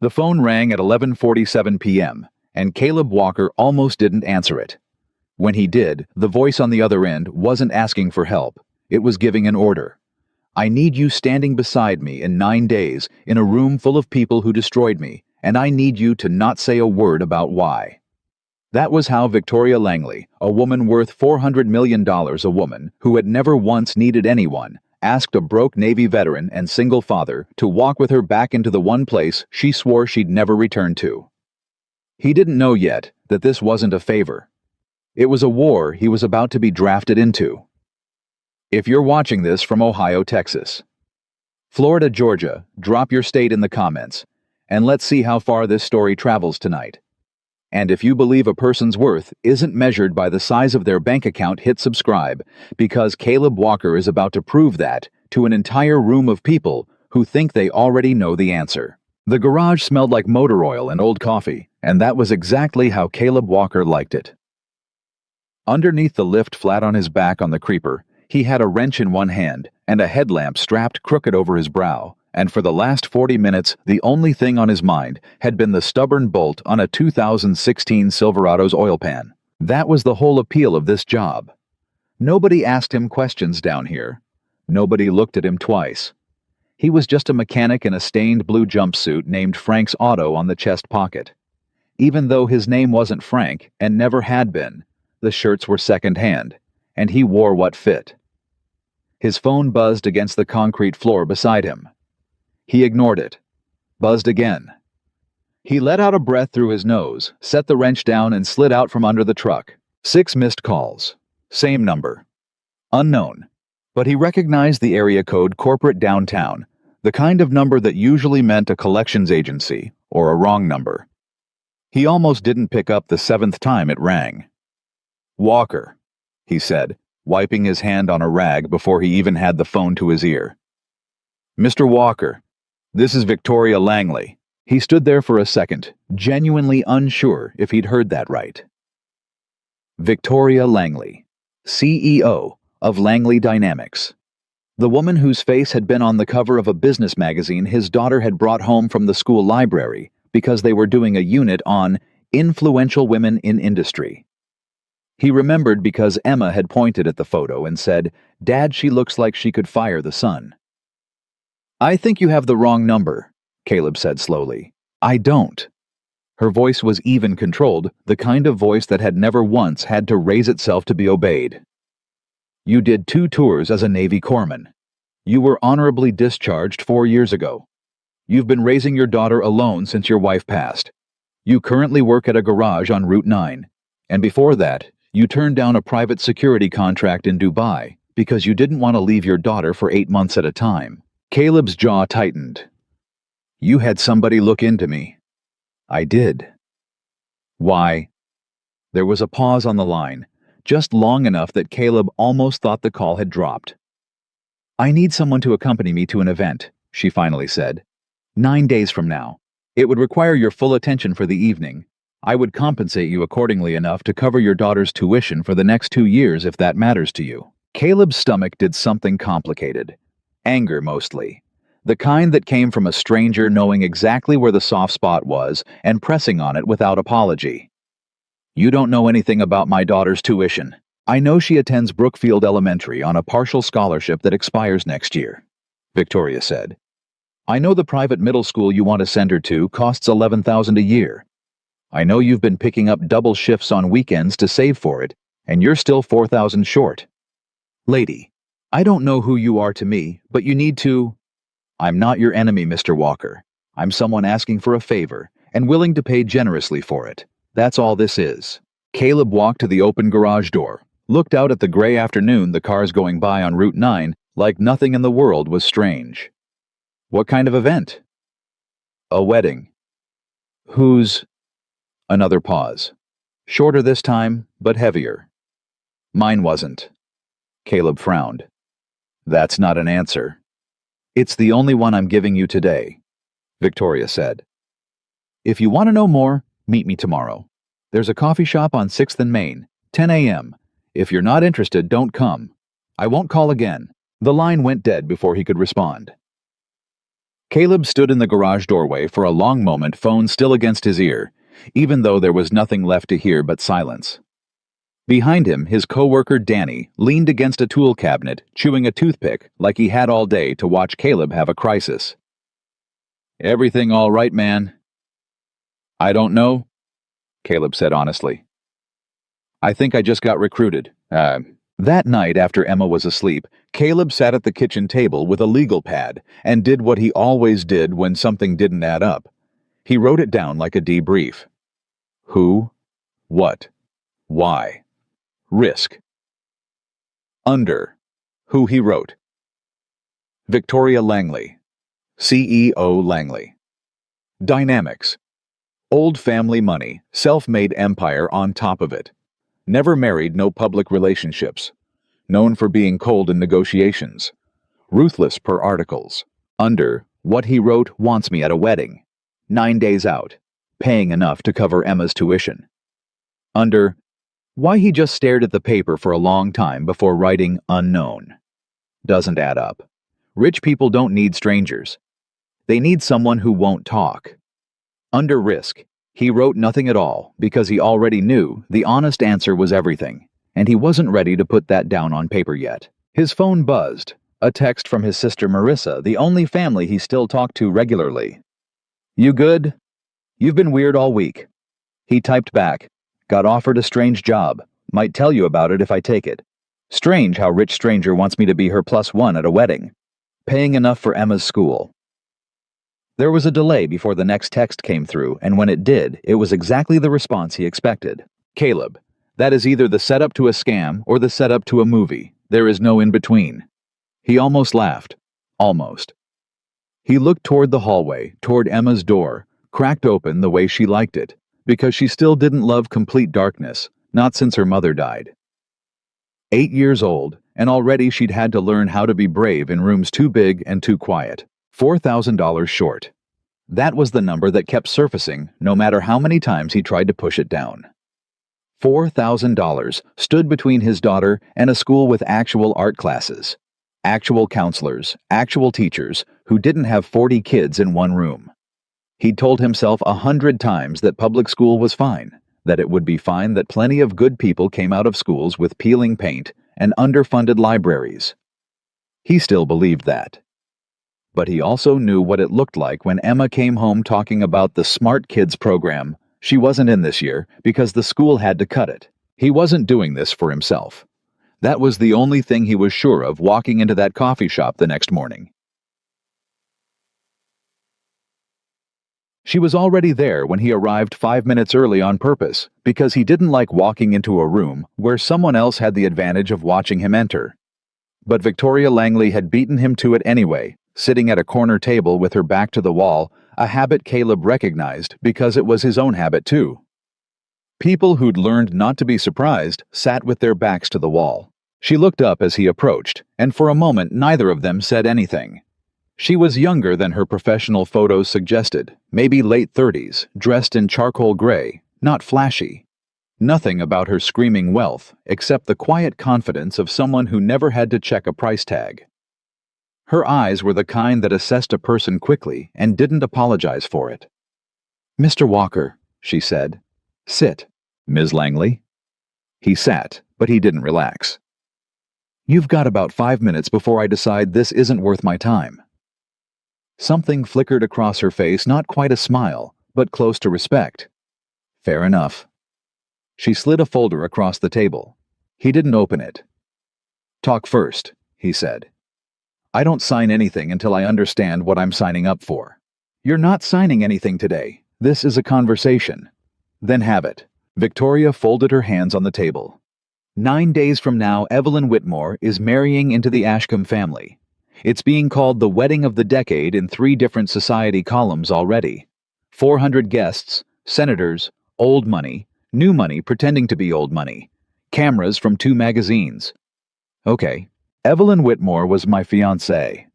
The phone rang at 11:47 p.m., and Caleb Walker almost didn't answer it. When he did, the voice on the other end wasn't asking for help. It was giving an order. I need you standing beside me in 9 days in a room full of people who destroyed me, and I need you to not say a word about why. That was how Victoria Langley, a woman worth $400 million, a woman who had never once needed anyone, asked a broke Navy veteran and single father to walk with her back into the one place she swore she'd never return to. He didn't know yet that this wasn't a favor. It was a war he was about to be drafted into. If you're watching this from Ohio, Texas, Florida, Georgia, drop your state in the comments, and let's see how far this story travels tonight. And if you believe a person's worth isn't measured by the size of their bank account, hit subscribe, because Caleb Walker is about to prove that to an entire room of people who think they already know the answer. The garage smelled like motor oil and old coffee, and that was exactly how Caleb Walker liked it. Underneath the lift flat on his back on the creeper, he had a wrench in one hand and a headlamp strapped crooked over his brow, and for the last 40 minutes the only thing on his mind had been the stubborn bolt on a 2016 Silverado's oil pan. That was the whole appeal of this job. Nobody asked him questions down here. Nobody looked at him twice. He was just a mechanic in a stained blue jumpsuit named Frank's Auto on the chest pocket. Even though his name wasn't Frank and never had been, the shirts were second-hand, and he wore what fit. His phone buzzed against the concrete floor beside him. He ignored it. Buzzed again. He let out a breath through his nose, set the wrench down, and slid out from under the truck. 6 missed calls. Same number. Unknown. But he recognized the area code corporate downtown, the kind of number that usually meant a collections agency or a wrong number. He almost didn't pick up the 7th time it rang. Walker, he said, wiping his hand on a rag before he even had the phone to his ear. Mr. Walker, this is Victoria Langley. He stood there for a second, genuinely unsure if he'd heard that right. Victoria Langley, CEO of Langley Dynamics. The woman whose face had been on the cover of a business magazine his daughter had brought home from the school library because they were doing a unit on influential women in industry. He remembered because Emma had pointed at the photo and said, "Dad, she looks like she could fire the son." "I think you have the wrong number," Caleb said slowly. "I don't." Her voice was even controlled, the kind of voice that had never once had to raise itself to be obeyed. "You did 2 tours as a Navy corpsman. You were honorably discharged 4 years ago. You've been raising your daughter alone since your wife passed. You currently work at a garage on Route 9. And before that, you turned down a private security contract in Dubai because you didn't want to leave your daughter for 8 months at a time." Caleb's jaw tightened. "You had somebody look into me." "I did." "Why?" There was a pause on the line, just long enough that Caleb almost thought the call had dropped. "I need someone to accompany me to an event," she finally said. 9 days from now. It would require your full attention for the evening. I would compensate you accordingly enough to cover your daughter's tuition for the next 2 years if that matters to you." Caleb's stomach did something complicated. Anger, mostly. The kind that came from a stranger knowing exactly where the soft spot was and pressing on it without apology. "You don't know anything about my daughter's tuition. I know she attends Brookfield Elementary on a partial scholarship that expires next year," Victoria said. "I know the private middle school you want to send her to costs $11,000 a year. I know you've been picking up double shifts on weekends to save for it, and you're still $4,000 short. Lady, I don't know who you are to me, but you need to—" "I'm not your enemy, Mr. Walker. I'm someone asking for a favor, and willing to pay generously for it. That's all this is." Caleb walked to the open garage door, looked out at the gray afternoon, the cars going by on Route 9, like nothing in the world was strange. "What kind of event?" "A wedding." "Whose—" Another pause. Shorter this time, but heavier. "Mine wasn't." Caleb frowned. "That's not an answer." "It's the only one I'm giving you today," Victoria said. "If you want to know more, meet me tomorrow. There's a coffee shop on 6th and Main, 10 a.m. If you're not interested, don't come. I won't call again." The line went dead before he could respond. Caleb stood in the garage doorway for a long moment, phone still against his ear, even though there was nothing left to hear but silence. Behind him, his co-worker Danny leaned against a tool cabinet, chewing a toothpick like he had all day to watch Caleb have a crisis. "Everything all right, man?" "I don't know," Caleb said honestly. "I think I just got recruited." That night after Emma was asleep, Caleb sat at the kitchen table with a legal pad and did what he always did when something didn't add up. He wrote it down like a debrief. Who, what, why. Risk. Under. Who he wrote. Victoria Langley. CEO Langley. Dynamics. Old family money, self-made empire on top of it. Never married, no public relationships. Known for being cold in negotiations. Ruthless per articles. Under, what he wrote wants me at a wedding. 9 days out. Paying enough to cover Emma's tuition. Under, why he just stared at the paper for a long time before writing unknown. Doesn't add up. Rich people don't need strangers. They need someone who won't talk. Under risk, he wrote nothing at all because he already knew the honest answer was everything, and he wasn't ready to put that down on paper yet. His phone buzzed, a text from his sister Marissa, the only family he still talked to regularly. "You good? You've been weird all week." He typed back, "Got offered a strange job. Might tell you about it if I take it. Strange how rich stranger wants me to be her +1 at a wedding. Paying enough for Emma's school." There was a delay before the next text came through, and when it did, it was exactly the response he expected. "Caleb, that is either the setup to a scam or the setup to a movie. There is no in between." He almost laughed. Almost. He looked toward the hallway, toward Emma's door, cracked open the way she liked it, because she still didn't love complete darkness, not since her mother died. 8 years old, and already she'd had to learn how to be brave in rooms too big and too quiet. $4,000 short. That was the number that kept surfacing, no matter how many times he tried to push it down. $4,000 stood between his daughter and a school with actual art classes, actual counselors, actual teachers who didn't have 40 kids in one room. He'd told himself 100 times that public school was fine, that it would be fine that plenty of good people came out of schools with peeling paint and underfunded libraries. He still believed that. But he also knew what it looked like when Emma came home talking about the Smart Kids program. She wasn't in this year because the school had to cut it. He wasn't doing this for himself. That was the only thing he was sure of walking into that coffee shop the next morning. She was already there when he arrived 5 minutes early on purpose, because he didn't like walking into a room where someone else had the advantage of watching him enter. But Victoria Langley had beaten him to it anyway, sitting at a corner table with her back to the wall, a habit Caleb recognized because it was his own habit too. People who'd learned not to be surprised sat with their backs to the wall. She looked up as he approached, and for a moment neither of them said anything. She was younger than her professional photos suggested, maybe late 30s, dressed in charcoal gray, not flashy. Nothing about her screaming wealth, except the quiet confidence of someone who never had to check a price tag. Her eyes were the kind that assessed a person quickly and didn't apologize for it. "Mr. Walker," she said. "Sit." "Ms. Langley?" He sat, but he didn't relax. "You've got about 5 minutes before I decide this isn't worth my time." Something flickered across her face, not quite a smile, but close to respect. "Fair enough." She slid a folder across the table. He didn't open it. "Talk first," he said. "I don't sign anything until I understand what I'm signing up for." "You're not signing anything today. This is a conversation." "Then have it." Victoria folded her hands on the table. 9 days from now, Evelyn Whitmore is marrying into the Ashcombe family. It's being called the wedding of the decade in 3 different society columns already. 400 guests, senators, old money, new money pretending to be old money, cameras from 2 magazines. Okay. Evelyn Whitmore was my fiancée.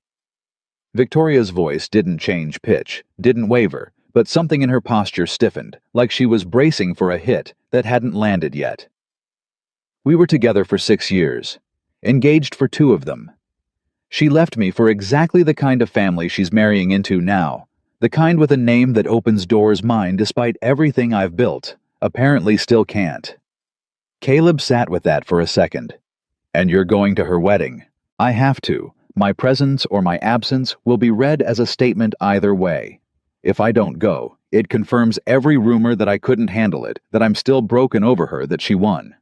Victoria's voice didn't change pitch, didn't waver, but something in her posture stiffened, like she was bracing for a hit that hadn't landed yet. "We were together for 6 years, engaged for 2 of them. She left me for exactly the kind of family she's marrying into now. The kind with a name that opens doors mine despite everything I've built. Apparently still can't. Caleb sat with that for a second. And you're going to her wedding. I have to. My presence or my absence will be read as a statement either way. If I don't go, it confirms every rumor that I couldn't handle it, that I'm still broken over her, that she won.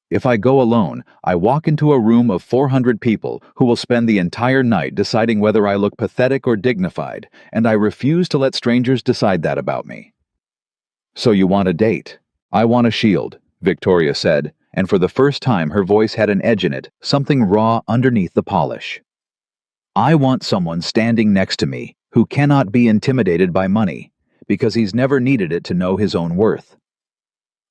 If I go alone, I walk into a room of 400 people who will spend the entire night deciding whether I look pathetic or dignified, and I refuse to let strangers decide that about me. So you want a date? I want a shield, Victoria said, and for the first time her voice had an edge in it, something raw underneath the polish. I want someone standing next to me who cannot be intimidated by money, because he's never needed it to know his own worth.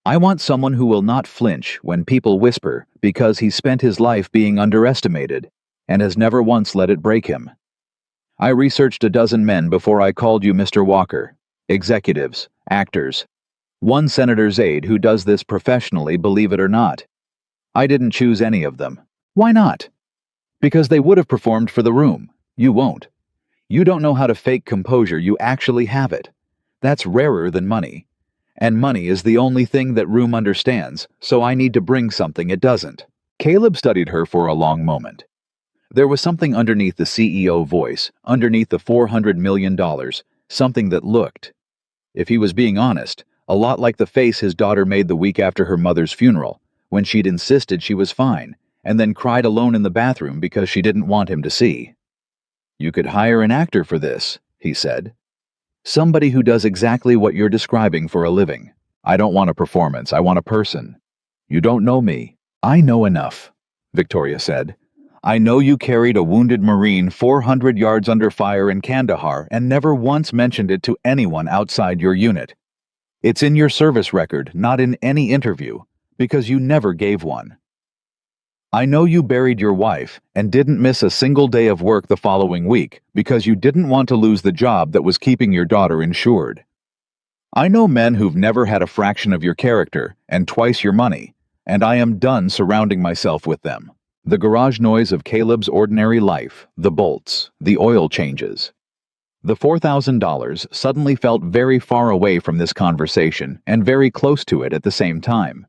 I want someone who will not flinch when people whisper because he's spent his life being underestimated and has never once let it break him. I researched a dozen men before I called you Mr. Walker. Executives, actors. One senator's aide who does this professionally, believe it or not. I didn't choose any of them. Why not? Because they would have performed for the room. You won't. You don't know how to fake composure, you actually have it. That's rarer than money. And money is the only thing that room understands, so I need to bring something it doesn't. Caleb studied her for a long moment. There was something underneath the CEO voice, underneath the $400 million, something that looked, if he was being honest, a lot like the face his daughter made the week after her mother's funeral, when she'd insisted she was fine, and then cried alone in the bathroom because she didn't want him to see. You could hire an actor for this, he said. Somebody who does exactly what you're describing for a living. I don't want a performance, I want a person. You don't know me. I know enough, Victoria said. I know you carried a wounded Marine 400 yards under fire in Kandahar and never once mentioned it to anyone outside your unit. It's in your service record, not in any interview, because you never gave one. I know you buried your wife and didn't miss a single day of work the following week because you didn't want to lose the job that was keeping your daughter insured. I know men who've never had a fraction of your character and twice your money, and I am done surrounding myself with them. The garage noise of Caleb's ordinary life, the bolts, the oil changes. The $4,000 suddenly felt very far away from this conversation and very close to it at the same time.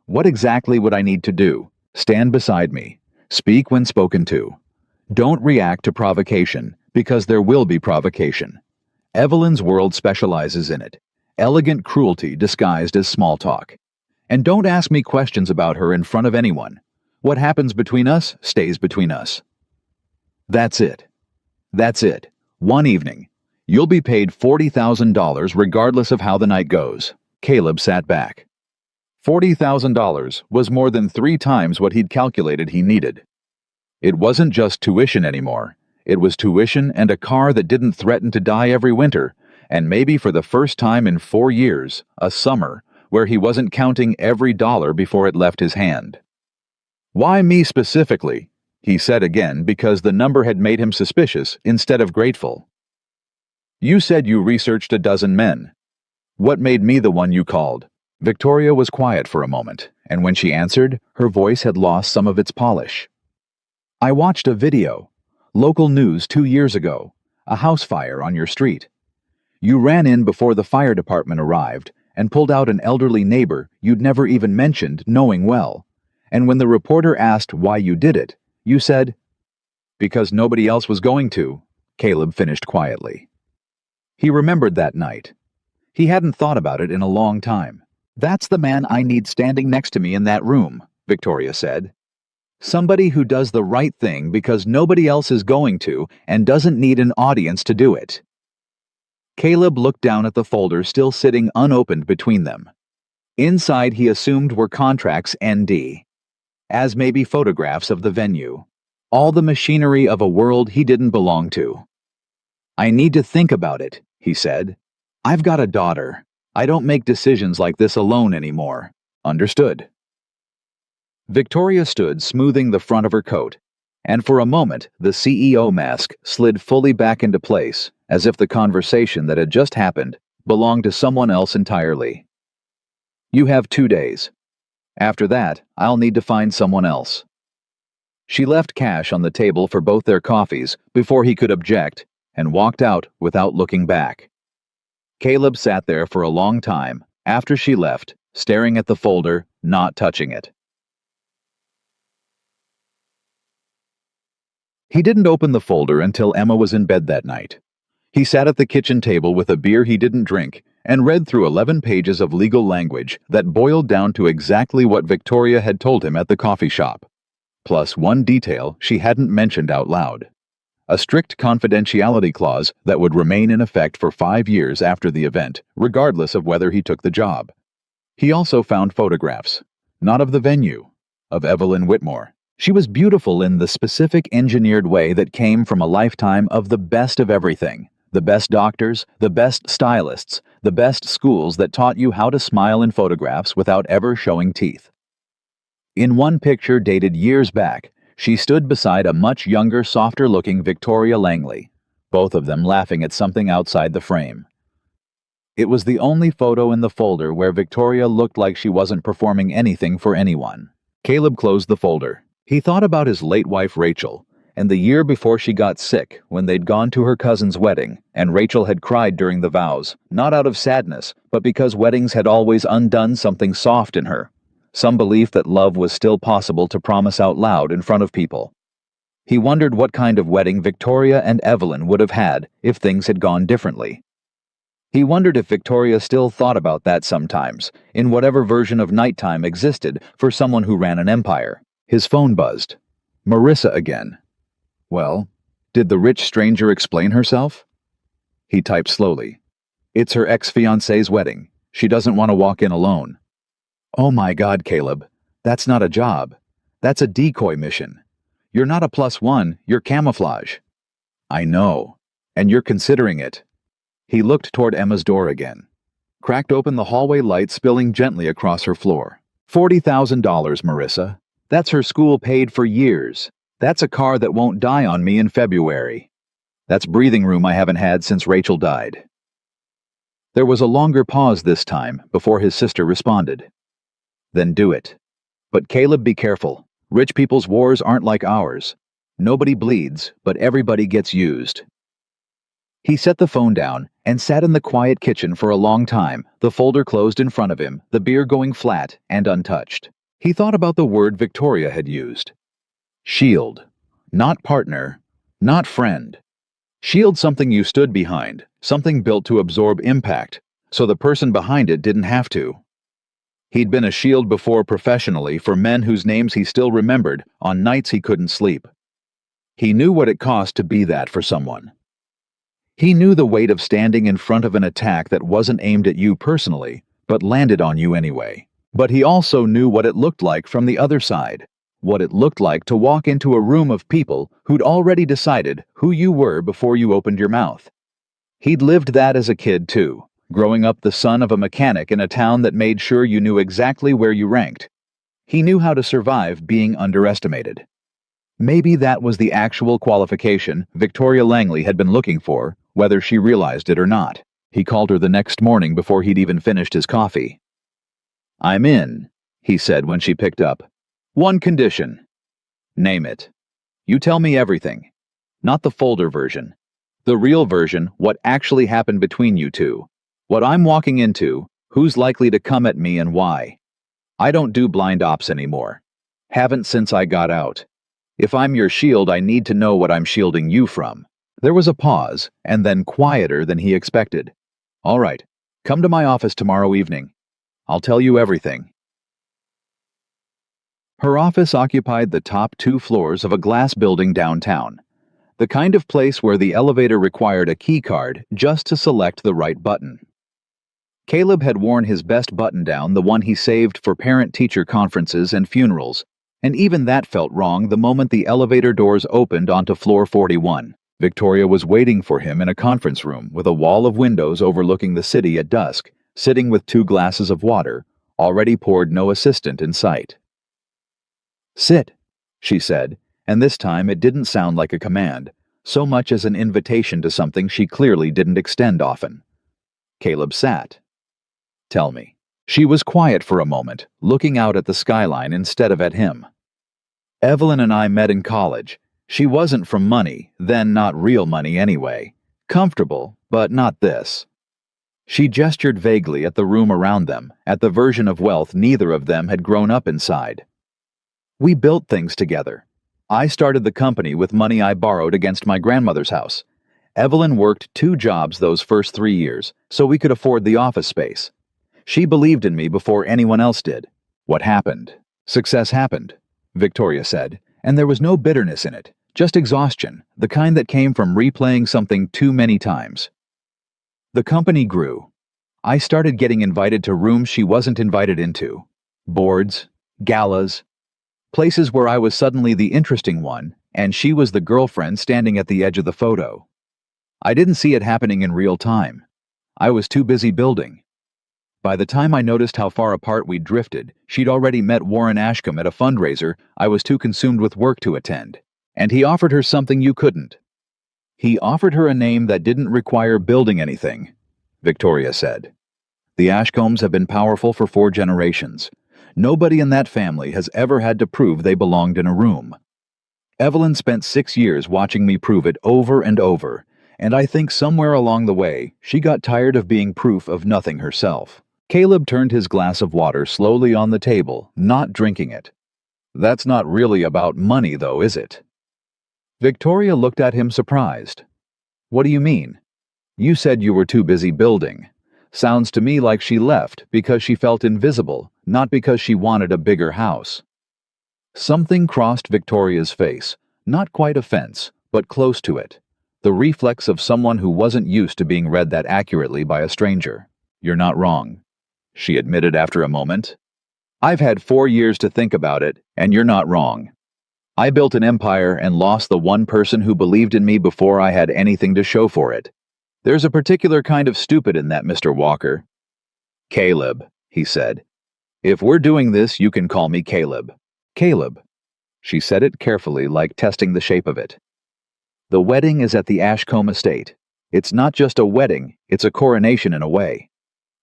What exactly would I need to do? Stand beside me. Speak when spoken to. Don't react to provocation, because there will be provocation. Evelyn's world specializes in it. Elegant cruelty disguised as small talk. And don't ask me questions about her in front of anyone. What happens between us stays between us. That's it. That's it. One evening. You'll be paid $40,000 regardless of how the night goes. Caleb sat back. $40,000 was more than 3 times what he'd calculated he needed. It wasn't just tuition anymore. It was tuition and a car that didn't threaten to die every winter, and maybe for the first time in 4 years, a summer, where he wasn't counting every dollar before it left his hand. Why me specifically? He said again because the number had made him suspicious instead of grateful. You said you researched a dozen men. What made me the one you called? Victoria was quiet for a moment, and when she answered, her voice had lost some of its polish. I watched a video. Local news 2 years ago. A house fire on your street. You ran in before the fire department arrived and pulled out an elderly neighbor you'd never even mentioned, knowing well. And when the reporter asked why you did it, you said, because nobody else was going to, Caleb finished quietly. He remembered that night. He hadn't thought about it in a long time. That's the man I need standing next to me in that room, Victoria said. Somebody who does the right thing because nobody else is going to and doesn't need an audience to do it. Caleb looked down at the folder still sitting unopened between them. Inside he assumed were contracts ND, as maybe photographs of the venue. All the machinery of a world he didn't belong to. I need to think about it, he said. I've got a daughter. I don't make decisions like this alone anymore. Understood. Victoria stood smoothing the front of her coat, and for a moment the CEO mask slid fully back into place, as if the conversation that had just happened belonged to someone else entirely. You have 2 days. After that, I'll need to find someone else. She left cash on the table for both their coffees before he could object and walked out without looking back. Caleb sat there for a long time after she left, staring at the folder, not touching it. He didn't open the folder until Emma was in bed that night. He sat at the kitchen table with a beer he didn't drink and read through 11 pages of legal language that boiled down to exactly what Victoria had told him at the coffee shop, plus one detail she hadn't mentioned out loud: a strict confidentiality clause that would remain in effect for 5 years after the event, regardless of whether he took the job. He also found photographs, not of the venue, of Evelyn Whitmore. She was beautiful in the specific engineered way that came from a lifetime of the best of everything: the best doctors, the best stylists, the best schools that taught you how to smile in photographs without ever showing teeth. In one picture dated years back, she stood beside a much younger, softer-looking Victoria Langley, both of them laughing at something outside the frame. It was the only photo in the folder where Victoria looked like she wasn't performing anything for anyone. Caleb closed the folder. He thought about his late wife Rachel, and the year before she got sick when they'd gone to her cousin's wedding, and Rachel had cried during the vows, not out of sadness, but because weddings had always undone something soft in her, some belief that love was still possible to promise out loud in front of people. He wondered what kind of wedding Victoria and Evelyn would have had if things had gone differently. He wondered if Victoria still thought about that sometimes, in whatever version of nighttime existed for someone who ran an empire. His phone buzzed. Marissa again. Well, did the rich stranger explain herself? He typed slowly. It's her ex-fiancée's wedding. She doesn't want to walk in alone. Oh my God, Caleb. That's not a job. That's a decoy mission. You're not a +1, you're camouflage. I know. And you're considering it. He looked toward Emma's door again. Cracked open the hallway light, spilling gently across her floor. $40,000, Marissa. That's her school paid for years. That's a car that won't die on me in February. That's breathing room I haven't had since Rachel died. There was a longer pause this time before his sister responded. Then do it. But Caleb, be careful. Rich people's wars aren't like ours. Nobody bleeds, but everybody gets used. He set the phone down and sat in the quiet kitchen for a long time, the folder closed in front of him, the beer going flat and untouched. He thought about the word Victoria had used. Shield. Not partner. Not friend. Shield something you stood behind, something built to absorb impact, so the person behind it didn't have to. He'd been a shield before professionally for men whose names he still remembered on nights he couldn't sleep. He knew what it cost to be that for someone. He knew the weight of standing in front of an attack that wasn't aimed at you personally, but landed on you anyway. But he also knew what it looked like from the other side, what it looked like to walk into a room of people who'd already decided who you were before you opened your mouth. He'd lived that as a kid too, growing up the son of a mechanic in a town that made sure you knew exactly where you ranked. He knew how to survive being underestimated. Maybe that was the actual qualification Victoria Langley had been looking for, whether she realized it or not. He called her the next morning before he'd even finished his coffee. I'm in, he said when she picked up. One condition. Name it. You tell me everything. Not the folder version. The real version, what actually happened between you two. What I'm walking into, who's likely to come at me and why. I don't do blind ops anymore. Haven't since I got out. If I'm your shield, I need to know what I'm shielding you from. There was a pause, and then quieter than he expected. All right, come to my office tomorrow evening. I'll tell you everything. Her office occupied the top 2 floors of a glass building downtown, the kind of place where the elevator required a key card just to select the right button. Caleb had worn his best button-down, the one he saved for parent-teacher conferences and funerals, and even that felt wrong the moment the elevator doors opened onto floor 41. Victoria was waiting for him in a conference room with a wall of windows overlooking the city at dusk, sitting with 2 glasses of water, already poured, no assistant in sight. Sit, she said, and this time it didn't sound like a command, so much as an invitation to something she clearly didn't extend often. Caleb sat. Tell me. She was quiet for a moment, looking out at the skyline instead of at him. Evelyn and I met in college. She wasn't from money, then not real money anyway. Comfortable, but not this. She gestured vaguely at the room around them, at the version of wealth neither of them had grown up inside. We built things together. I started the company with money I borrowed against my grandmother's house. Evelyn worked 2 jobs those first 3 years, so we could afford the office space. She believed in me before anyone else did. What happened? Success happened, Victoria said, and there was no bitterness in it, just exhaustion, the kind that came from replaying something too many times. The company grew. I started getting invited to rooms she wasn't invited into. Boards, galas, places where I was suddenly the interesting one, and she was the girlfriend standing at the edge of the photo. I didn't see it happening in real time. I was too busy building. By the time I noticed how far apart we'd drifted, she'd already met Warren Ashcombe at a fundraiser I was too consumed with work to attend, and he offered her something you couldn't. He offered her a name that didn't require building anything, Victoria said. The Ashcombes have been powerful for 4 generations. Nobody in that family has ever had to prove they belonged in a room. Evelyn spent 6 years watching me prove it over and over, and I think somewhere along the way, she got tired of being proof of nothing herself. Caleb turned his glass of water slowly on the table, not drinking it. That's not really about money, though, is it? Victoria looked at him surprised. What do you mean? You said you were too busy building. Sounds to me like she left because she felt invisible, not because she wanted a bigger house. Something crossed Victoria's face, not quite offense, but close to it. The reflex of someone who wasn't used to being read that accurately by a stranger. You're not wrong, she admitted after a moment. I've had 4 years to think about it, and you're not wrong. I built an empire and lost the one person who believed in me before I had anything to show for it. There's a particular kind of stupid in that, Mr. Walker. Caleb, he said. If we're doing this, you can call me Caleb. Caleb. She said it carefully, like testing the shape of it. The wedding is at the Ashcombe estate. It's not just a wedding, it's a coronation in a way.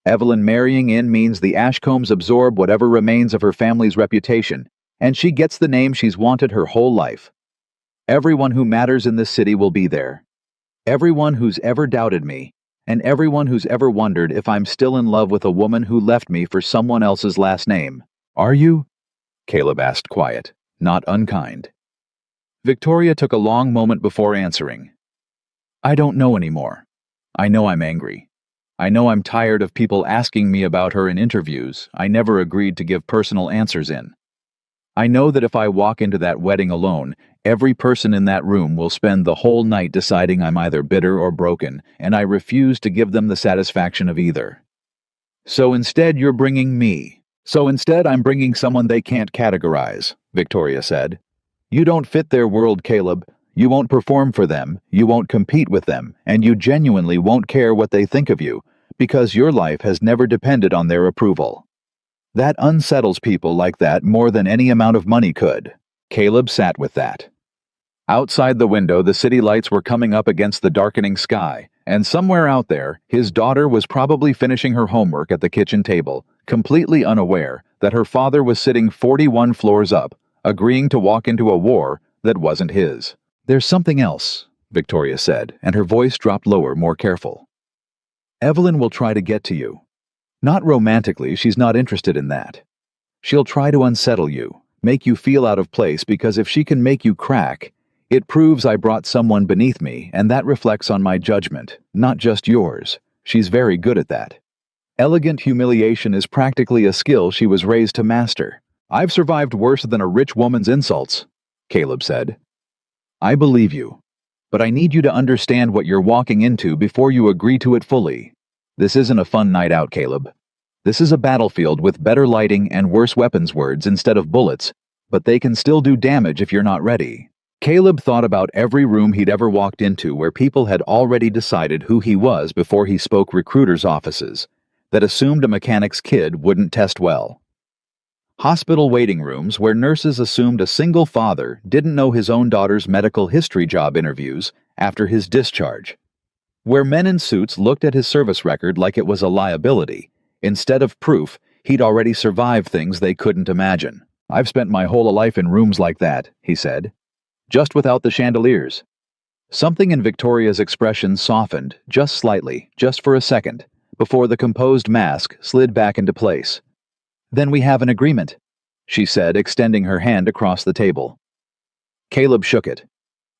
Evelyn marrying in means the Ashcombes absorb whatever remains of her family's reputation, and she gets the name she's wanted her whole life. Everyone who matters in this city will be there. Everyone who's ever doubted me, and everyone who's ever wondered if I'm still in love with a woman who left me for someone else's last name. Are you? Caleb asked quiet, not unkind. Victoria took a long moment before answering. I don't know anymore. I know I'm angry. I know I'm tired of people asking me about her in interviews I never agreed to give personal answers in. I know that if I walk into that wedding alone, every person in that room will spend the whole night deciding I'm either bitter or broken, and I refuse to give them the satisfaction of either. So instead you're bringing me. So instead I'm bringing someone they can't categorize, Victoria said. You don't fit their world, Caleb. You won't perform for them, you won't compete with them, and you genuinely won't care what they think of you, because your life has never depended on their approval. That unsettles people like that more than any amount of money could. Caleb sat with that. Outside the window, the city lights were coming up against the darkening sky, and somewhere out there, his daughter was probably finishing her homework at the kitchen table, completely unaware that her father was sitting 41 floors up, agreeing to walk into a war that wasn't his. There's something else, Victoria said, and her voice dropped lower, more careful. Evelyn will try to get to you. Not romantically, she's not interested in that. She'll try to unsettle you, make you feel out of place, because if she can make you crack, it proves I brought someone beneath me, and that reflects on my judgment, not just yours. She's very good at that. Elegant humiliation is practically a skill she was raised to master. I've survived worse than a rich woman's insults, Caleb said. I believe you, but I need you to understand what you're walking into before you agree to it fully. This isn't a fun night out, Caleb. This is a battlefield with better lighting and worse weapons words instead of bullets, but they can still do damage if you're not ready. Caleb thought about every room he'd ever walked into where people had already decided who he was before he spoke recruiters' offices, that assumed a mechanic's kid wouldn't test well. Hospital waiting rooms where nurses assumed a single father didn't know his own daughter's medical history job interviews after his discharge. Where men in suits looked at his service record like it was a liability, instead of proof he'd already survived things they couldn't imagine. I've spent my whole life in rooms like that, he said. Just without the chandeliers. Something in Victoria's expression softened, just slightly, just for a second, before the composed mask slid back into place. Then we have an agreement, she said, extending her hand across the table. Caleb shook it.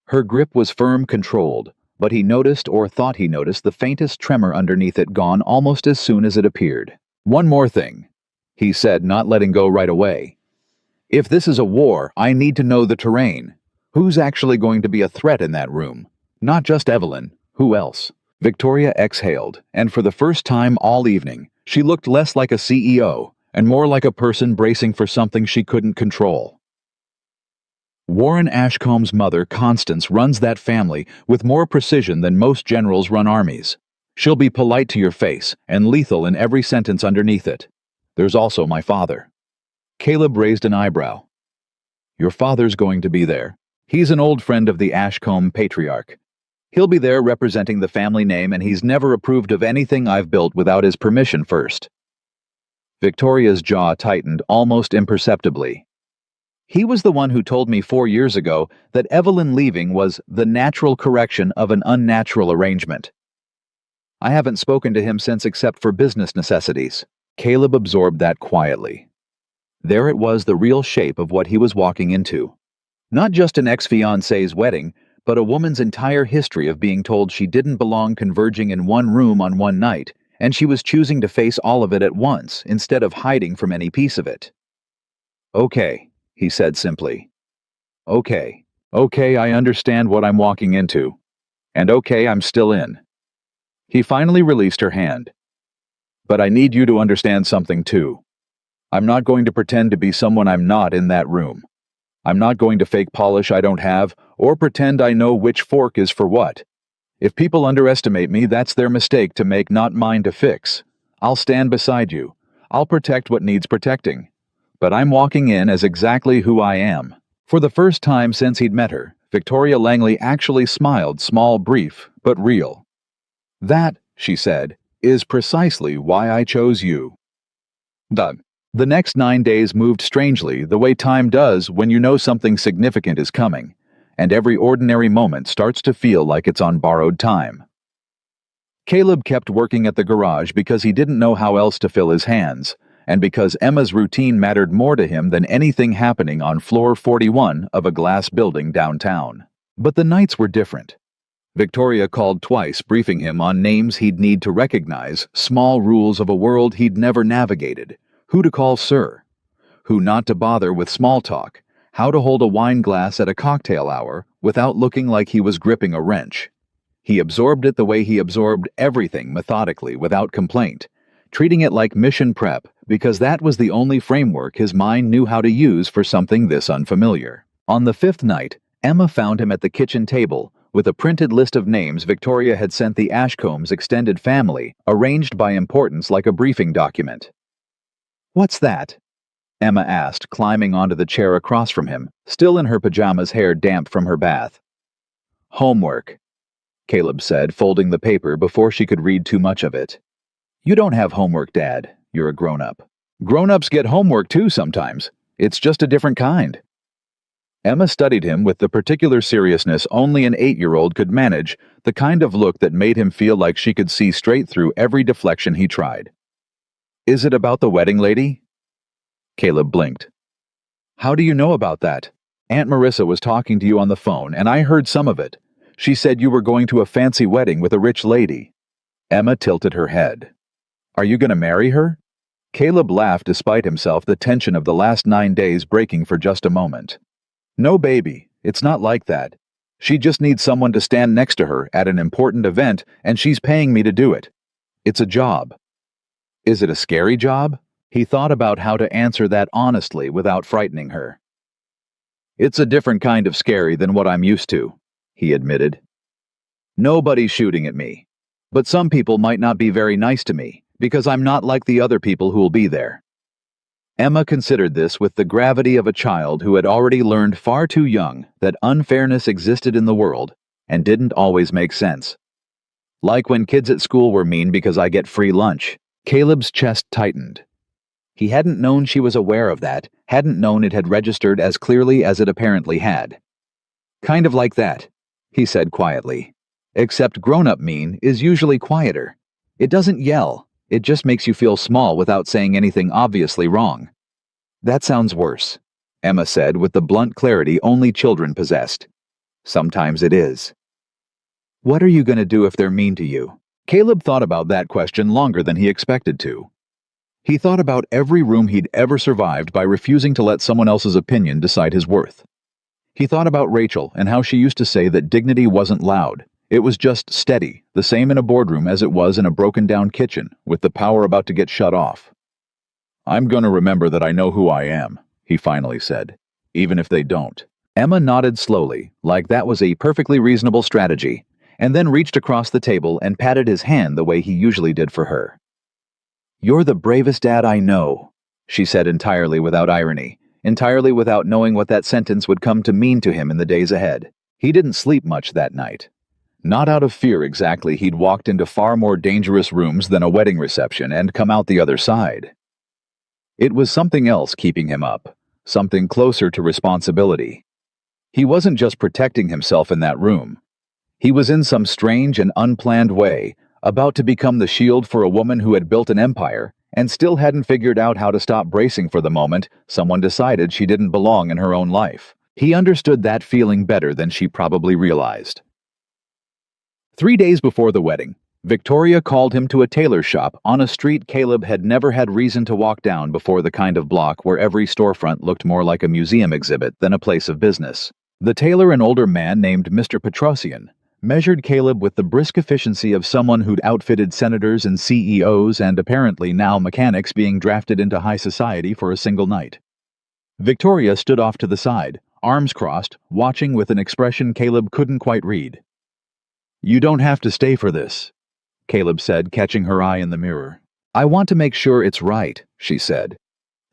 Her grip was firm, controlled, but he noticed or thought he noticed the faintest tremor underneath it gone almost as soon as it appeared. One more thing, he said, not letting go right away. If this is a war, I need to know the terrain. Who's actually going to be a threat in that room? Not just Evelyn. Who else? Victoria exhaled, and for the first time all evening, she looked less like a CEO and more like a person bracing for something she couldn't control. Warren Ashcomb's mother, Constance, runs that family with more precision than most generals run armies. She'll be polite to your face and lethal in every sentence underneath it. There's also my father. Caleb raised an eyebrow. Your father's going to be there. He's an old friend of the Ashcombe patriarch. He'll be there representing the family name, and he's never approved of anything I've built without his permission first. Victoria's jaw tightened almost imperceptibly. He was the one who told me 4 years ago that Evelyn leaving was the natural correction of an unnatural arrangement. I haven't spoken to him since except for business necessities. Caleb absorbed that quietly. There it was, the real shape of what he was walking into. Not just an ex-fiancée's wedding, but a woman's entire history of being told she didn't belong converging in one room on one night, and she was choosing to face all of it at once instead of hiding from any piece of it. Okay, he said simply. Okay, I understand what I'm walking into. And okay, I'm still in. He finally released her hand. But I need you to understand something too. I'm not going to pretend to be someone I'm not in that room. I'm not going to fake polish I don't have, or pretend I know which fork is for what. If people underestimate me, that's their mistake to make, not mine to fix. I'll stand beside you. I'll protect what needs protecting. But I'm walking in as exactly who I am. For the first time since he'd met her, Victoria Langley actually smiled, small, brief, but real. That, she said, is precisely why I chose you. The next 9 days moved strangely, the way time does when you know something significant is coming, and every ordinary moment starts to feel like it's on borrowed time. Caleb kept working at the garage because he didn't know how else to fill his hands, and because Emma's routine mattered more to him than anything happening on floor 41 of a glass building downtown. But the nights were different. Victoria called twice, briefing him on names he'd need to recognize, small rules of a world he'd never navigated. Who to call sir, who not to bother with small talk, how to hold a wine glass at a cocktail hour without looking like he was gripping a wrench. He absorbed it the way he absorbed everything methodically, without complaint, treating it like mission prep because that was the only framework his mind knew how to use for something this unfamiliar. On the 5th night, Emma found him at the kitchen table with a printed list of names Victoria had sent the Ashcombes' extended family, arranged by importance like a briefing document. What's that? Emma asked, climbing onto the chair across from him, still in her pajamas, hair damp from her bath. Homework, Caleb said, folding the paper before she could read too much of it. You don't have homework, Dad. You're a grown-up. Grown-ups get homework too sometimes. It's just a different kind. Emma studied him with the particular seriousness only an 8-year-old could manage, the kind of look that made him feel like she could see straight through every deflection he tried. Is it about the wedding lady? Caleb blinked. How do you know about that? Aunt Marissa was talking to you on the phone, and I heard some of it. She said you were going to a fancy wedding with a rich lady. Emma tilted her head. Are you going to marry her? Caleb laughed despite himself, the tension of the last 9 days breaking for just a moment. No, baby, it's not like that. She just needs someone to stand next to her at an important event, and she's paying me to do it. It's a job. Is it a scary job? He thought about how to answer that honestly without frightening her. It's a different kind of scary than what I'm used to, he admitted. Nobody's shooting at me. But some people might not be very nice to me, because I'm not like the other people who'll be there. Emma considered this with the gravity of a child who had already learned far too young that unfairness existed in the world and didn't always make sense. Like when kids at school were mean because I get free lunch. Caleb's chest tightened. He hadn't known she was aware of that, hadn't known it had registered as clearly as it apparently had. "Kind of like that," he said quietly. "Except grown-up mean is usually quieter. It doesn't yell, it just makes you feel small without saying anything obviously wrong." "That sounds worse," Emma said with the blunt clarity only children possessed. "Sometimes it is." "What are you going to do if they're mean to you?" Caleb thought about that question longer than he expected to. He thought about every room he'd ever survived by refusing to let someone else's opinion decide his worth. He thought about Rachel and how she used to say that dignity wasn't loud. It was just steady, the same in a boardroom as it was in a broken-down kitchen, with the power about to get shut off. "I'm going to remember that I know who I am," he finally said, "even if they don't." Emma nodded slowly, like that was a perfectly reasonable strategy, and then reached across the table and patted his hand the way he usually did for her. "You're the bravest dad I know," she said entirely without irony, entirely without knowing what that sentence would come to mean to him in the days ahead. He didn't sleep much that night. Not out of fear exactly, he'd walked into far more dangerous rooms than a wedding reception and come out the other side. It was something else keeping him up, something closer to responsibility. He wasn't just protecting himself in that room. He was in some strange and unplanned way about to become the shield for a woman who had built an empire and still hadn't figured out how to stop bracing for the moment someone decided she didn't belong in her own life. He understood that feeling better than she probably realized. 3 days before the wedding, Victoria called him to a tailor shop on a street Caleb had never had reason to walk down before, the kind of block where every storefront looked more like a museum exhibit than a place of business. The tailor, an older man named Mr. Petrosian, measured Caleb with the brisk efficiency of someone who'd outfitted senators and CEOs and apparently now mechanics being drafted into high society for a single night. Victoria stood off to the side, arms crossed, watching with an expression Caleb couldn't quite read. "You don't have to stay for this," Caleb said, catching her eye in the mirror. "I want to make sure it's right," she said.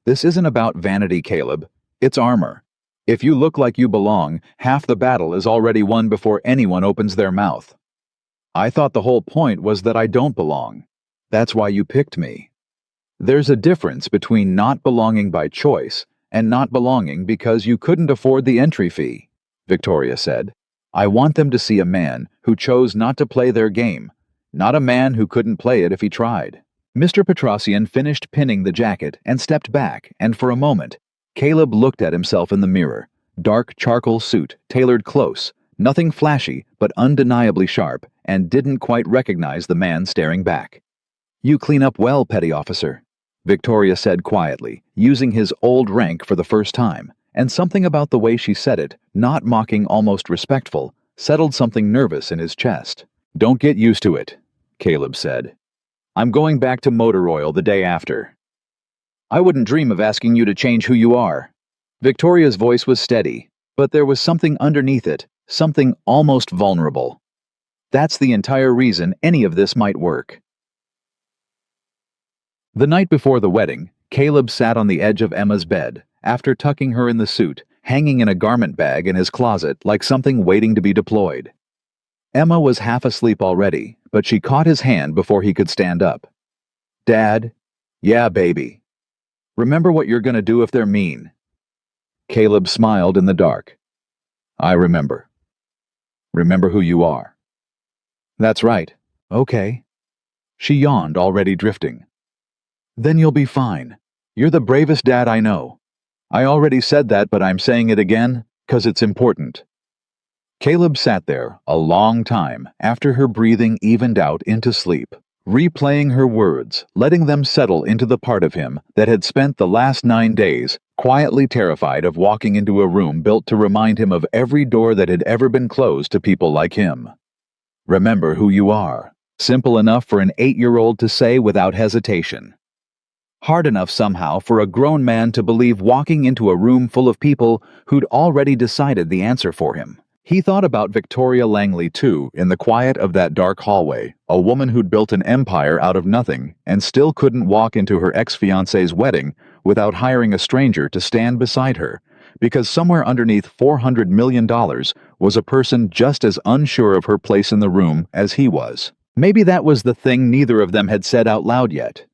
"This isn't about vanity, Caleb. It's armor. If you look like you belong, half the battle is already won before anyone opens their mouth. I thought the whole point was that I don't belong. That's why you picked me. There's a difference between not belonging by choice and not belonging because you couldn't afford the entry fee," Victoria said. "I want them to see a man who chose not to play their game, not a man who couldn't play it if he tried." Mr. Petrosian finished pinning the jacket and stepped back, and for a moment, Caleb looked at himself in the mirror. Dark charcoal suit, tailored close, nothing flashy but undeniably sharp, and didn't quite recognize the man staring back. "You clean up well, petty officer," Victoria said quietly, using his old rank for the first time, and something about the way she said it, not mocking, almost respectful, settled something nervous in his chest. "Don't get used to it," Caleb said. "I'm going back to motor oil the day after." "I wouldn't dream of asking you to change who you are." Victoria's voice was steady, but there was something underneath it, something almost vulnerable. "That's the entire reason any of this might work." The night before the wedding, Caleb sat on the edge of Emma's bed, after tucking her in the suit, hanging in a garment bag in his closet like something waiting to be deployed. Emma was half asleep already, but she caught his hand before he could stand up. "Dad?" "Yeah, baby." "Remember what you're going to do if they're mean." Caleb smiled in the dark. "I remember. Remember who you are." "That's right. Okay." She yawned, already drifting. "Then you'll be fine. You're the bravest dad I know. I already said that, but I'm saying it again, 'cause it's important." Caleb sat there a long time after her breathing evened out into sleep, replaying her words, letting them settle into the part of him that had spent the last 9 days quietly terrified of walking into a room built to remind him of every door that had ever been closed to people like him. Remember who you are. Simple enough for an 8-year-old to say without hesitation. Hard enough somehow for a grown man to believe walking into a room full of people who'd already decided the answer for him. He thought about Victoria Langley, too, in the quiet of that dark hallway, a woman who'd built an empire out of nothing and still couldn't walk into her ex-fiancé's wedding without hiring a stranger to stand beside her, because somewhere underneath $400 million was a person just as unsure of her place in the room as he was. Maybe that was the thing neither of them had said out loud yet.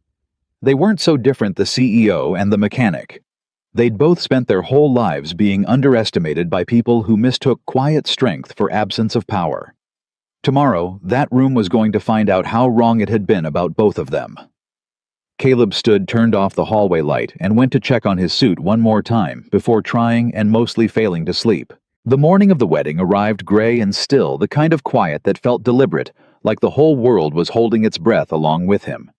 They weren't so different, the CEO and the mechanic. They'd both spent their whole lives being underestimated by people who mistook quiet strength for absence of power. Tomorrow, that room was going to find out how wrong it had been about both of them. Caleb turned off the hallway light and went to check on his suit one more time before trying and mostly failing to sleep. The morning of the wedding arrived gray and still, the kind of quiet that felt deliberate, like the whole world was holding its breath along with him.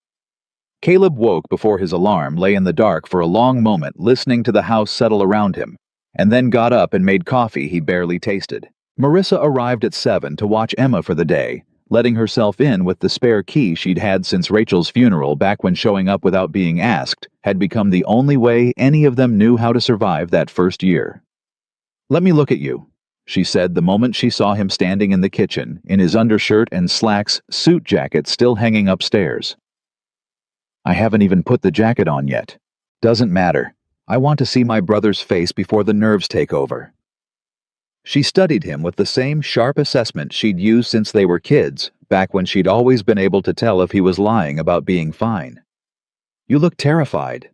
Caleb woke before his alarm, lay in the dark for a long moment listening to the house settle around him, and then got up and made coffee he barely tasted. Marissa arrived at 7 to watch Emma for the day, letting herself in with the spare key she'd had since Rachel's funeral, back when showing up without being asked had become the only way any of them knew how to survive that first year. "Let me look at you," she said the moment she saw him standing in the kitchen, in his undershirt and slacks, suit jacket still hanging upstairs. "I haven't even put the jacket on yet." "Doesn't matter. I want to see my brother's face before the nerves take over." She studied him with the same sharp assessment she'd used since they were kids, back when she'd always been able to tell if he was lying about being fine. "You look terrified."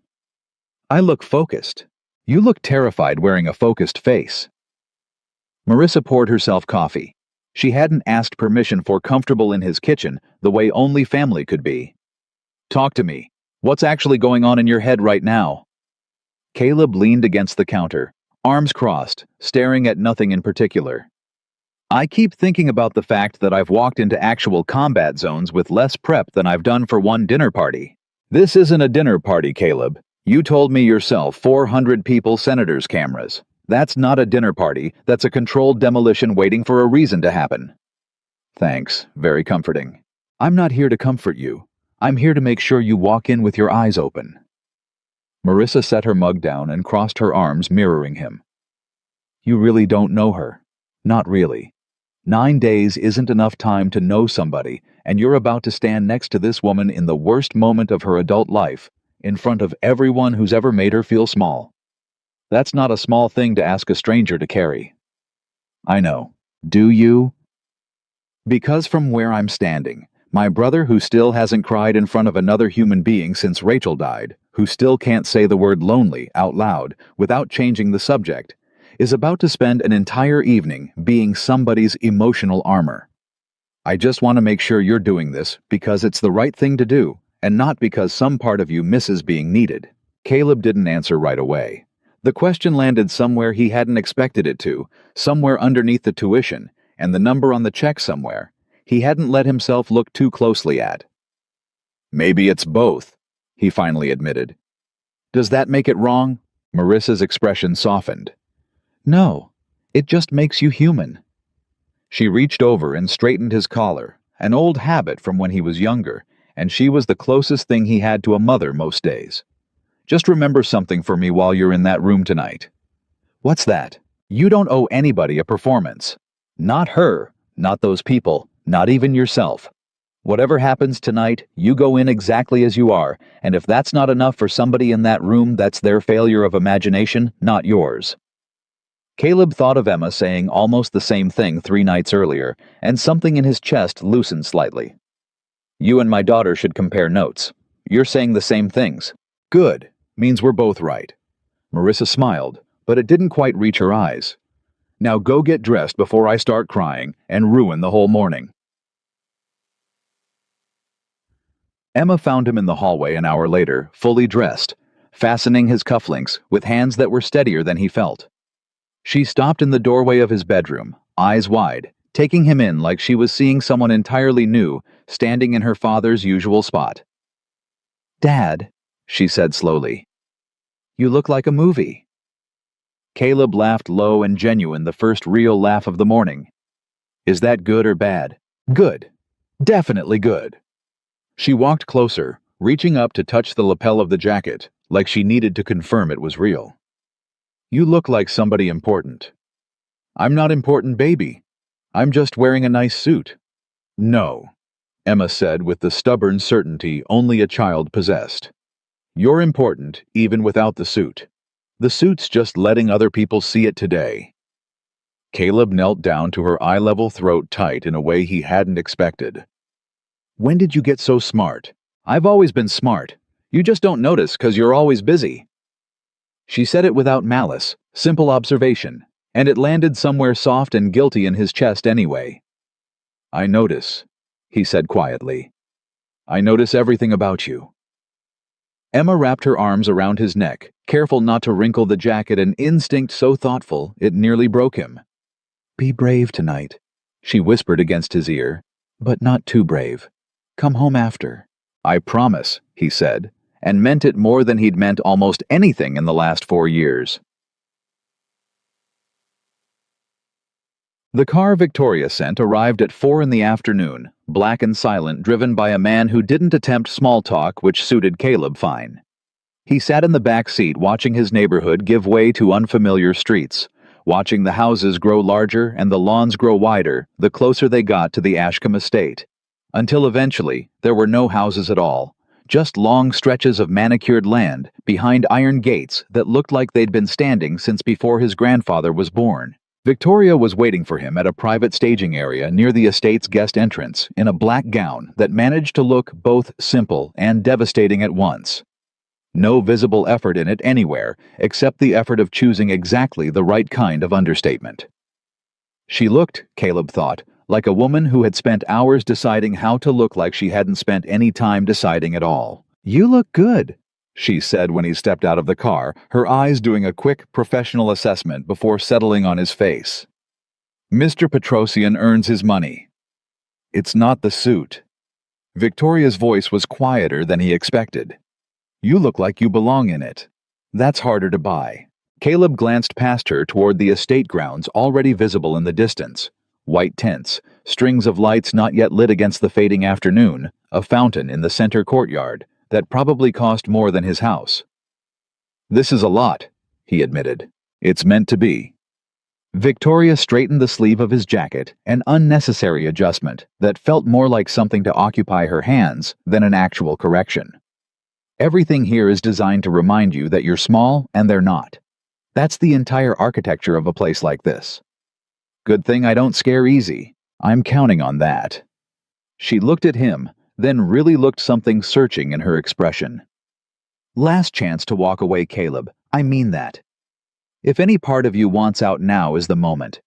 "I look focused." "You look terrified wearing a focused face." Marissa poured herself coffee. She hadn't asked permission for comfortable in his kitchen the way only family could be. "Talk to me. What's actually going on in your head right now?" Caleb leaned against the counter, arms crossed, staring at nothing in particular. "I keep thinking about the fact that I've walked into actual combat zones with less prep than I've done for one dinner party." "This isn't a dinner party, Caleb. You told me yourself, 400 people, senators' cameras. That's not a dinner party, that's a controlled demolition waiting for a reason to happen." "Thanks, very comforting." "I'm not here to comfort you. I'm here to make sure you walk in with your eyes open." Marissa set her mug down and crossed her arms, mirroring him. "You really don't know her. Not really. 9 days isn't enough time to know somebody, and you're about to stand next to this woman in the worst moment of her adult life, in front of everyone who's ever made her feel small. That's not a small thing to ask a stranger to carry." "I know. Do you?" "Because from where I'm standing, my brother, who still hasn't cried in front of another human being since Rachel died, who still can't say the word lonely out loud without changing the subject, is about to spend an entire evening being somebody's emotional armor. I just want to make sure you're doing this because it's the right thing to do, and not because some part of you misses being needed." Caleb didn't answer right away. The question landed somewhere he hadn't expected it to, somewhere underneath the tuition, and the number on the check somewhere he hadn't let himself look too closely at. "Maybe it's both," he finally admitted. "Does that make it wrong?" Marissa's expression softened. "No, it just makes you human." She reached over and straightened his collar, an old habit from when he was younger, and she was the closest thing he had to a mother most days. "Just remember something for me while you're in that room tonight." "What's that?" "You don't owe anybody a performance. Not her, not those people, not even yourself. Whatever happens tonight, you go in exactly as you are, and if that's not enough for somebody in that room, that's their failure of imagination, not yours." Caleb thought of Emma saying almost the same thing 3 nights earlier, and something in his chest loosened slightly. "You and my daughter should compare notes. You're saying the same things." "Good. Means we're both right." Marissa smiled, but it didn't quite reach her eyes. "Now go get dressed before I start crying and ruin the whole morning." Emma found him in the hallway an hour later, fully dressed, fastening his cufflinks with hands that were steadier than he felt. She stopped in the doorway of his bedroom, eyes wide, taking him in like she was seeing someone entirely new, standing in her father's usual spot. "Dad," she said slowly, "you look like a movie." Caleb laughed low and genuine, the first real laugh of the morning. "Is that good or bad?" "Good. Definitely good." She walked closer, reaching up to touch the lapel of the jacket, like she needed to confirm it was real. "You look like somebody important." "I'm not important, baby. I'm just wearing a nice suit." "No," Emma said with the stubborn certainty only a child possessed. "You're important even without the suit. The suit's just letting other people see it today." Caleb knelt down to her eye-level throat tight in a way he hadn't expected. "When did you get so smart?" "I've always been smart. You just don't notice 'cause you're always busy." She said it without malice, simple observation, and it landed somewhere soft and guilty in his chest anyway. "I notice," he said quietly. "I notice everything about you." Emma wrapped her arms around his neck, careful not to wrinkle the jacket, an instinct so thoughtful it nearly broke him. "Be brave tonight," she whispered against his ear, "but not too brave. Come home after." "I promise," he said, and meant it more than he'd meant almost anything in the last 4 years. The car Victoria sent arrived at 4 in the afternoon, black and silent, driven by a man who didn't attempt small talk, which suited Caleb fine. He sat in the back seat watching his neighborhood give way to unfamiliar streets, watching the houses grow larger and the lawns grow wider the closer they got to the Ashcombe estate, until eventually there were no houses at all, just long stretches of manicured land behind iron gates that looked like they'd been standing since before his grandfather was born. Victoria was waiting for him at a private staging area near the estate's guest entrance in a black gown that managed to look both simple and devastating at once. No visible effort in it anywhere, except the effort of choosing exactly the right kind of understatement. She looked, Caleb thought, like a woman who had spent hours deciding how to look like she hadn't spent any time deciding at all. "You look good," she said when he stepped out of the car, her eyes doing a quick professional assessment before settling on his face. "Mr. Petrosian earns his money. It's not the suit." Victoria's voice was quieter than he expected. "You look like you belong in it. That's harder to buy." Caleb glanced past her toward the estate grounds already visible in the distance. White tents, strings of lights not yet lit against the fading afternoon, a fountain in the center courtyard that probably cost more than his house. "This is a lot," he admitted. "It's meant to be." Victoria straightened the sleeve of his jacket, an unnecessary adjustment that felt more like something to occupy her hands than an actual correction. "Everything here is designed to remind you that you're small and they're not. That's the entire architecture of a place like this. Good thing I don't scare easy. I'm counting on that." She looked at him, then really looked something searching in her expression. "Last chance to walk away, Caleb. I mean that. If any part of you wants out, now is the moment.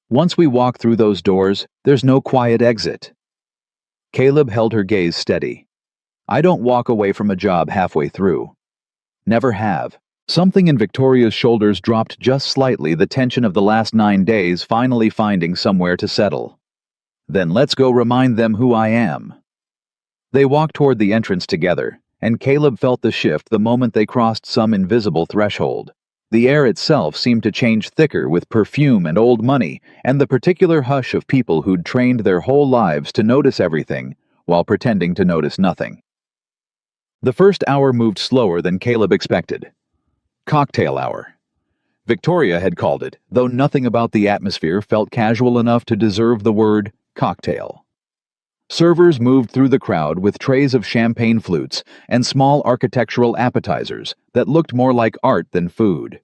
Once we walk through those doors, there's no quiet exit." Caleb held her gaze steady. "I don't walk away from a job halfway through. Never have." Something in Victoria's shoulders dropped just slightly, the tension of the last 9 days finally finding somewhere to settle. "Then let's go remind them who I am." They walked toward the entrance together, and Caleb felt the shift the moment they crossed some invisible threshold. The air itself seemed to change thicker with perfume and old money, and the particular hush of people who'd trained their whole lives to notice everything while pretending to notice nothing. The first hour moved slower than Caleb expected. Cocktail hour. Victoria had called it, though nothing about the atmosphere felt casual enough to deserve the word cocktail. Servers moved through the crowd with trays of champagne flutes and small architectural appetizers that looked more like art than food.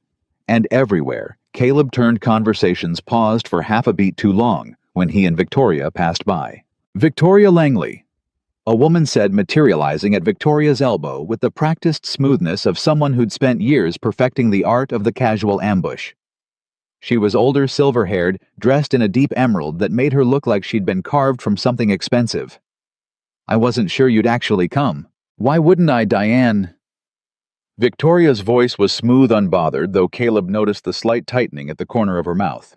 And everywhere, Caleb turned conversations paused for half a beat too long when he and Victoria passed by. "Victoria Langley," a woman said, materializing at Victoria's elbow with the practiced smoothness of someone who'd spent years perfecting the art of the casual ambush. She was older, silver-haired, dressed in a deep emerald that made her look like she'd been carved from something expensive. "I wasn't sure you'd actually come. Why wouldn't I, Diane?" Victoria's voice was smooth, unbothered, though Caleb noticed the slight tightening at the corner of her mouth.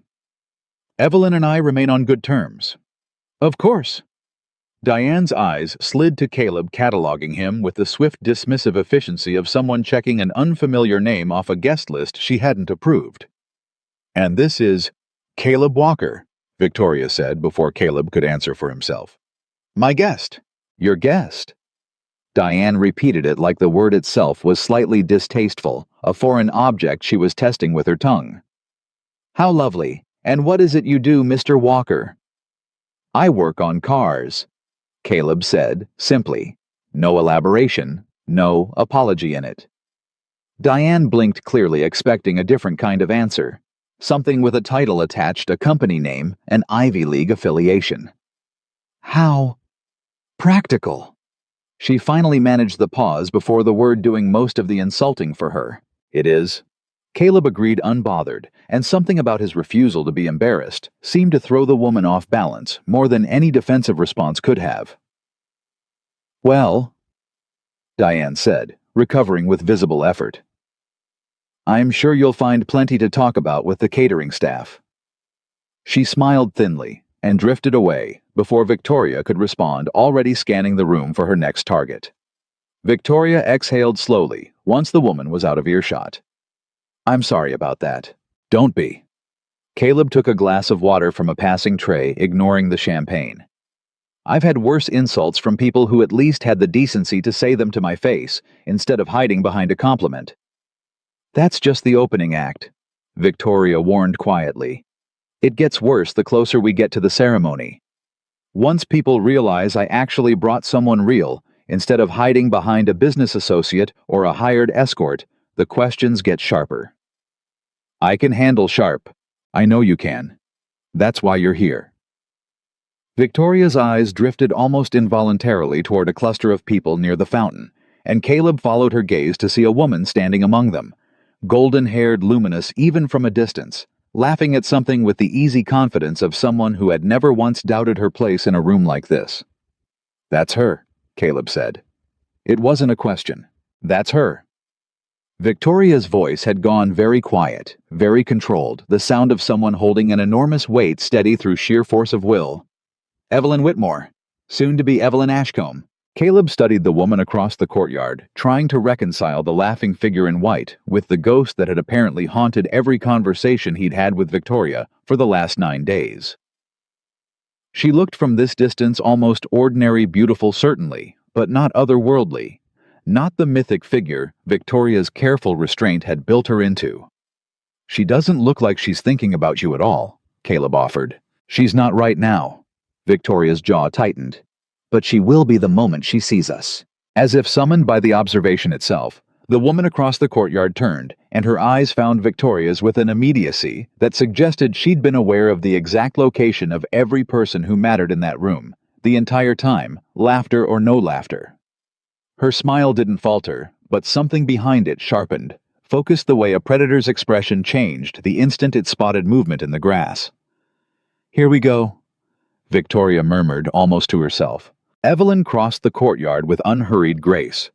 "Evelyn and I remain on good terms." "Of course." Diane's eyes slid to Caleb, cataloging him with the swift, dismissive efficiency of someone checking an unfamiliar name off a guest list she hadn't approved. "And this is Caleb Walker," Victoria said before Caleb could answer for himself. "My guest." "Your guest." Diane repeated it like the word itself was slightly distasteful, a foreign object she was testing with her tongue. "How lovely. And what is it you do, Mr. Walker?" "I work on cars," Caleb said, simply. No elaboration, no apology in it. Diane blinked clearly, expecting a different kind of answer. Something with a title attached, a company name, an Ivy League affiliation. "How practical." She finally managed the pause before the word doing most of the insulting for her. It is. Caleb agreed unbothered, and something about his refusal to be embarrassed seemed to throw the woman off balance more than any defensive response could have. Well, Diane said, recovering with visible effort. I'm sure you'll find plenty to talk about with the catering staff. She smiled thinly and drifted away before Victoria could respond, already scanning the room for her next target. Victoria exhaled slowly once the woman was out of earshot. I'm sorry about that. Don't be. Caleb took a glass of water from a passing tray, ignoring the champagne. I've had worse insults from people who at least had the decency to say them to my face, instead of hiding behind a compliment. That's just the opening act, Victoria warned quietly. It gets worse the closer we get to the ceremony. Once people realize I actually brought someone real, instead of hiding behind a business associate or a hired escort, the questions get sharper. I can handle sharp. I know you can. That's why you're here. Victoria's eyes drifted almost involuntarily toward a cluster of people near the fountain, and Caleb followed her gaze to see a woman standing among them, golden-haired, luminous even from a distance, laughing at something with the easy confidence of someone who had never once doubted her place in a room like this. That's her, Caleb said. It wasn't a question. That's her. Victoria's voice had gone very quiet, very controlled, the sound of someone holding an enormous weight steady through sheer force of will. Evelyn Whitmore, soon to be Evelyn Ashcombe. Caleb studied the woman across the courtyard, trying to reconcile the laughing figure in white with the ghost that had apparently haunted every conversation he'd had with Victoria for the last 9 days. She looked from this distance almost ordinary, beautiful certainly, but not otherworldly. Not the mythic figure Victoria's careful restraint had built her into. She doesn't look like she's thinking about you at all, Caleb offered. She's not right now. Victoria's jaw tightened. But she will be the moment she sees us. As if summoned by the observation itself, the woman across the courtyard turned, and her eyes found Victoria's with an immediacy that suggested she'd been aware of the exact location of every person who mattered in that room, the entire time, laughter or no laughter. Her smile didn't falter, but something behind it sharpened, focused the way a predator's expression changed the instant it spotted movement in the grass. Here we go, Victoria murmured almost to herself. Evelyn crossed the courtyard with unhurried grace.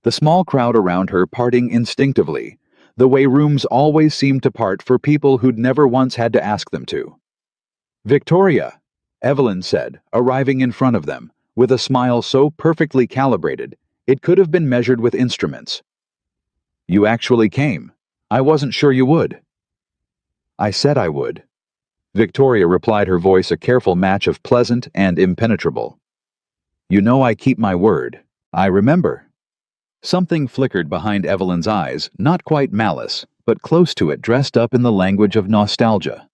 The small crowd around her parting instinctively, the way rooms always seemed to part for people who'd never once had to ask them to. Victoria, Evelyn said, arriving in front of them, with a smile so perfectly calibrated, it could have been measured with instruments. You actually came. I wasn't sure you would. I said I would. Victoria replied, her voice a careful match of pleasant and impenetrable. You know I keep my word. I remember. Something flickered behind Evelyn's eyes, not quite malice, but close to it, dressed up in the language of nostalgia.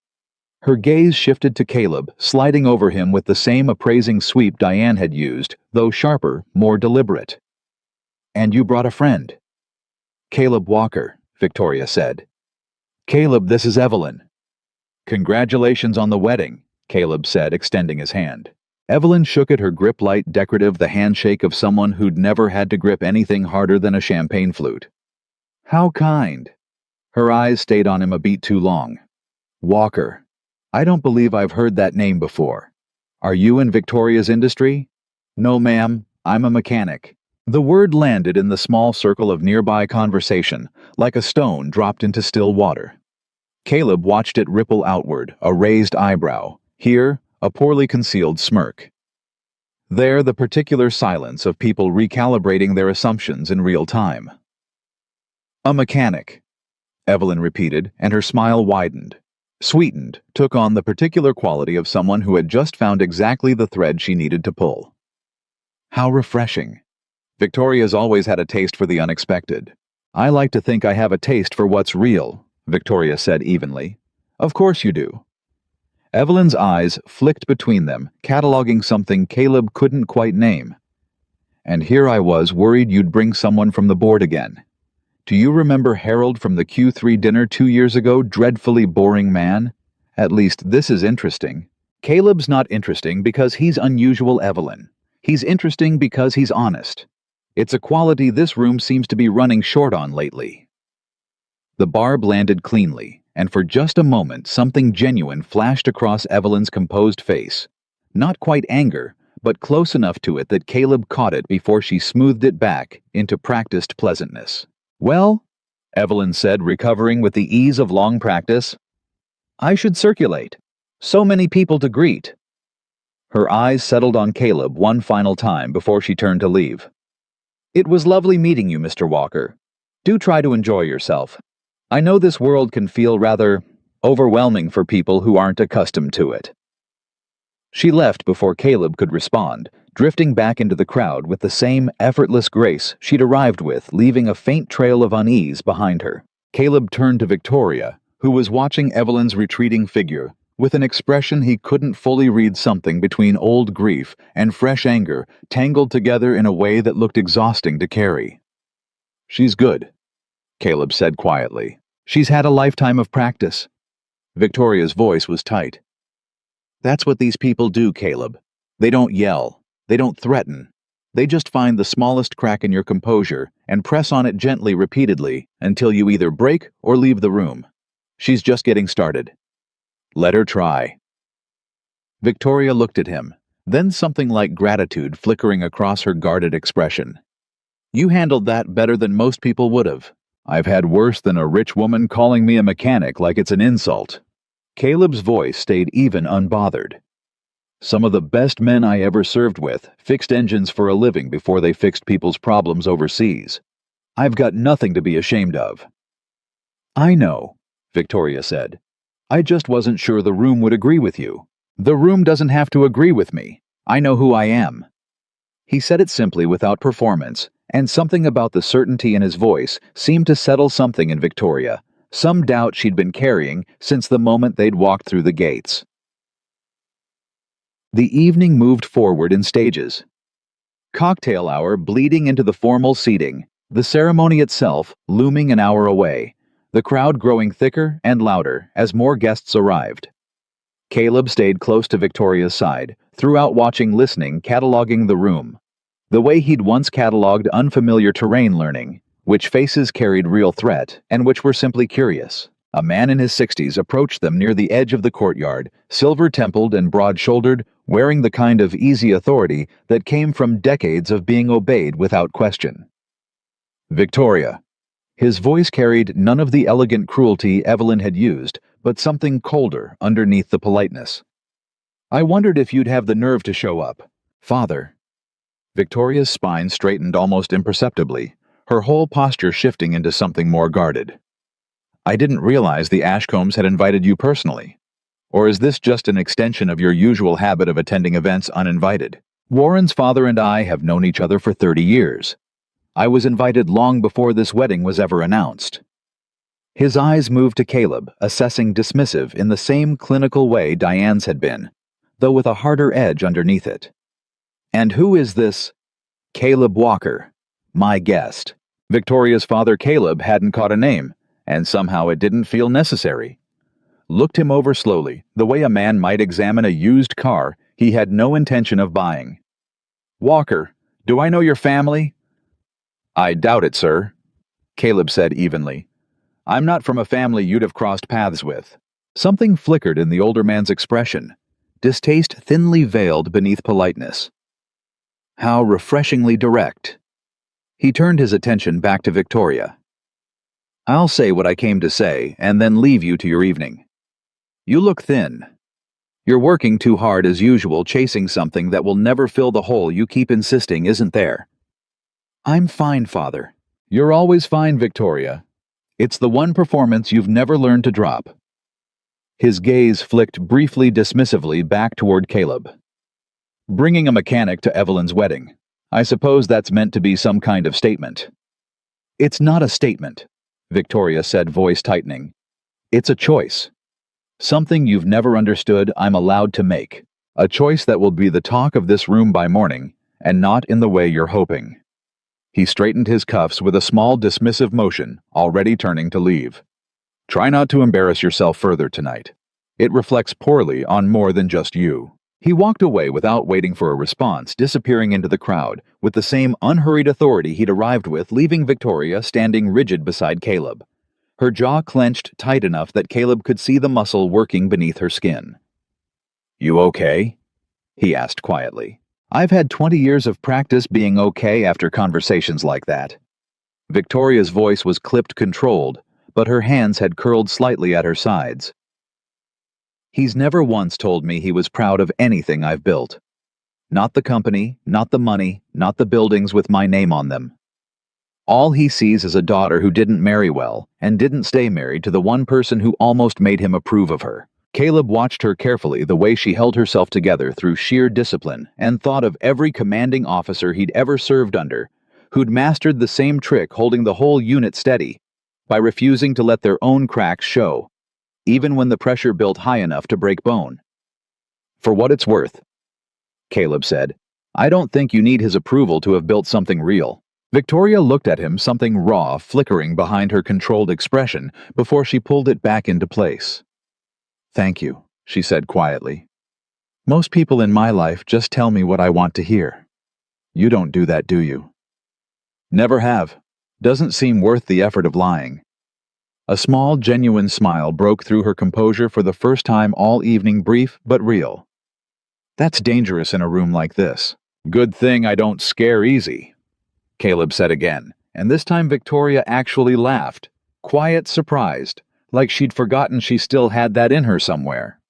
Her gaze shifted to Caleb, sliding over him with the same appraising sweep Diane had used, though sharper, more deliberate. And you brought a friend. Caleb Walker, Victoria said. Caleb, this is Evelyn. Congratulations on the wedding, Caleb said, extending his hand. Evelyn shook at her grip, light, decorative, the handshake of someone who'd never had to grip anything harder than a champagne flute. How kind. Her eyes stayed on him a beat too long. Walker. I don't believe I've heard that name before. Are you in Victoria's industry? No, ma'am. I'm a mechanic. The word landed in the small circle of nearby conversation, like a stone dropped into still water. Caleb watched it ripple outward, a raised eyebrow. Here, a poorly concealed smirk. There, the particular silence of people recalibrating their assumptions in real time. A mechanic, Evelyn repeated, and her smile widened. Sweetened, took on the particular quality of someone who had just found exactly the thread she needed to pull. How refreshing. Victoria's always had a taste for the unexpected. I like to think I have a taste for what's real, Victoria said evenly. Of course you do. Evelyn's eyes flicked between them, cataloging something Caleb couldn't quite name. And here I was, worried you'd bring someone from the board again. Do you remember Harold from the Q3 dinner 2 years ago, dreadfully boring man? At least this is interesting. Caleb's not interesting because he's unusual, Evelyn. He's interesting because he's honest. It's a quality this room seems to be running short on lately." The barb landed cleanly, and for just a moment something genuine flashed across Evelyn's composed face. Not quite anger, but close enough to it that Caleb caught it before she smoothed it back into practiced pleasantness. "Well," Evelyn said, recovering with the ease of long practice, "I should circulate. So many people to greet." Her eyes settled on Caleb one final time before she turned to leave. "It was lovely meeting you, Mr. Walker. Do try to enjoy yourself. I know this world can feel rather overwhelming for people who aren't accustomed to it." She left before Caleb could respond, drifting back into the crowd with the same effortless grace she'd arrived with, leaving a faint trail of unease behind her. Caleb turned to Victoria, who was watching Evelyn's retreating figure with an expression he couldn't fully read, something between old grief and fresh anger tangled together in a way that looked exhausting to carry. "She's good," Caleb said quietly. "She's had a lifetime of practice." Victoria's voice was tight. "That's what these people do, Caleb. They don't yell. They don't threaten. They just find the smallest crack in your composure and press on it gently repeatedly until you either break or leave the room. She's just getting started. Let her try." Victoria looked at him, then something like gratitude flickering across her guarded expression. "You handled that better than most people would have. I've had worse than a rich woman calling me a mechanic like it's an insult." Caleb's voice stayed even unbothered. "Some of the best men I ever served with fixed engines for a living before they fixed people's problems overseas. I've got nothing to be ashamed of." "I know," Victoria said. "I just wasn't sure the room would agree with you." "The room doesn't have to agree with me. I know who I am." He said it simply without performance, and something about the certainty in his voice seemed to settle something in Victoria, some doubt she'd been carrying since the moment they'd walked through the gates. The evening moved forward in stages. Cocktail hour bleeding into the formal seating, the ceremony itself looming an hour away, the crowd growing thicker and louder as more guests arrived. Caleb stayed close to Victoria's side, throughout watching, listening, cataloging the room. The way he'd once cataloged unfamiliar terrain, learning which faces carried real threat and which were simply curious. A man in his 60s approached them near the edge of the courtyard, silver-templed and broad-shouldered, wearing the kind of easy authority that came from decades of being obeyed without question. "Victoria." His voice carried none of the elegant cruelty Evelyn had used, but something colder underneath the politeness. "I wondered if you'd have the nerve to show up. Father." Victoria's spine straightened almost imperceptibly, her whole posture shifting into something more guarded. "I didn't realize the Ashcombs had invited you personally. Or is this just an extension of your usual habit of attending events uninvited? Warren's father and I have known each other for 30 years. I was invited long before this wedding was ever announced." His eyes moved to Caleb, assessing, dismissive in the same clinical way Diane's had been, though with a harder edge underneath it. "And who is this Caleb Walker? My guest." Victoria's father Caleb hadn't caught a name, and somehow it didn't feel necessary. Looked him over slowly, the way a man might examine a used car he had no intention of buying. "Walker, do I know your family?" "I doubt it, sir," Caleb said evenly. "I'm not from a family you'd have crossed paths with." Something flickered in the older man's expression, distaste thinly veiled beneath politeness. How refreshingly direct. He turned his attention back to Victoria. "I'll say what I came to say, and then leave you to your evening. You look thin. You're working too hard as usual, chasing something that will never fill the hole you keep insisting isn't there." "I'm fine, Father." "You're always fine, Victoria. It's the one performance you've never learned to drop." His gaze flicked briefly dismissively back toward Caleb. "Bringing a mechanic to Evelyn's wedding. I suppose that's meant to be some kind of statement." "It's not a statement," Victoria said, voice tightening. "It's a choice. Something you've never understood I'm allowed to make. A choice that will be the talk of this room by morning, and not in the way you're hoping." He straightened his cuffs with a small dismissive motion, already turning to leave. "Try not to embarrass yourself further tonight. It reflects poorly on more than just you." He walked away without waiting for a response, disappearing into the crowd, with the same unhurried authority he'd arrived with, leaving Victoria standing rigid beside Caleb. Her jaw clenched tight enough that Caleb could see the muscle working beneath her skin. "You okay?" he asked quietly. "I've had 20 years of practice being okay after conversations like that." Victoria's voice was clipped controlled, but her hands had curled slightly at her sides. "He's never once told me he was proud of anything I've built. Not the company, not the money, not the buildings with my name on them. All he sees is a daughter who didn't marry well and didn't stay married to the one person who almost made him approve of her." Caleb watched her carefully, the way she held herself together through sheer discipline, and thought of every commanding officer he'd ever served under, who'd mastered the same trick, holding the whole unit steady by refusing to let their own cracks show, even when the pressure built high enough to break bone. "For what it's worth," Caleb said, "I don't think you need his approval to have built something real." Victoria looked at him, something raw flickering behind her controlled expression, before she pulled it back into place. "Thank you," she said quietly. "Most people in my life just tell me what I want to hear. You don't do that, do you?" "Never have. Doesn't seem worth the effort of lying." A small, genuine smile broke through her composure for the first time all evening, brief but real. "That's dangerous in a room like this." "Good thing I don't scare easy," Caleb said again, and this time Victoria actually laughed, quiet, surprised, like she'd forgotten she still had that in her somewhere.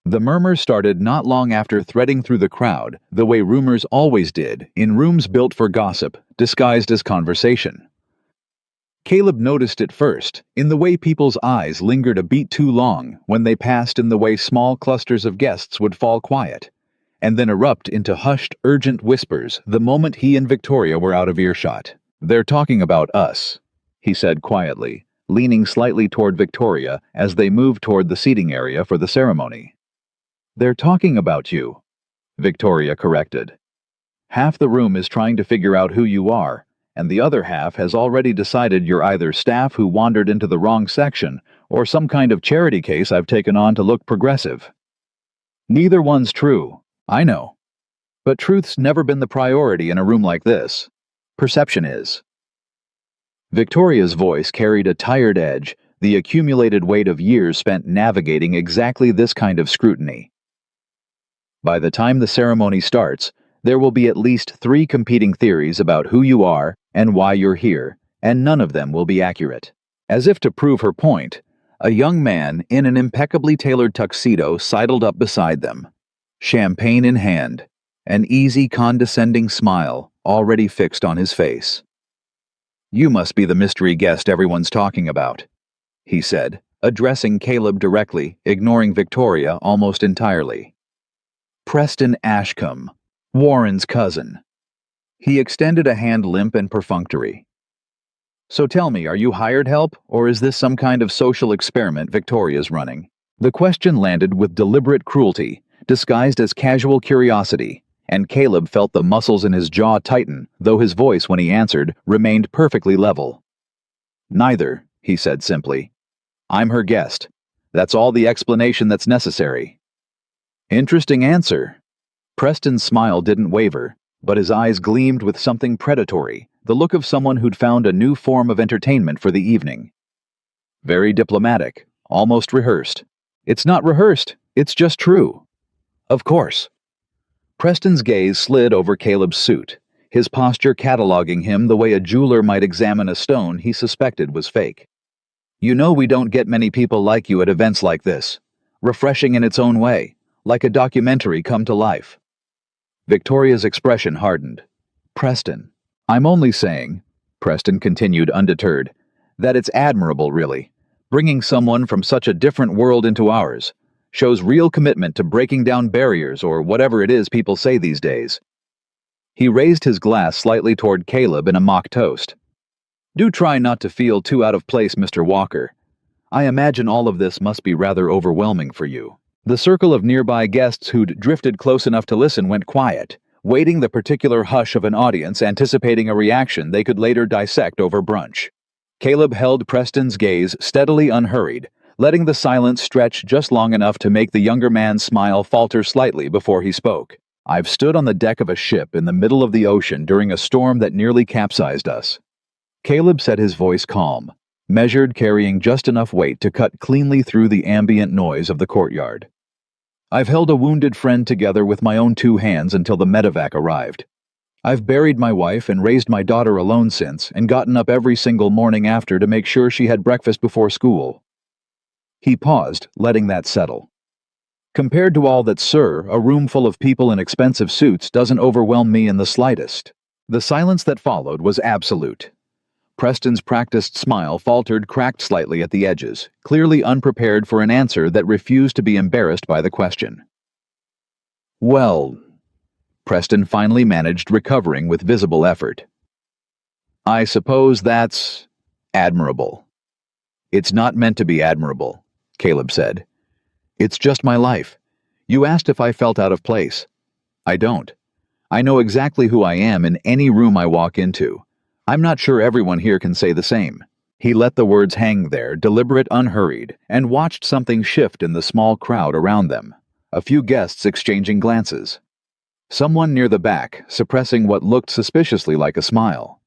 The murmurs started not long after, threading through the crowd, the way rumors always did, in rooms built for gossip, disguised as conversation. Caleb noticed it first, in the way people's eyes lingered a beat too long when they passed, in the way small clusters of guests would fall quiet, and then erupt into hushed, urgent whispers the moment he and Victoria were out of earshot. "They're talking about us," he said quietly, leaning slightly toward Victoria as they moved toward the seating area for the ceremony. "They're talking about you," Victoria corrected. "Half the room is trying to figure out who you are, and the other half has already decided you're either staff who wandered into the wrong section or some kind of charity case I've taken on to look progressive. Neither one's true, I know. But truth's never been the priority in a room like this. Perception is." Victoria's voice carried a tired edge, the accumulated weight of years spent navigating exactly this kind of scrutiny. "By the time the ceremony starts, there will be at least 3 competing theories about who you are and why you're here, and none of them will be accurate." As if to prove her point, a young man in an impeccably tailored tuxedo sidled up beside them, champagne in hand, an easy, condescending smile already fixed on his face. "You must be the mystery guest everyone's talking about," he said, addressing Caleb directly, ignoring Victoria almost entirely. "Preston Ashcombe, Warren's cousin." He extended a hand, limp and perfunctory. "So tell me, are you hired help, or is this some kind of social experiment Victoria's running?" The question landed with deliberate cruelty, disguised as casual curiosity, and Caleb felt the muscles in his jaw tighten, though his voice, when he answered, remained perfectly level. "Neither," he said simply. "I'm her guest. That's all the explanation that's necessary." "Interesting answer." Preston's smile didn't waver, but his eyes gleamed with something predatory, the look of someone who'd found a new form of entertainment for the evening. "Very diplomatic, almost rehearsed." "It's not rehearsed, it's just true." "Of course." Preston's gaze slid over Caleb's suit, his posture cataloging him the way a jeweler might examine a stone he suspected was fake. "You know we don't get many people like you at events like this. Refreshing in its own way, like a documentary come to life." Victoria's expression hardened. "Preston, I'm only saying," Preston continued undeterred, "that it's admirable, really. Bringing someone from such a different world into ours shows real commitment to breaking down barriers, or whatever it is people say these days." He raised his glass slightly toward Caleb in a mock toast. "Do try not to feel too out of place, Mr. Walker. I imagine all of this must be rather overwhelming for you." The circle of nearby guests who'd drifted close enough to listen went quiet, waiting the particular hush of an audience, anticipating a reaction they could later dissect over brunch. Caleb held Preston's gaze steadily unhurried, letting the silence stretch just long enough to make the younger man's smile falter slightly before he spoke. I've stood on the deck of a ship in the middle of the ocean during a storm that nearly capsized us. Caleb said, his voice calm, measured, carrying just enough weight to cut cleanly through the ambient noise of the courtyard. I've held a wounded friend together with my own 2 hands until the medevac arrived. I've buried my wife and raised my daughter alone since, and gotten up every single morning after to make sure she had breakfast before school. He paused, letting that settle. Compared to all that, sir, a room full of people in expensive suits doesn't overwhelm me in the slightest. The silence that followed was absolute. Preston's practiced smile faltered, cracked slightly at the edges, clearly unprepared for an answer that refused to be embarrassed by the question. Well, Preston finally managed, recovering with visible effort. I suppose that's admirable. It's not meant to be admirable, Caleb said. It's just my life. You asked if I felt out of place. I don't. I know exactly who I am in any room I walk into. I'm not sure everyone here can say the same. He let the words hang there, deliberate, unhurried, and watched something shift in the small crowd around them. A few guests exchanging glances. Someone near the back, suppressing what looked suspiciously like a smile.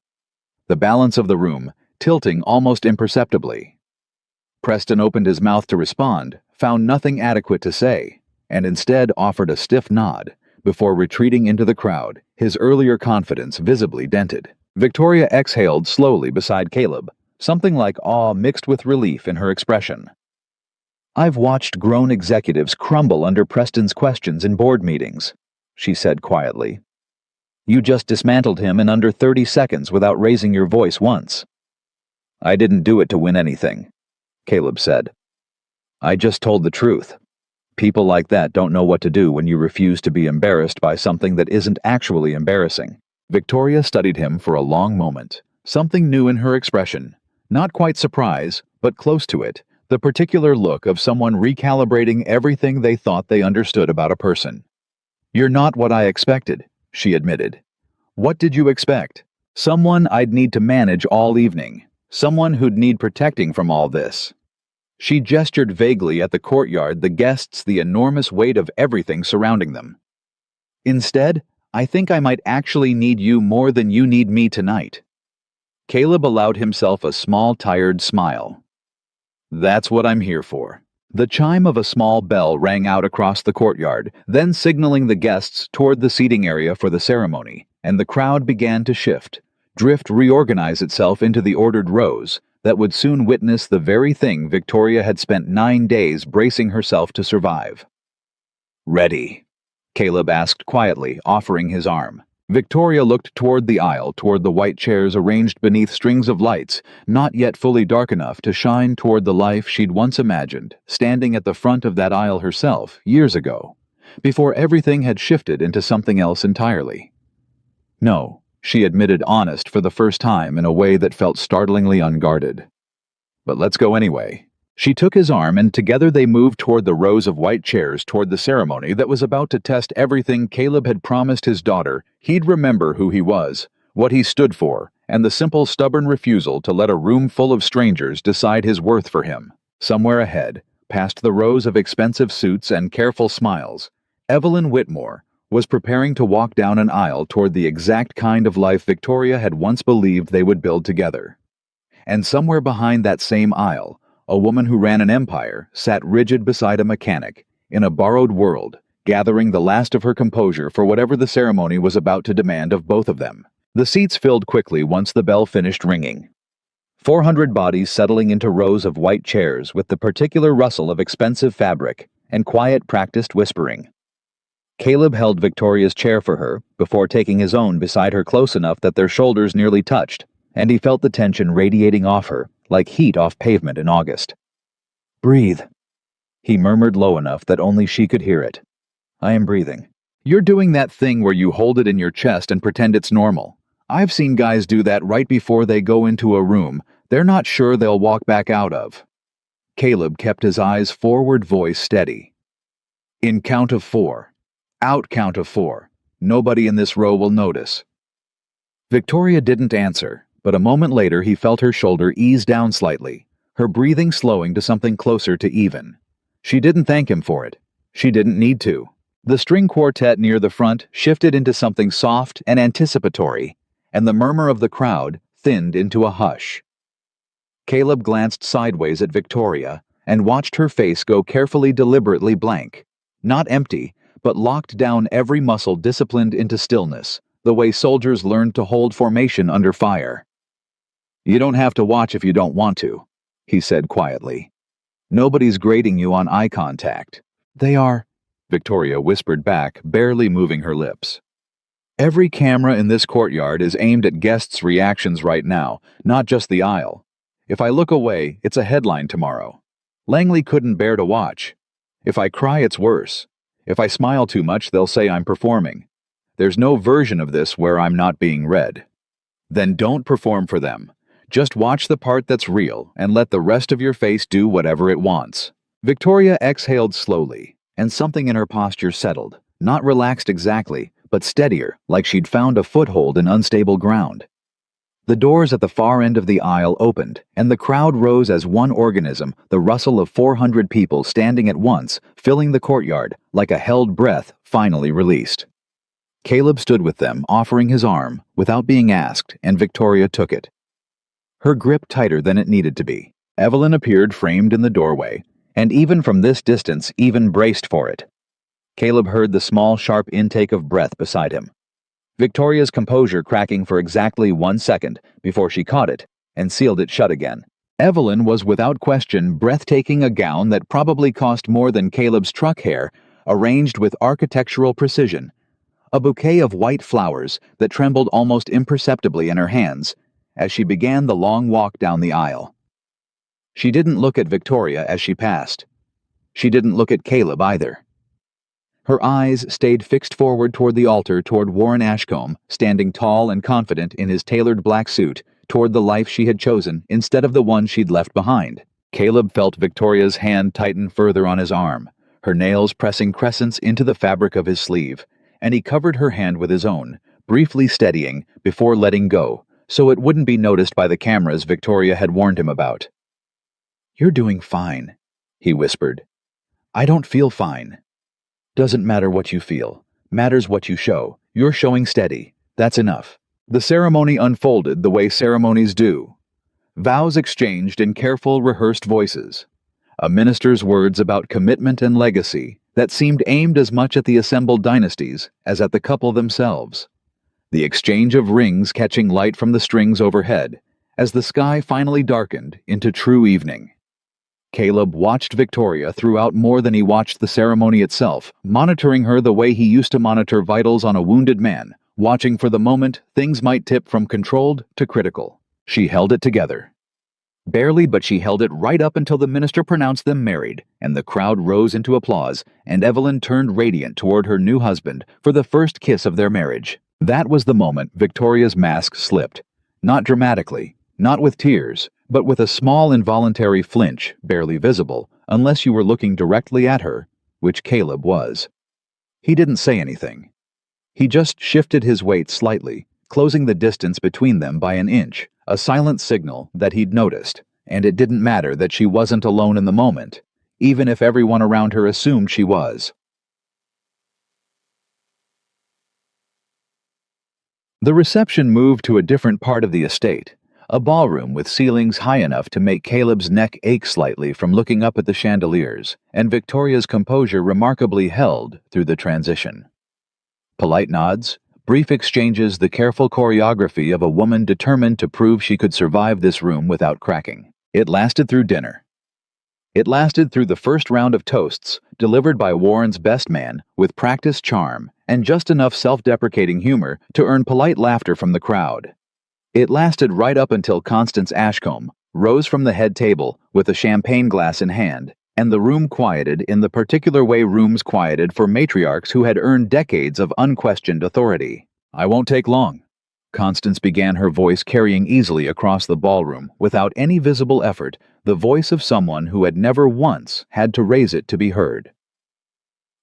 The balance of the room, tilting almost imperceptibly. Preston opened his mouth to respond, found nothing adequate to say, and instead offered a stiff nod, before retreating into the crowd, his earlier confidence visibly dented. Victoria exhaled slowly beside Caleb, something like awe mixed with relief in her expression. I've watched grown executives crumble under Preston's questions in board meetings, she said quietly. You just dismantled him in under 30 seconds without raising your voice once. I didn't do it to win anything, Caleb said. I just told the truth. People like that don't know what to do when you refuse to be embarrassed by something that isn't actually embarrassing. Victoria studied him for a long moment, something new in her expression, not quite surprise, but close to it, the particular look of someone recalibrating everything they thought they understood about a person. You're not what I expected, she admitted. What did you expect? Someone I'd need to manage all evening, someone who'd need protecting from all this. She gestured vaguely at the courtyard, the guests, the enormous weight of everything surrounding them. Instead, I think I might actually need you more than you need me tonight. Caleb allowed himself a small, tired smile. That's what I'm here for. The chime of a small bell rang out across the courtyard, then signaling the guests toward the seating area for the ceremony, and the crowd began to reorganize itself into the ordered rows that would soon witness the very thing Victoria had spent 9 days bracing herself to survive. Ready? Caleb asked quietly, offering his arm. Victoria looked toward the aisle, toward the white chairs arranged beneath strings of lights, not yet fully dark enough to shine toward the life she'd once imagined, standing at the front of that aisle herself, years ago, before everything had shifted into something else entirely. No, she admitted, honest for the first time in a way that felt startlingly unguarded. But let's go anyway. She took his arm, and together they moved toward the rows of white chairs toward the ceremony that was about to test everything Caleb had promised his daughter he'd remember: who he was, what he stood for, and the simple, stubborn refusal to let a room full of strangers decide his worth for him. Somewhere ahead, past the rows of expensive suits and careful smiles, Evelyn Whitmore was preparing to walk down an aisle toward the exact kind of life Victoria had once believed they would build together. And somewhere behind that same aisle, a woman who ran an empire sat rigid beside a mechanic, in a borrowed world, gathering the last of her composure for whatever the ceremony was about to demand of both of them. The seats filled quickly once the bell finished ringing. 400 bodies settling into rows of white chairs with the particular rustle of expensive fabric and quiet, practiced whispering. Caleb held Victoria's chair for her before taking his own beside her close enough that their shoulders nearly touched, and he felt the tension radiating off her like heat off pavement in August. Breathe, he murmured low enough that only she could hear it. I am breathing. You're doing that thing where you hold it in your chest and pretend it's normal. I've seen guys do that right before they go into a room they're not sure they'll walk back out of. Caleb kept his eyes forward, voice steady. In count of 4. Out count of 4. Nobody in this row will notice. Victoria didn't answer, but a moment later he felt her shoulder ease down slightly, her breathing slowing to something closer to even. She didn't thank him for it. She didn't need to. The string quartet near the front shifted into something soft and anticipatory, and the murmur of the crowd thinned into a hush. Caleb glanced sideways at Victoria and watched her face go carefully, deliberately blank. Not empty, but locked down, every muscle disciplined into stillness, the way soldiers learned to hold formation under fire. "You don't have to watch if you don't want to," he said quietly. "Nobody's grading you on eye contact." "They are," Victoria whispered back, barely moving her lips. "Every camera in this courtyard is aimed at guests' reactions right now, not just the aisle. If I look away, it's a headline tomorrow. Langley couldn't bear to watch. If I cry, it's worse. If I smile too much, they'll say I'm performing. There's no version of this where I'm not being read." "Then don't perform for them. Just watch the part that's real and let the rest of your face do whatever it wants." Victoria exhaled slowly, and something in her posture settled, not relaxed exactly, but steadier, like she'd found a foothold in unstable ground. The doors at the far end of the aisle opened, and the crowd rose as one organism, the rustle of 400 people standing at once, filling the courtyard, like a held breath finally released. Caleb stood with them, offering his arm, without being asked, and Victoria took it. Her grip tighter than it needed to be. Evelyn appeared framed in the doorway, and even from this distance, even braced for it. Caleb heard the small, sharp intake of breath beside him. Victoria's composure cracking for exactly 1 second before she caught it and sealed it shut again. Evelyn was without question breathtaking, a gown that probably cost more than Caleb's truck hair, arranged with architectural precision. A bouquet of white flowers that trembled almost imperceptibly in her hands as she began the long walk down the aisle. She didn't look at Victoria as she passed. She didn't look at Caleb either. Her eyes stayed fixed forward toward the altar, toward Warren Ashcombe, standing tall and confident in his tailored black suit, toward the life she had chosen instead of the one she'd left behind. Caleb felt Victoria's hand tighten further on his arm, her nails pressing crescents into the fabric of his sleeve, and he covered her hand with his own, briefly steadying before letting go, so it wouldn't be noticed by the cameras Victoria had warned him about. "You're doing fine," he whispered. "I don't feel fine." "Doesn't matter what you feel. Matters what you show. You're showing steady. That's enough." The ceremony unfolded the way ceremonies do. Vows exchanged in careful, rehearsed voices. A minister's words about commitment and legacy that seemed aimed as much at the assembled dynasties as at the couple themselves. The exchange of rings catching light from the strings overhead as the sky finally darkened into true evening. Caleb watched Victoria throughout more than he watched the ceremony itself, monitoring her the way he used to monitor vitals on a wounded man, watching for the moment things might tip from controlled to critical. She held it together. Barely, but she held it right up until the minister pronounced them married, and the crowd rose into applause, and Evelyn turned radiant toward her new husband for the first kiss of their marriage. That was the moment Victoria's mask slipped. Not dramatically, not with tears, but with a small involuntary flinch, barely visible, unless you were looking directly at her, which Caleb was. He didn't say anything. He just shifted his weight slightly, closing the distance between them by an inch, a silent signal that he'd noticed, and it didn't matter that she wasn't alone in the moment, even if everyone around her assumed she was. The reception moved to a different part of the estate, a ballroom with ceilings high enough to make Caleb's neck ache slightly from looking up at the chandeliers, and Victoria's composure remarkably held through the transition. Polite nods, brief exchanges, the careful choreography of a woman determined to prove she could survive this room without cracking. It lasted through dinner. It lasted through the first round of toasts, delivered by Warren's best man, with practiced charm and just enough self-deprecating humor to earn polite laughter from the crowd. It lasted right up until Constance Ashcombe rose from the head table with a champagne glass in hand, and the room quieted in the particular way rooms quieted for matriarchs who had earned decades of unquestioned authority. "I won't take long," Constance began, her voice carrying easily across the ballroom without any visible effort, the voice of someone who had never once had to raise it to be heard.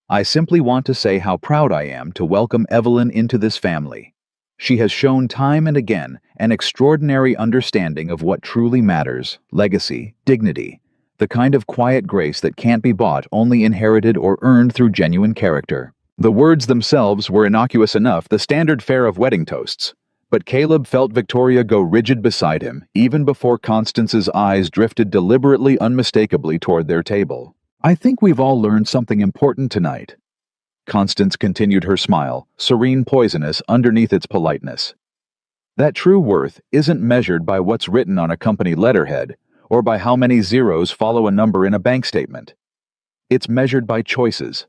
"I simply want to say how proud I am to welcome Evelyn into this family. She has shown time and again an extraordinary understanding of what truly matters: legacy, dignity, the kind of quiet grace that can't be bought, only inherited or earned through genuine character. The words themselves were innocuous enough, the standard fare of wedding toasts. But Caleb felt Victoria go rigid beside him, even before Constance's eyes drifted deliberately, unmistakably toward their table. "I think we've all learned something important tonight." Constance continued her smile, serene, poisonous underneath its politeness. "That true worth isn't measured by what's written on a company letterhead, or by how many zeros follow a number in a bank statement. It's measured by choices,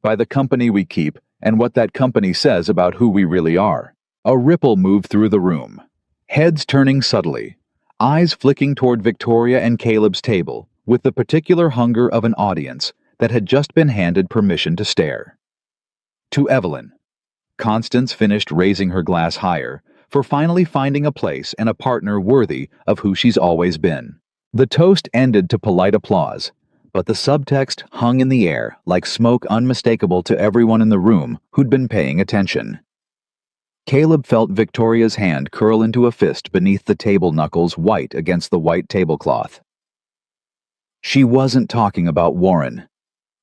by the company we keep and what that company says about who we really are." A ripple moved through the room, heads turning subtly, eyes flicking toward Victoria and Caleb's table, with the particular hunger of an audience that had just been handed permission to stare. "To Evelyn." Constance finished raising her glass higher, for finally finding a place and a partner worthy of who she's always been. The toast ended to polite applause, but the subtext hung in the air like smoke, unmistakable to everyone in the room who'd been paying attention. Caleb felt Victoria's hand curl into a fist beneath the table knuckles, white against the white tablecloth. "She wasn't talking about Warren,"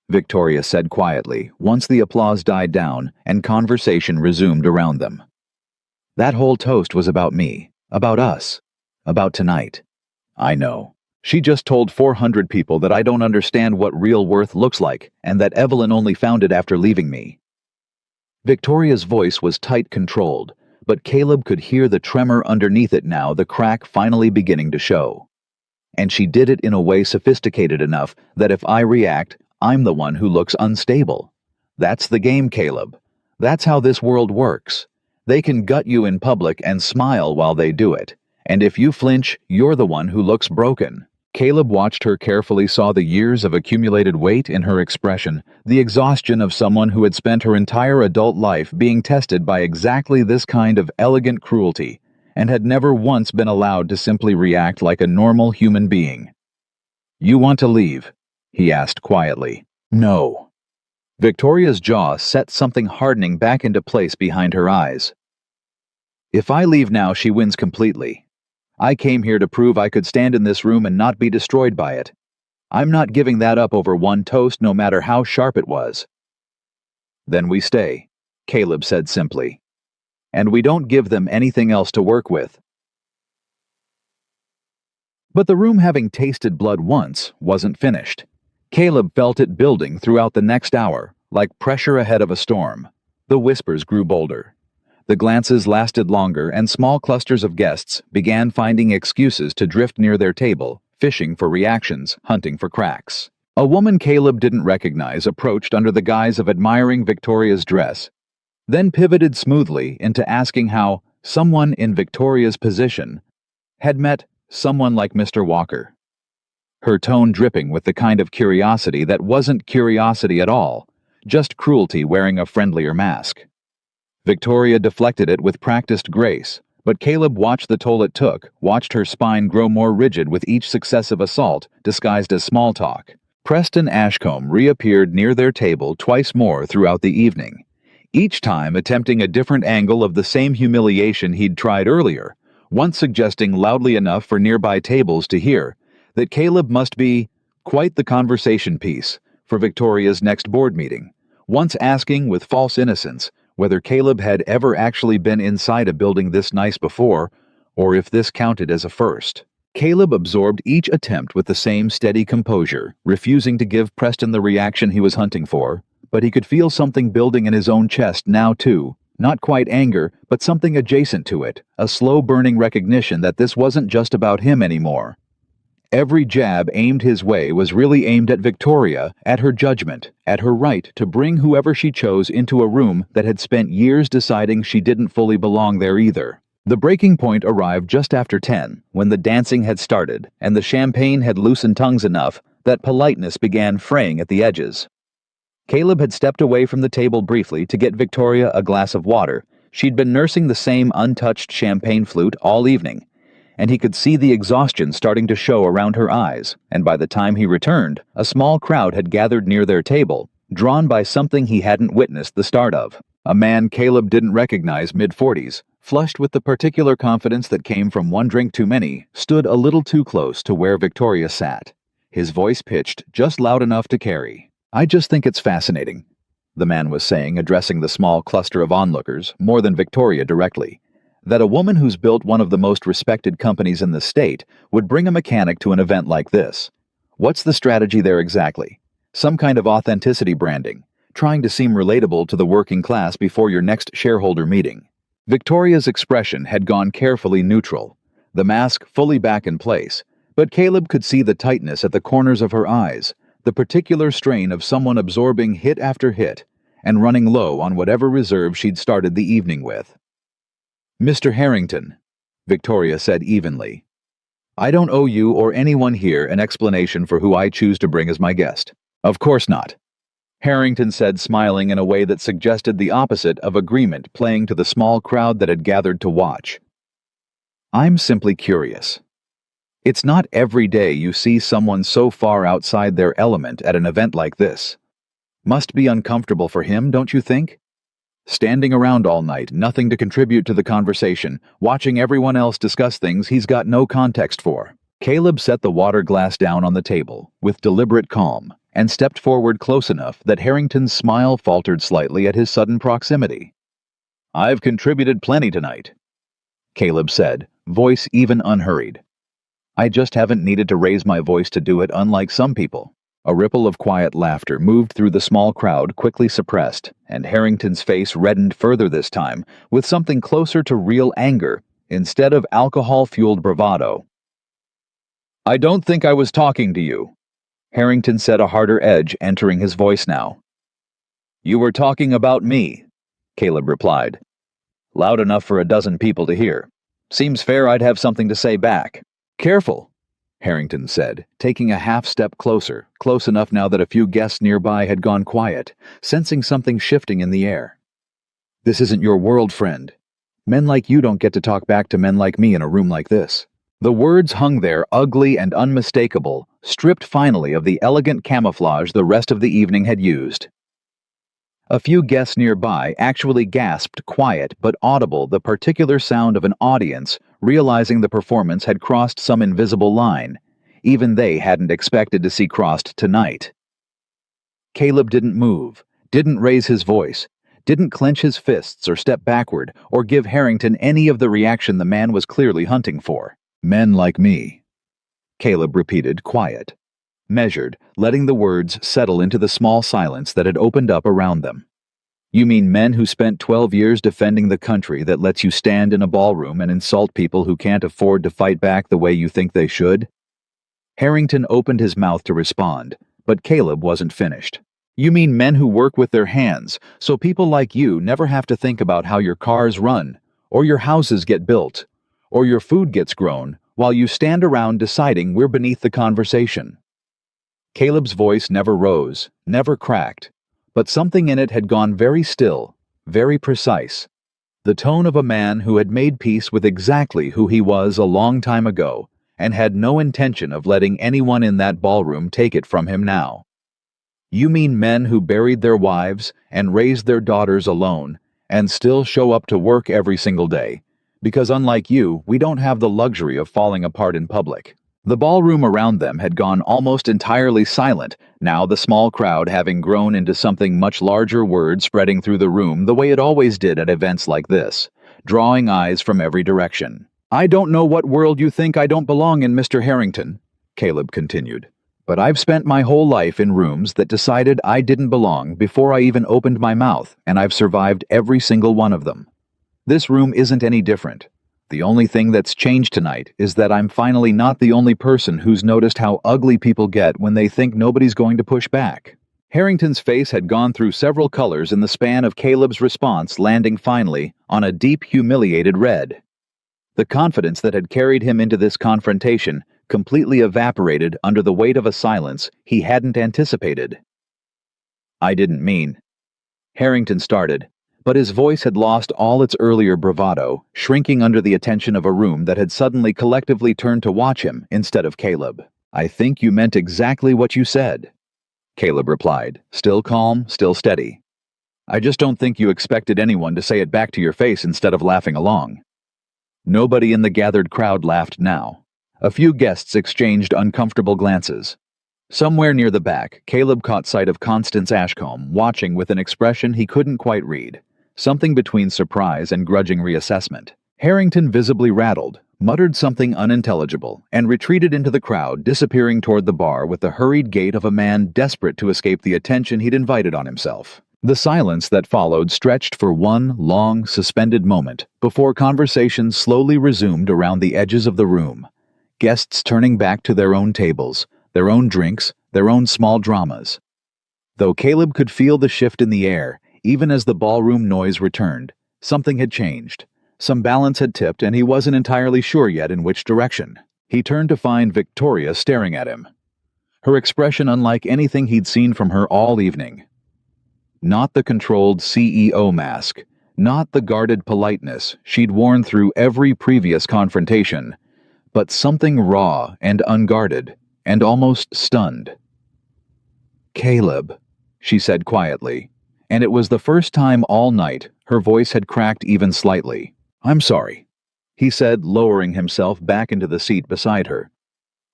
Victoria said quietly, once the applause died down and conversation resumed around them. "That whole toast was about me, about us, about tonight." "I know. She just told 400 people that I don't understand what real worth looks like, and that Evelyn only found it after leaving me." Victoria's voice was tight, controlled, but Caleb could hear the tremor underneath it now, the crack finally beginning to show. "And she did it in a way sophisticated enough that if I react, I'm the one who looks unstable. That's the game, Caleb. That's how this world works. They can gut you in public and smile while they do it. And if you flinch, you're the one who looks broken." Caleb watched her carefully, saw the years of accumulated weight in her expression, the exhaustion of someone who had spent her entire adult life being tested by exactly this kind of elegant cruelty, and had never once been allowed to simply react like a normal human being. "You want to leave?" he asked quietly. "No." Victoria's jaw set, something hardening back into place behind her eyes. "If I leave now, she wins completely. I came here to prove I could stand in this room and not be destroyed by it. I'm not giving that up over one toast, no matter how sharp it was." "Then we stay," Caleb said simply. "And we don't give them anything else to work with." But the room, having tasted blood once, wasn't finished. Caleb felt it building throughout the next hour, like pressure ahead of a storm. The whispers grew bolder. The glances lasted longer, and small clusters of guests began finding excuses to drift near their table, fishing for reactions, hunting for cracks. A woman Caleb didn't recognize approached under the guise of admiring Victoria's dress, then pivoted smoothly into asking how someone in Victoria's position had met someone like Mr. Walker. Her tone dripping with the kind of curiosity that wasn't curiosity at all, just cruelty wearing a friendlier mask. Victoria deflected it with practiced grace, but Caleb watched the toll it took, watched her spine grow more rigid with each successive assault disguised as small talk. Preston Ashcombe reappeared near their table twice more throughout the evening, each time attempting a different angle of the same humiliation he'd tried earlier, once suggesting loudly enough for nearby tables to hear that Caleb must be quite the conversation piece for Victoria's next board meeting, once asking with false innocence whether Caleb had ever actually been inside a building this nice before, or if this counted as a first. Caleb absorbed each attempt with the same steady composure, refusing to give Preston the reaction he was hunting for, but he could feel something building in his own chest now too, not quite anger, but something adjacent to it, a slow-burning recognition that this wasn't just about him anymore. Every jab aimed his way was really aimed at Victoria, at her judgment, at her right to bring whoever she chose into a room that had spent years deciding she didn't fully belong there either. The breaking point arrived just after 10, when the dancing had started, and the champagne had loosened tongues enough that politeness began fraying at the edges. Caleb had stepped away from the table briefly to get Victoria a glass of water. She'd been nursing the same untouched champagne flute all evening, and he could see the exhaustion starting to show around her eyes, and by the time he returned, a small crowd had gathered near their table, drawn by something he hadn't witnessed the start of. A man Caleb didn't recognize, mid-40s, flushed with the particular confidence that came from one drink too many, stood a little too close to where Victoria sat. His voice pitched just loud enough to carry. "I just think it's fascinating," the man was saying, addressing the small cluster of onlookers, more than Victoria directly, "that a woman who's built one of the most respected companies in the state would bring a mechanic to an event like this. What's the strategy there exactly? Some kind of authenticity branding, trying to seem relatable to the working class before your next shareholder meeting." Victoria's expression had gone carefully neutral, the mask fully back in place, but Caleb could see the tightness at the corners of her eyes, the particular strain of someone absorbing hit after hit and running low on whatever reserve she'd started the evening with. "Mr. Harrington," Victoria said evenly, "I don't owe you or anyone here an explanation for who I choose to bring as my guest." "Of course not," Harrington said, smiling in a way that suggested the opposite of agreement playing to the small crowd that had gathered to watch. "I'm simply curious. It's not every day you see someone so far outside their element at an event like this. Must be uncomfortable for him, don't you think? Standing around all night, nothing to contribute to the conversation, watching everyone else discuss things he's got no context for." Caleb set the water glass down on the table, with deliberate calm, and stepped forward close enough that Harrington's smile faltered slightly at his sudden proximity. "I've contributed plenty tonight," Caleb said, voice even unhurried. "I just haven't needed to raise my voice to do it, unlike some people." A ripple of quiet laughter moved through the small crowd, quickly suppressed, and Harrington's face reddened further this time, with something closer to real anger, instead of alcohol-fueled bravado. "I don't think I was talking to you," Harrington said, a harder edge entering his voice now. "You were talking about me," Caleb replied. "Loud enough for a dozen people to hear. Seems fair I'd have something to say back." "Careful," Harrington said, taking a half step closer, close enough now that a few guests nearby had gone quiet, sensing something shifting in the air. "This isn't your world, friend. Men like you don't get to talk back to men like me in a room like this." The words hung there, ugly and unmistakable, stripped finally of the elegant camouflage the rest of the evening had used. A few guests nearby actually gasped, quiet but audible, the particular sound of an audience realizing the performance had crossed some invisible line. Even they hadn't expected to see crossed tonight. Caleb didn't move, didn't raise his voice, didn't clench his fists or step backward, or give Harrington any of the reaction the man was clearly hunting for. "Men like me," Caleb repeated, quiet, measured, letting the words settle into the small silence that had opened up around them. "You mean men who spent 12 years defending the country that lets you stand in a ballroom and insult people who can't afford to fight back the way you think they should?" Harrington opened his mouth to respond, but Caleb wasn't finished. "You mean men who work with their hands, so people like you never have to think about how your cars run, or your houses get built, or your food gets grown, while you stand around deciding we're beneath the conversation." Caleb's voice never rose, never cracked, but something in it had gone very still, very precise. The tone of a man who had made peace with exactly who he was a long time ago, and had no intention of letting anyone in that ballroom take it from him now. "You mean men who buried their wives and raised their daughters alone, and still show up to work every single day, because unlike you, we don't have the luxury of falling apart in public." The ballroom around them had gone almost entirely silent, now the small crowd having grown into something much larger, word spreading through the room the way it always did at events like this, drawing eyes from every direction. "I don't know what world you think I don't belong in, Mr. Harrington," Caleb continued, "but I've spent my whole life in rooms that decided I didn't belong before I even opened my mouth, and I've survived every single one of them. This room isn't any different. The only thing that's changed tonight is that I'm finally not the only person who's noticed how ugly people get when they think nobody's going to push back." Harrington's face had gone through several colors in the span of Caleb's response, landing finally on a deep, humiliated red. The confidence that had carried him into this confrontation completely evaporated under the weight of a silence he hadn't anticipated. "I didn't mean," Harrington started, but his voice had lost all its earlier bravado, shrinking under the attention of a room that had suddenly collectively turned to watch him instead of Caleb. "I think you meant exactly what you said," Caleb replied, still calm, still steady. I just don't think you expected anyone to say it back to your face instead of laughing along. Nobody in the gathered crowd laughed now. A few guests exchanged uncomfortable glances. Somewhere near the back, Caleb caught sight of Constance Ashcombe watching with an expression he couldn't quite read, something between surprise and grudging reassessment. Harrington, visibly rattled, muttered something unintelligible and retreated into the crowd, disappearing toward the bar with the hurried gait of a man desperate to escape the attention he'd invited on himself. The silence that followed stretched for one long, suspended moment before conversation slowly resumed around the edges of the room, guests turning back to their own tables, their own drinks, their own small dramas. Though Caleb could feel the shift in the air, even as the ballroom noise returned, something had changed. Some balance had tipped, and he wasn't entirely sure yet in which direction. He turned to find Victoria staring at him, her expression unlike anything he'd seen from her all evening. Not the controlled CEO mask, not the guarded politeness she'd worn through every previous confrontation, but something raw and unguarded, and almost stunned. "Caleb," she said quietly, and it was the first time all night her voice had cracked even slightly. "I'm sorry," he said, lowering himself back into the seat beside her.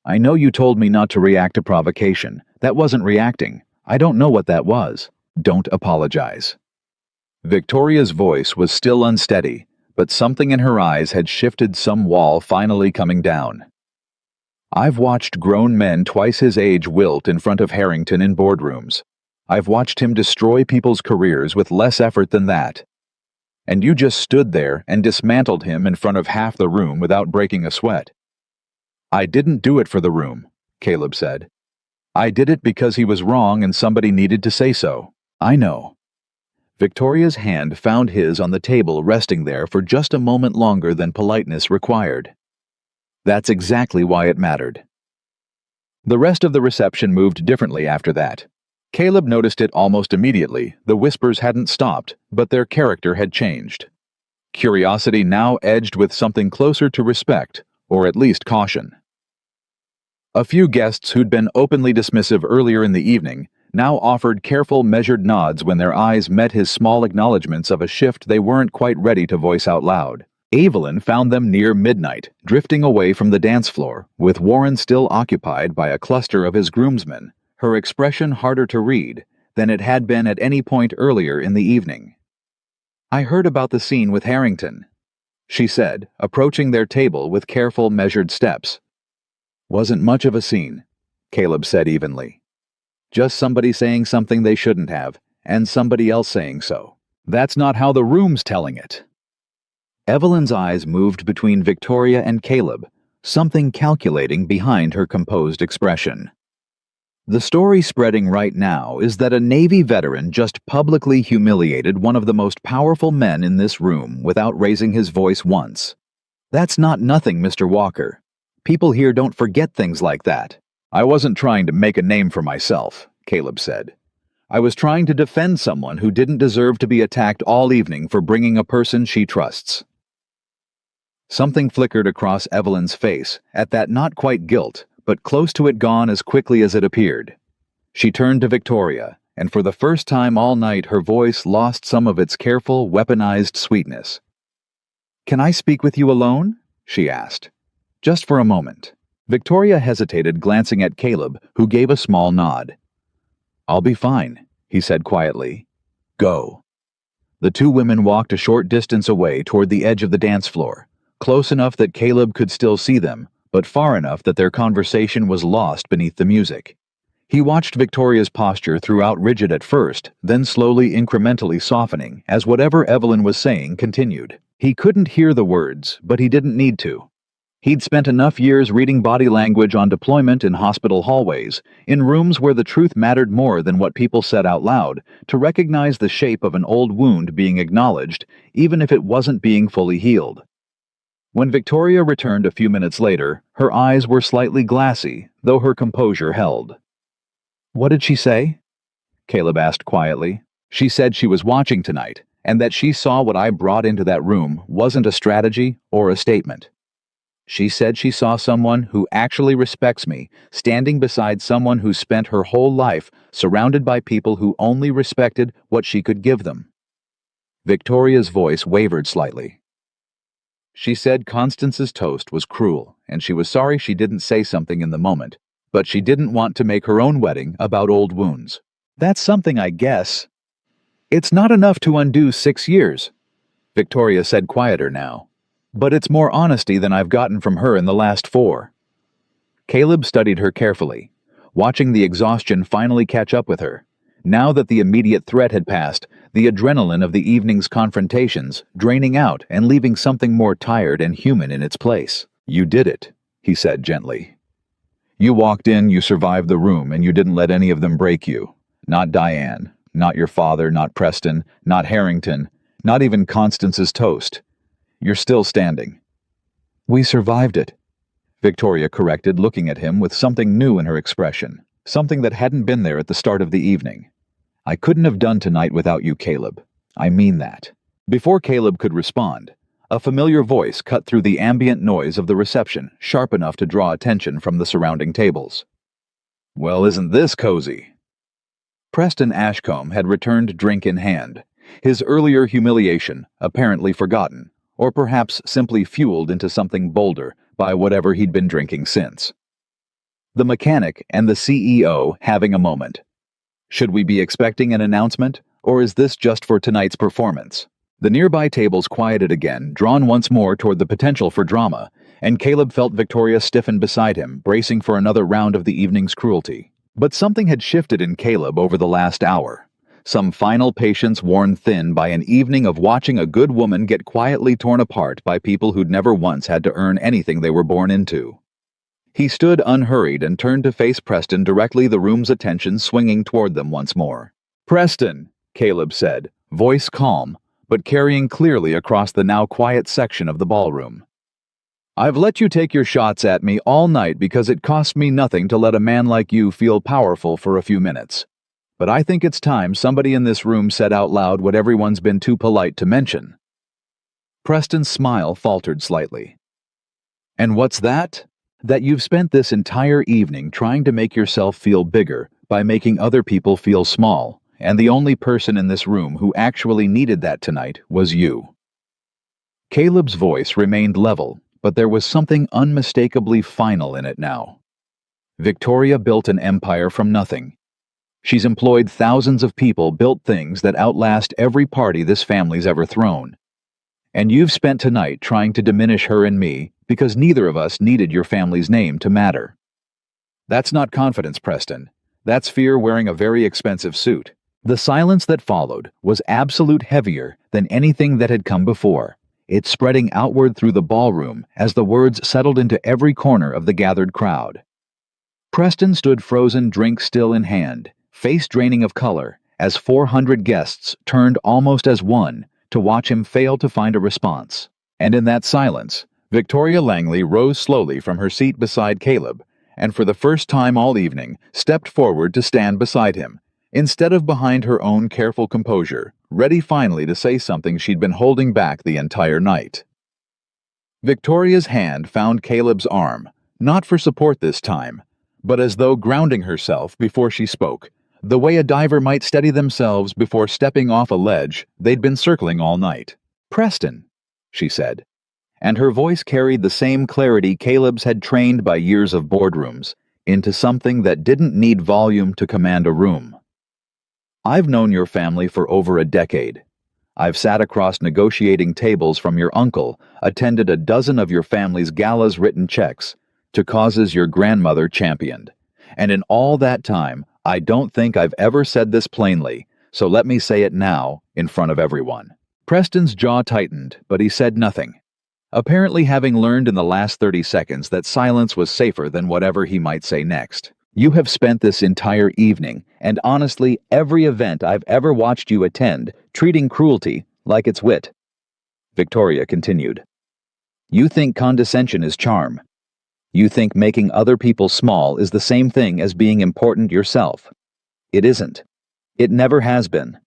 "I know you told me not to react to provocation. That wasn't reacting. I don't know what that was. Don't apologize." Victoria's voice was still unsteady, but something in her eyes had shifted, some wall finally coming down. "I've watched grown men twice his age wilt in front of Harrington in boardrooms. I've watched him destroy people's careers with less effort than that. And you just stood there and dismantled him in front of half the room without breaking a sweat." "I didn't do it for the room," Caleb said. "I did it because he was wrong and somebody needed to say so. I know." Victoria's hand found his on the table, resting there for just a moment longer than politeness required. "That's exactly why it mattered." The rest of the reception moved differently after that. Caleb noticed it almost immediately. The whispers hadn't stopped, but their character had changed. Curiosity now edged with something closer to respect, or at least caution. A few guests who'd been openly dismissive earlier in the evening now offered careful, measured nods when their eyes met his small acknowledgments of a shift they weren't quite ready to voice out loud. Evelyn found them near midnight, drifting away from the dance floor, with Warren still occupied by a cluster of his groomsmen, her expression harder to read than it had been at any point earlier in the evening. "I heard about the scene with Harrington," she said, approaching their table with careful, measured steps. "Wasn't much of a scene," Caleb said evenly. "Just somebody saying something they shouldn't have, and somebody else saying so. That's not how the room's telling it." Evelyn's eyes moved between Victoria and Caleb, something calculating behind her composed expression. "The story spreading right now is that a Navy veteran just publicly humiliated one of the most powerful men in this room without raising his voice once. That's not nothing, Mr. Walker. People here don't forget things like that." "I wasn't trying to make a name for myself," Caleb said. "I was trying to defend someone who didn't deserve to be attacked all evening for bringing a person she trusts." Something flickered across Evelyn's face at that not quite guilt, but close to it gone as quickly as it appeared. She turned to Victoria, and for the first time all night her voice lost some of its careful, weaponized sweetness. "Can I speak with you alone?" she asked. "Just for a moment." Victoria hesitated, glancing at Caleb, who gave a small nod. "I'll be fine," he said quietly. "Go." The two women walked a short distance away toward the edge of the dance floor, close enough that Caleb could still see them, but far enough that their conversation was lost beneath the music. He watched Victoria's posture throughout rigid at first, then slowly incrementally softening as whatever Evelyn was saying continued. He couldn't hear the words, but he didn't need to. He'd spent enough years reading body language on deployment in hospital hallways, in rooms where the truth mattered more than what people said out loud, to recognize the shape of an old wound being acknowledged, even if it wasn't being fully healed. When Victoria returned a few minutes later, her eyes were slightly glassy, though her composure held. "What did she say?" Caleb asked quietly. "She said she was watching tonight, and that she saw what I brought into that room wasn't a strategy or a statement." She said she saw someone who actually respects me, standing beside someone who spent her whole life surrounded by people who only respected what she could give them. Victoria's voice wavered slightly. She said Constance's toast was cruel, and she was sorry she didn't say something in the moment, but she didn't want to make her own wedding about old wounds. That's something, I guess. It's not enough to undo 6 years, Victoria said, quieter now. But it's more honesty than I've gotten from her in the last 4. Caleb studied her carefully, watching the exhaustion finally catch up with her. Now that the immediate threat had passed, the adrenaline of the evening's confrontations draining out and leaving something more tired and human in its place. You did it, he said gently. You walked in, you survived the room, and you didn't let any of them break you. Not Diane, not your father, not Preston, not Harrington, not even Constance's toast. You're still standing. We survived it, Victoria corrected, looking at him with something new in her expression, something that hadn't been there at the start of the evening. I couldn't have done tonight without you, Caleb. I mean that. Before Caleb could respond, a familiar voice cut through the ambient noise of the reception, sharp enough to draw attention from the surrounding tables. Well, isn't this cozy? Preston Ashcombe had returned, drink in hand, his earlier humiliation apparently forgotten, or perhaps simply fueled into something bolder by whatever he'd been drinking since. The mechanic and the CEO having a moment. Should we be expecting an announcement, or is this just for tonight's performance? The nearby tables quieted again, drawn once more toward the potential for drama, and Caleb felt Victoria stiffen beside him, bracing for another round of the evening's cruelty. But something had shifted in Caleb over the last hour. Some final patience worn thin by an evening of watching a good woman get quietly torn apart by people who'd never once had to earn anything they were born into. He stood unhurried and turned to face Preston directly, the room's attention swinging toward them once more. Preston, Caleb said, voice calm, but carrying clearly across the now quiet section of the ballroom. I've let you take your shots at me all night because it costs me nothing to let a man like you feel powerful for a few minutes. But I think it's time somebody in this room said out loud what everyone's been too polite to mention. Preston's smile faltered slightly. And what's that? That you've spent this entire evening trying to make yourself feel bigger by making other people feel small, and the only person in this room who actually needed that tonight was you. Caleb's voice remained level, but there was something unmistakably final in it now. Victoria built an empire from nothing. She's employed thousands of people, built things that outlast every party this family's ever thrown. And you've spent tonight trying to diminish her and me because neither of us needed your family's name to matter. That's not confidence, Preston. That's fear wearing a very expensive suit. The silence that followed was absolute, heavier than anything that had come before, it spreading outward through the ballroom as the words settled into every corner of the gathered crowd. Preston stood frozen, drink still in hand, face draining of color, as 400 guests turned almost as one to watch him fail to find a response. And in that silence, Victoria Langley rose slowly from her seat beside Caleb, and for the first time all evening stepped forward to stand beside him, instead of behind her own careful composure, ready finally to say something she'd been holding back the entire night. Victoria's hand found Caleb's arm, not for support this time, but as though grounding herself before she spoke, the way a diver might steady themselves before stepping off a ledge they'd been circling all night. Preston, she said, and her voice carried the same clarity Caleb's had trained by years of boardrooms into something that didn't need volume to command a room. I've known your family for over a decade. I've sat across negotiating tables from your uncle, attended a dozen of your family's galas, written checks to causes your grandmother championed. And in all that time, I don't think I've ever said this plainly, so let me say it now in front of everyone. Preston's jaw tightened, but he said nothing, apparently having learned in the last 30 seconds that silence was safer than whatever he might say next. You have spent this entire evening, and honestly every event I've ever watched you attend, treating cruelty like it's wit. Victoria continued. You think condescension is charm. You think making other people small is the same thing as being important yourself. It isn't. It never has been.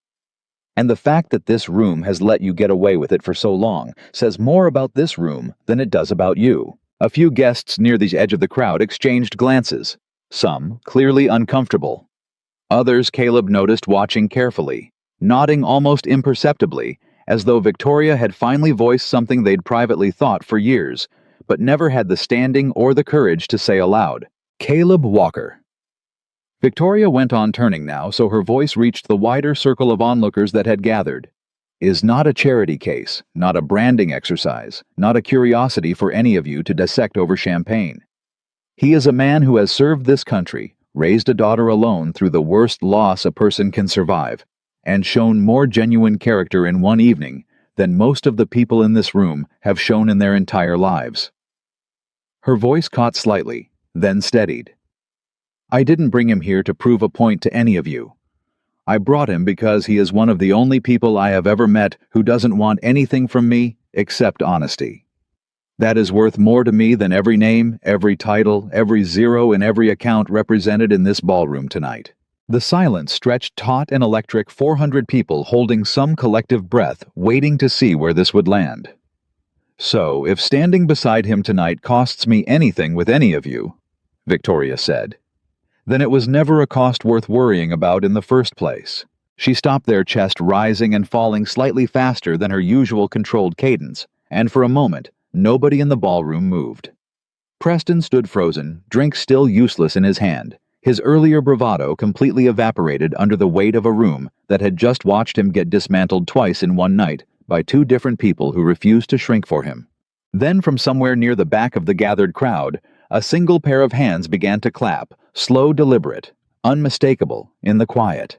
And the fact that this room has let you get away with it for so long says more about this room than it does about you. A few guests near the edge of the crowd exchanged glances, some clearly uncomfortable. Others Caleb noticed watching carefully, nodding almost imperceptibly, as though Victoria had finally voiced something they'd privately thought for years, but never had the standing or the courage to say aloud. Caleb Walker. Victoria went on turning now, so her voice reached the wider circle of onlookers that had gathered. Is not a charity case, not a branding exercise, not a curiosity for any of you to dissect over champagne. He is a man who has served this country, raised a daughter alone through the worst loss a person can survive, and shown more genuine character in one evening than most of the people in this room have shown in their entire lives. Her voice caught slightly, then steadied. I didn't bring him here to prove a point to any of you. I brought him because he is one of the only people I have ever met who doesn't want anything from me except honesty. That is worth more to me than every name, every title, every zero in every account represented in this ballroom tonight. The silence stretched taut and electric, 400 people holding some collective breath, waiting to see where this would land. So, if standing beside him tonight costs me anything with any of you, Victoria said, then it was never a cost worth worrying about in the first place. She stopped there, chest rising and falling slightly faster than her usual controlled cadence, and for a moment, nobody in the ballroom moved. Preston stood frozen, drink still useless in his hand, his earlier bravado completely evaporated under the weight of a room that had just watched him get dismantled twice in one night by two different people who refused to shrink for him. Then from somewhere near the back of the gathered crowd, a single pair of hands began to clap, slow, deliberate, unmistakable, in the quiet.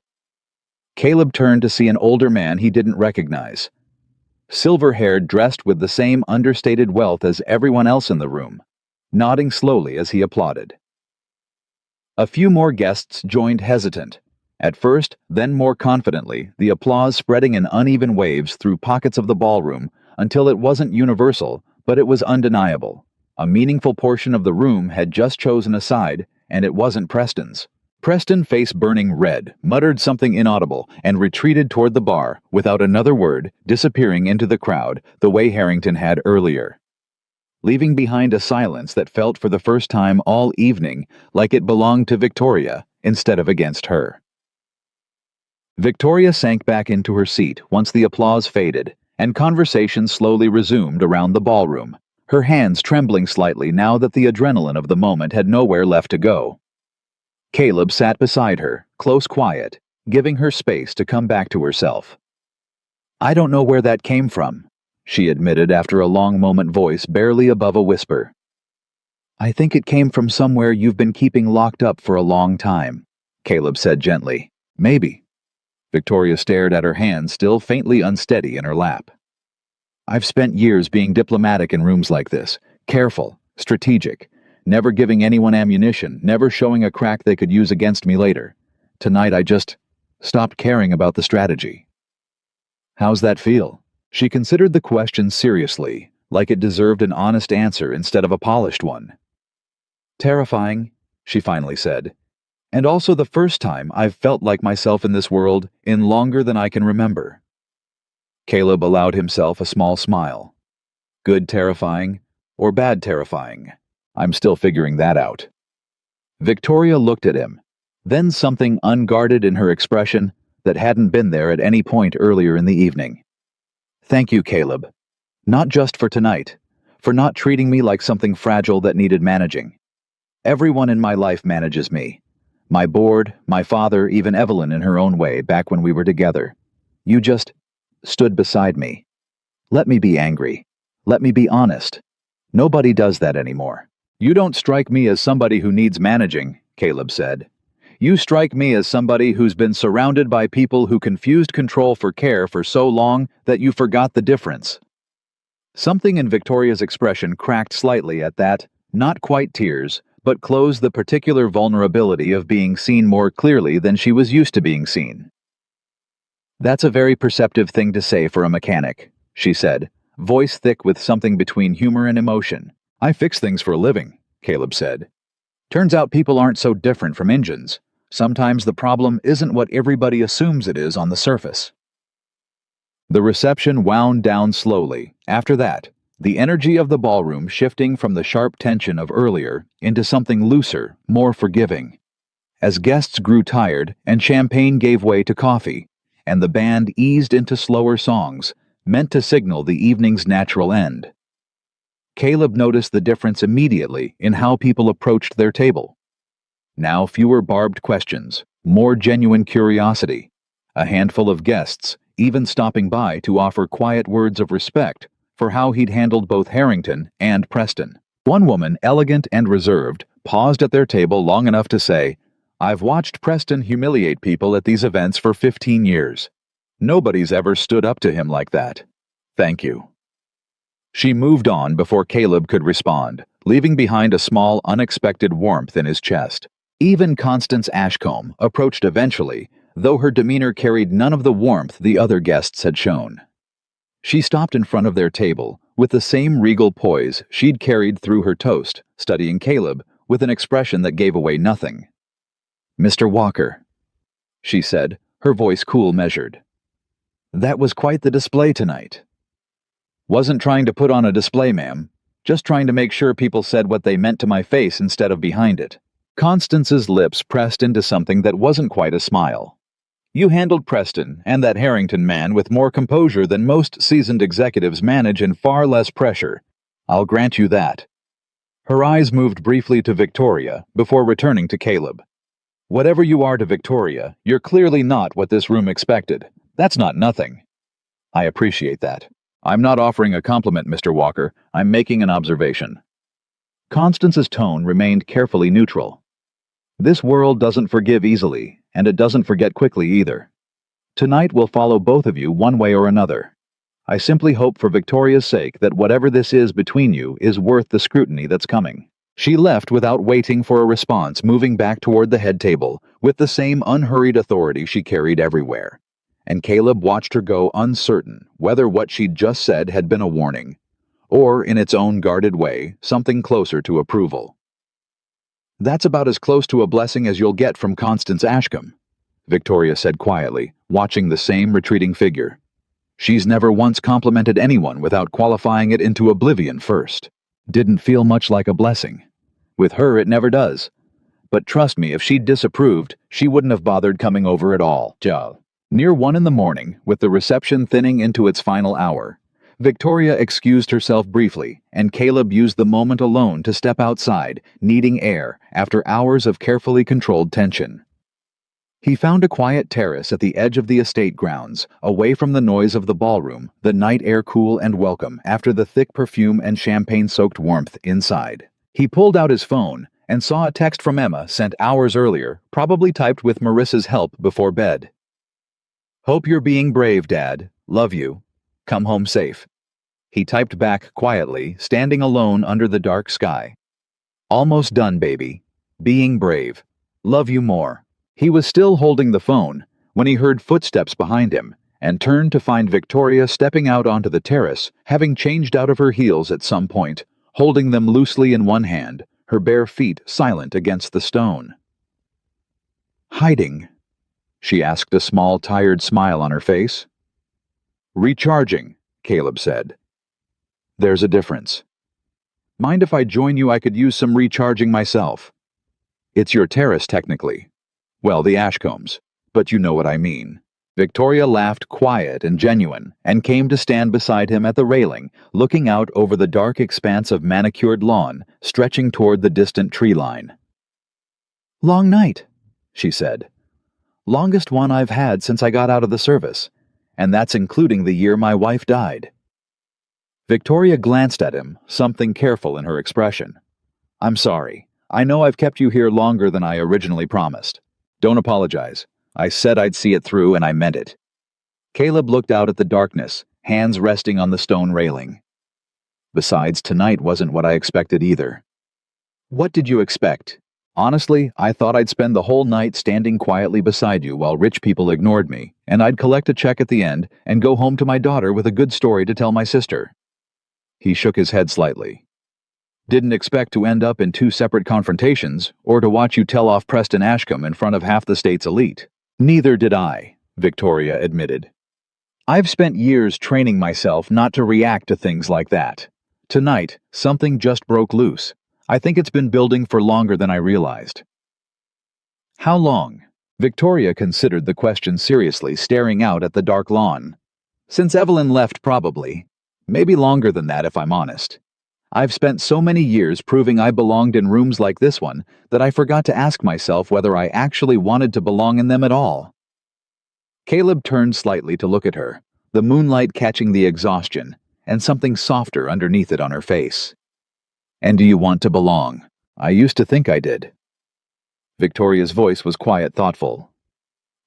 Caleb turned to see an older man he didn't recognize. Silver-haired, dressed with the same understated wealth as everyone else in the room, nodding slowly as he applauded. A few more guests joined, hesitant. At first, then more confidently, the applause spreading in uneven waves through pockets of the ballroom until it wasn't universal, but it was undeniable. A meaningful portion of the room had just chosen a side, and it wasn't Preston's. Preston, face burning red, muttered something inaudible and retreated toward the bar without another word, disappearing into the crowd the way Harrington had earlier, leaving behind a silence that felt for the first time all evening like it belonged to Victoria instead of against her. Victoria sank back into her seat once the applause faded, and conversation slowly resumed around the ballroom, her hands trembling slightly now that the adrenaline of the moment had nowhere left to go. Caleb sat beside her, close quiet, giving her space to come back to herself. I don't know where that came from, she admitted after a long moment, voice barely above a whisper. I think it came from somewhere you've been keeping locked up for a long time, Caleb said gently. Maybe. Victoria stared at her hand, still faintly unsteady in her lap. I've spent years being diplomatic in rooms like this, careful, strategic, never giving anyone ammunition, never showing a crack they could use against me later. Tonight I just stopped caring about the strategy. How's that feel? She considered the question seriously, like it deserved an honest answer instead of a polished one. Terrifying, she finally said, and also the first time I've felt like myself in this world in longer than I can remember. Caleb allowed himself a small smile. Good terrifying, or bad terrifying? I'm still figuring that out. Victoria looked at him, then something unguarded in her expression that hadn't been there at any point earlier in the evening. Thank you, Caleb. Not just for tonight, for not treating me like something fragile that needed managing. Everyone in my life manages me. My board, my father, even Evelyn in her own way back when we were together. You just stood beside me. Let me be angry. Let me be honest. Nobody does that anymore. You don't strike me as somebody who needs managing, Caleb said. You strike me as somebody who's been surrounded by people who confused control for care for so long that you forgot the difference. Something in Victoria's expression cracked slightly at that, not quite tears, but closed the particular vulnerability of being seen more clearly than she was used to being seen. That's a very perceptive thing to say for a mechanic, she said, voice thick with something between humor and emotion. I fix things for a living, Caleb said. Turns out people aren't so different from engines. Sometimes the problem isn't what everybody assumes it is on the surface. The reception wound down slowly. After that, the energy of the ballroom shifting from the sharp tension of earlier into something looser, more forgiving. As guests grew tired and champagne gave way to coffee, and the band eased into slower songs, meant to signal the evening's natural end. Caleb noticed the difference immediately in how people approached their table. Now fewer barbed questions, more genuine curiosity, a handful of guests even stopping by to offer quiet words of respect for how he'd handled both Harrington and Preston. One woman, elegant and reserved, paused at their table long enough to say, "I've watched Preston humiliate people at these events for 15 years. Nobody's ever stood up to him like that. Thank you." She moved on before Caleb could respond, leaving behind a small, unexpected warmth in his chest. Even Constance Ashcombe approached eventually, though her demeanor carried none of the warmth the other guests had shown. She stopped in front of their table with the same regal poise she'd carried through her toast, studying Caleb with an expression that gave away nothing. "Mr. Walker," she said, her voice cool measured. "That was quite the display tonight." "Wasn't trying to put on a display, ma'am. Just trying to make sure people said what they meant to my face instead of behind it." Constance's lips pressed into something that wasn't quite a smile. "You handled Preston and that Harrington man with more composure than most seasoned executives manage and far less pressure. I'll grant you that." Her eyes moved briefly to Victoria before returning to Caleb. "Whatever you are to Victoria, you're clearly not what this room expected. That's not nothing." "I appreciate that. I'm not offering a compliment, Mr. Walker. I'm making an observation." Constance's tone remained carefully neutral. "This world doesn't forgive easily, and it doesn't forget quickly either. Tonight will follow both of you one way or another. I simply hope for Victoria's sake that whatever this is between you is worth the scrutiny that's coming." She left without waiting for a response, moving back toward the head table with the same unhurried authority she carried everywhere. And Caleb watched her go, uncertain whether what she'd just said had been a warning, or, in its own guarded way, something closer to approval. "That's about as close to a blessing as you'll get from Constance Ashcombe," Victoria said quietly, watching the same retreating figure. "She's never once complimented anyone without qualifying it into oblivion first. Didn't feel much like a blessing. With her it never does. But trust me, if she'd disapproved, she wouldn't have bothered coming over at all." Near 1 a.m, with the reception thinning into its final hour, Victoria excused herself briefly, and Caleb used the moment alone to step outside, needing air after hours of carefully controlled tension. He found a quiet terrace at the edge of the estate grounds, away from the noise of the ballroom, the night air cool and welcome after the thick perfume and champagne-soaked warmth inside. He pulled out his phone and saw a text from Emma sent hours earlier, probably typed with Marissa's help before bed. "Hope you're being brave, Dad. Love you. Come home safe." He typed back quietly, standing alone under the dark sky. "Almost done, baby. Being brave. Love you more." He was still holding the phone when he heard footsteps behind him and turned to find Victoria stepping out onto the terrace, having changed out of her heels at some point, holding them loosely in one hand, her bare feet silent against the stone. "Hiding?" she asked, a small, tired smile on her face. "Recharging," Caleb said. "There's a difference. Mind if I join you? I could use some recharging myself." "It's your terrace, technically. Well, the Ashcombes, but you know what I mean." Victoria laughed, quiet and genuine, and came to stand beside him at the railing, looking out over the dark expanse of manicured lawn, stretching toward the distant tree line. "Long night," she said. "Longest one I've had since I got out of the service, and that's including the year my wife died." Victoria glanced at him, something careful in her expression. "I'm sorry. I know I've kept you here longer than I originally promised. Don't apologize. I said I'd see it through, and I meant it." Caleb looked out at the darkness, hands resting on the stone railing. "Besides, tonight wasn't what I expected either." "What did you expect?" "Honestly, I thought I'd spend the whole night standing quietly beside you while rich people ignored me, and I'd collect a check at the end and go home to my daughter with a good story to tell my sister." He shook his head slightly. "Didn't expect to end up in 2 separate confrontations, or to watch you tell off Preston Ashcombe in front of half the state's elite." "Neither did I," Victoria admitted. "I've spent years training myself not to react to things like that. Tonight, something just broke loose. I think it's been building for longer than I realized. How long? Victoria considered the question seriously, staring out at the dark lawn. Since Evelyn left, probably. Maybe longer than that, if I'm honest. I've spent so many years proving I belonged in rooms like this one that I forgot to ask myself whether I actually wanted to belong in them at all. Caleb turned slightly to look at her, the moonlight catching the exhaustion, and something softer underneath it on her face. And do you want to belong? I used to think I did. Victoria's voice was quiet, thoughtful.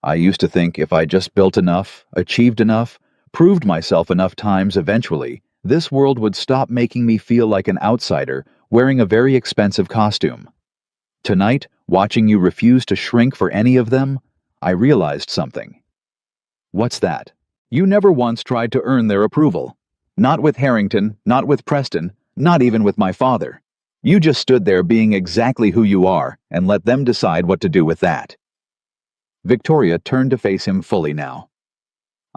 I used to think if I just built enough, achieved enough, proved myself enough times eventually, this world would stop making me feel like an outsider wearing a very expensive costume. Tonight, watching you refuse to shrink for any of them, I realized something. What's that? You never once tried to earn their approval. Not with Harrington, not with Preston, not even with my father. You just stood there being exactly who you are and let them decide what to do with that. Victoria turned to face him fully now.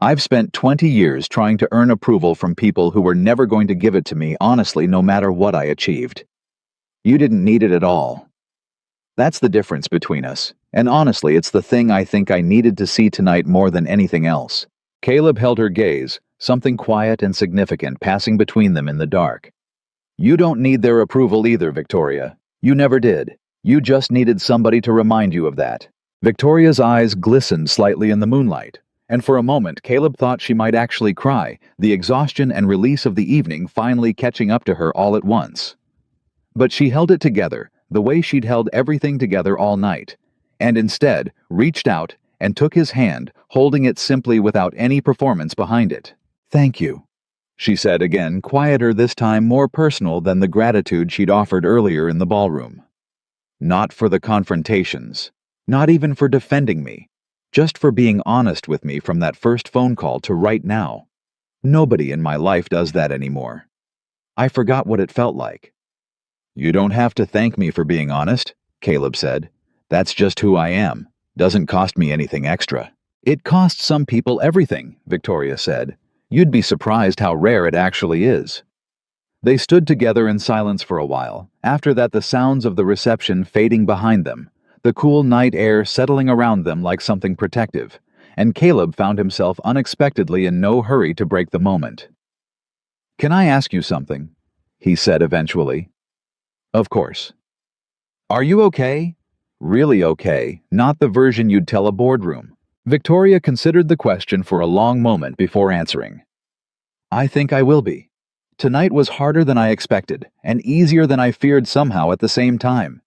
I've spent 20 years trying to earn approval from people who were never going to give it to me honestly no matter what I achieved. You didn't need it at all. That's the difference between us, and honestly it's the thing I think I needed to see tonight more than anything else. Caleb held her gaze, something quiet and significant passing between them in the dark. You don't need their approval either, Victoria. You never did. You just needed somebody to remind you of that. Victoria's eyes glistened slightly in the moonlight, and for a moment Caleb thought she might actually cry, the exhaustion and release of the evening finally catching up to her all at once. But she held it together, the way she'd held everything together all night, and instead reached out and took his hand, holding it simply without any performance behind it. Thank you, she said again, quieter this time, more personal than the gratitude she'd offered earlier in the ballroom. Not for the confrontations, not even for defending me, just for being honest with me from that first phone call to right now. Nobody in my life does that anymore. I forgot what it felt like. You don't have to thank me for being honest, Caleb said. That's just who I am. Doesn't cost me anything extra. It costs some people everything, Victoria said. You'd be surprised how rare it actually is. They stood together in silence for a while, after that the sounds of the reception fading behind them, the cool night air settling around them like something protective, and Caleb found himself unexpectedly in no hurry to break the moment. Can I ask you something? He said eventually. Of course. Are you okay? Really okay, not the version you'd tell a boardroom. Victoria considered the question for a long moment before answering. I think I will be. Tonight was harder than I expected, and easier than I feared somehow at the same time.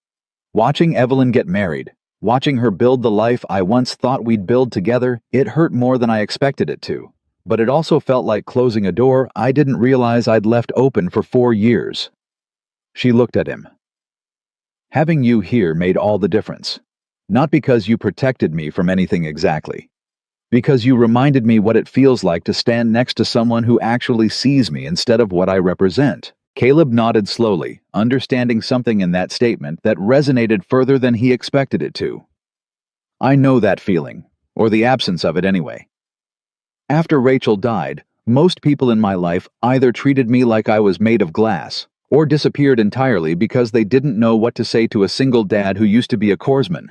Watching Evelyn get married, watching her build the life I once thought we'd build together, it hurt more than I expected it to. But it also felt like closing a door I didn't realize I'd left open for 4 years. She looked at him. Having you here made all the difference. Not because you protected me from anything exactly. Because you reminded me what it feels like to stand next to someone who actually sees me instead of what I represent. Caleb nodded slowly, understanding something in that statement that resonated further than he expected it to. I know that feeling, or the absence of it anyway. After Rachel died, most people in my life either treated me like I was made of glass, or disappeared entirely because they didn't know what to say to a single dad who used to be a corpsman.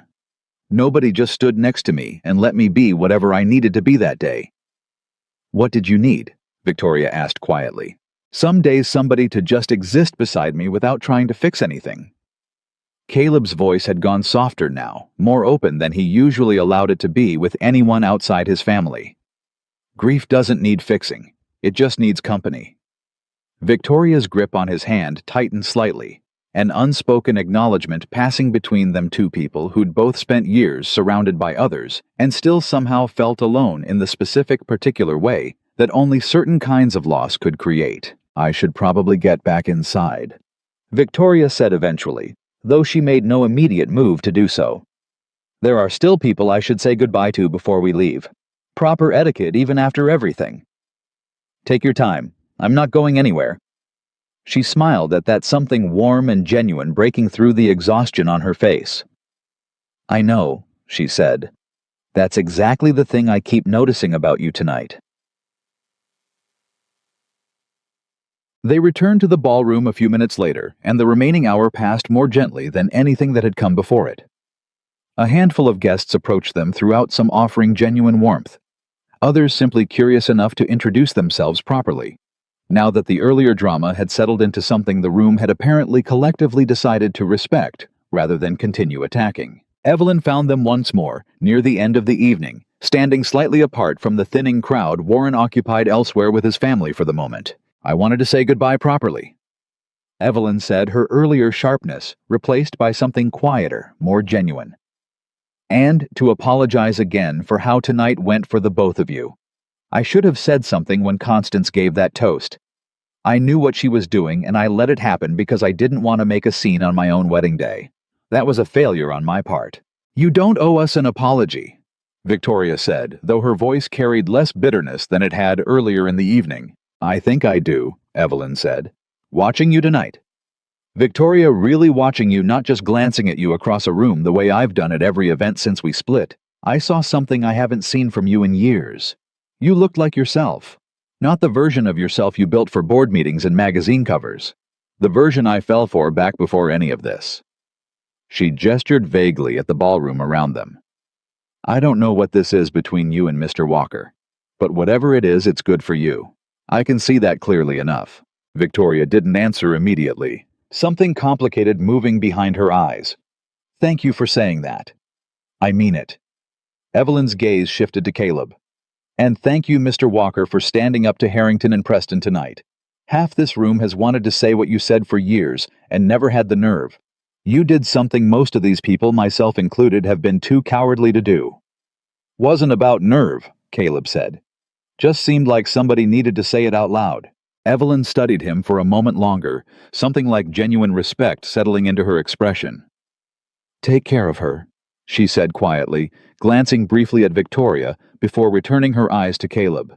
Nobody just stood next to me and let me be whatever I needed to be that day. What did you need? Victoria asked quietly. Some days somebody to just exist beside me without trying to fix anything. Caleb's voice had gone softer now, more open than he usually allowed it to be with anyone outside his family. Grief doesn't need fixing. It just needs company. Victoria's grip on his hand tightened slightly, an unspoken acknowledgement passing between them two people who'd both spent years surrounded by others and still somehow felt alone in the specific particular way that only certain kinds of loss could create. I should probably get back inside, Victoria said eventually, though she made no immediate move to do so. There are still people I should say goodbye to before we leave. Proper etiquette even after everything. Take your time. I'm not going anywhere. She smiled at that something warm and genuine breaking through the exhaustion on her face. I know, she said. That's exactly the thing I keep noticing about you tonight. They returned to the ballroom a few minutes later, and the remaining hour passed more gently than anything that had come before it. A handful of guests approached them, throughout some offering genuine warmth. Others simply curious enough to introduce themselves properly. Now that the earlier drama had settled into something the room had apparently collectively decided to respect, rather than continue attacking. Evelyn found them once more, near the end of the evening, standing slightly apart from the thinning crowd Warren occupied elsewhere with his family for the moment. "I wanted to say goodbye properly," Evelyn said, her earlier sharpness replaced by something quieter, more genuine. "And to apologize again for how tonight went for the both of you. I should have said something when Constance gave that toast. I knew what she was doing, and I let it happen because I didn't want to make a scene on my own wedding day. That was a failure on my part." "You don't owe us an apology," Victoria said, though her voice carried less bitterness than it had earlier in the evening. "I think I do," Evelyn said. "Watching you tonight. Victoria, really watching you, not just glancing at you across a room the way I've done at every event since we split. I saw something I haven't seen from you in years. You looked like yourself. Not the version of yourself you built for board meetings and magazine covers. The version I fell for back before any of this." She gestured vaguely at the ballroom around them. "I don't know what this is between you and Mr. Walker, but whatever it is, it's good for you. I can see that clearly enough." Victoria didn't answer immediately, something complicated moving behind her eyes. "Thank you for saying that. I mean it." Evelyn's gaze shifted to Caleb. "And thank you, Mr. Walker, for standing up to Harrington and Preston tonight. Half this room has wanted to say what you said for years and never had the nerve. You did something most of these people, myself included, have been too cowardly to do." "Wasn't about nerve," Caleb said. "Just seemed like somebody needed to say it out loud." Evelyn studied him for a moment longer, something like genuine respect settling into her expression. "Take care of her," she said quietly, glancing briefly at Victoria before returning her eyes to Caleb.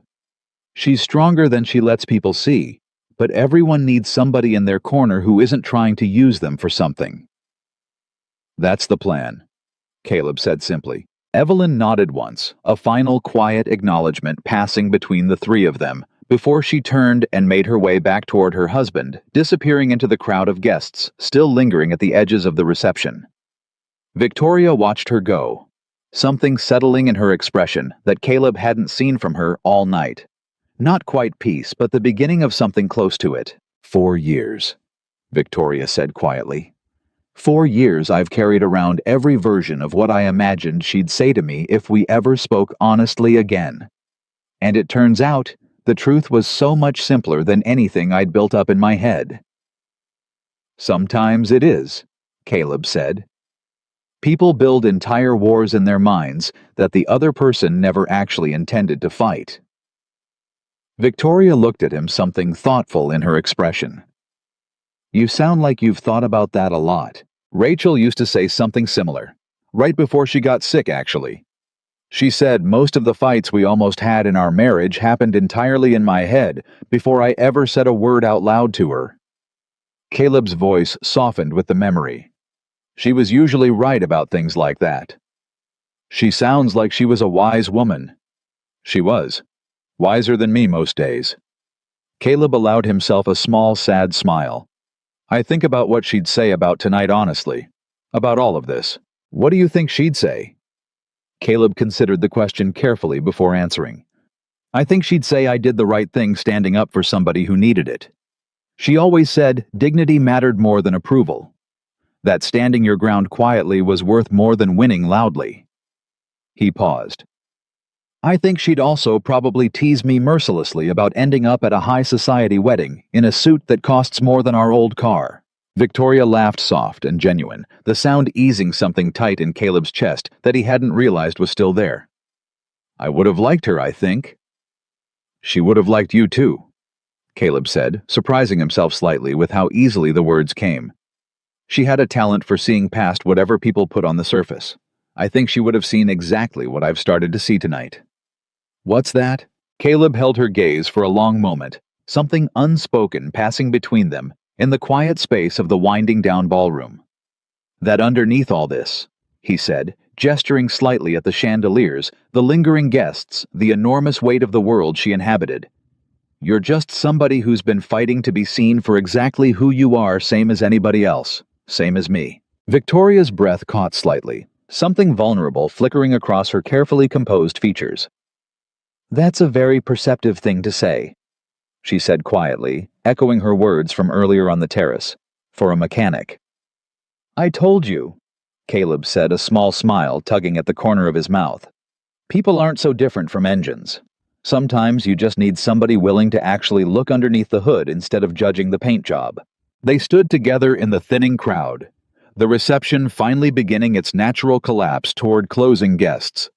"She's stronger than she lets people see, but everyone needs somebody in their corner who isn't trying to use them for something." "That's the plan," Caleb said simply. Evelyn nodded once, a final quiet acknowledgement passing between the three of them, before she turned and made her way back toward her husband, disappearing into the crowd of guests still lingering at the edges of the reception. Victoria watched her go, something settling in her expression that Caleb hadn't seen from her all night. Not quite peace, but the beginning of something close to it. 4 years, Victoria said quietly. 4 years I've carried around every version of what I imagined she'd say to me if we ever spoke honestly again. And it turns out, the truth was so much simpler than anything I'd built up in my head. "Sometimes it is," Caleb said. "People build entire wars in their minds that the other person never actually intended to fight." Victoria looked at him, something thoughtful in her expression. "You sound like you've thought about that a lot. Rachel used to say something similar, right before she got sick, actually. She said most of the fights we almost had in our marriage happened entirely in my head before I ever said a word out loud to her." Caleb's voice softened with the memory. "She was usually right about things like that." "She sounds like she was a wise woman." "She was. Wiser than me most days." Caleb allowed himself a small, sad smile. "I think about what she'd say about tonight honestly. About all of this. What do you think she'd say?" Caleb considered the question carefully before answering. "I think she'd say I did the right thing standing up for somebody who needed it. She always said dignity mattered more than approval. That standing your ground quietly was worth more than winning loudly." He paused. "I think she'd also probably tease me mercilessly about ending up at a high society wedding in a suit that costs more than our old car." Victoria laughed, soft and genuine, the sound easing something tight in Caleb's chest that he hadn't realized was still there. "I would have liked her, I think." "She would have liked you too," Caleb said, surprising himself slightly with how easily the words came. "She had a talent for seeing past whatever people put on the surface. I think she would have seen exactly what I've started to see tonight." "What's that?" Caleb held her gaze for a long moment, something unspoken passing between them in the quiet space of the winding down ballroom. "That underneath all this," he said, gesturing slightly at the chandeliers, the lingering guests, the enormous weight of the world she inhabited, You're just somebody who's been fighting to be seen for exactly who you are, same as anybody else, same as me. Victoria's breath caught slightly, something vulnerable flickering across her carefully composed features. That's a very perceptive thing to say, she said quietly, echoing her words from earlier on the terrace, for a mechanic. I told you, Caleb said, a small smile tugging at the corner of his mouth. People aren't so different from engines. Sometimes you just need somebody willing to actually look underneath the hood instead of judging the paint job. They stood together in the thinning crowd, the reception finally beginning its natural collapse toward closing guests.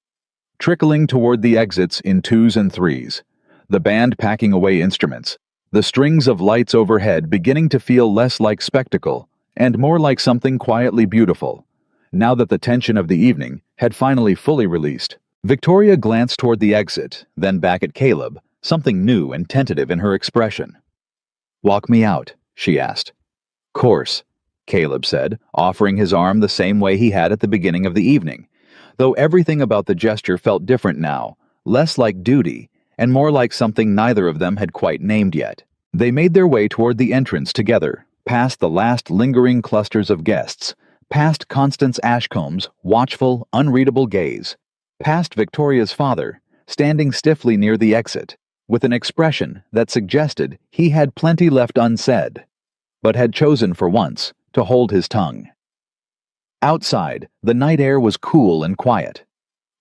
Trickling toward the exits in twos and threes, the band packing away instruments, the strings of lights overhead beginning to feel less like spectacle and more like something quietly beautiful. Now that the tension of the evening had finally fully released, Victoria glanced toward the exit, then back at Caleb, something new and tentative in her expression. Walk me out, she asked. Course, Caleb said, offering his arm the same way he had at the beginning of the evening, though everything about the gesture felt different now, less like duty, and more like something neither of them had quite named yet. They made their way toward the entrance together, past the last lingering clusters of guests, past Constance Ashcomb's watchful, unreadable gaze, past Victoria's father, standing stiffly near the exit, with an expression that suggested he had plenty left unsaid, but had chosen for once to hold his tongue. Outside, the night air was cool and quiet.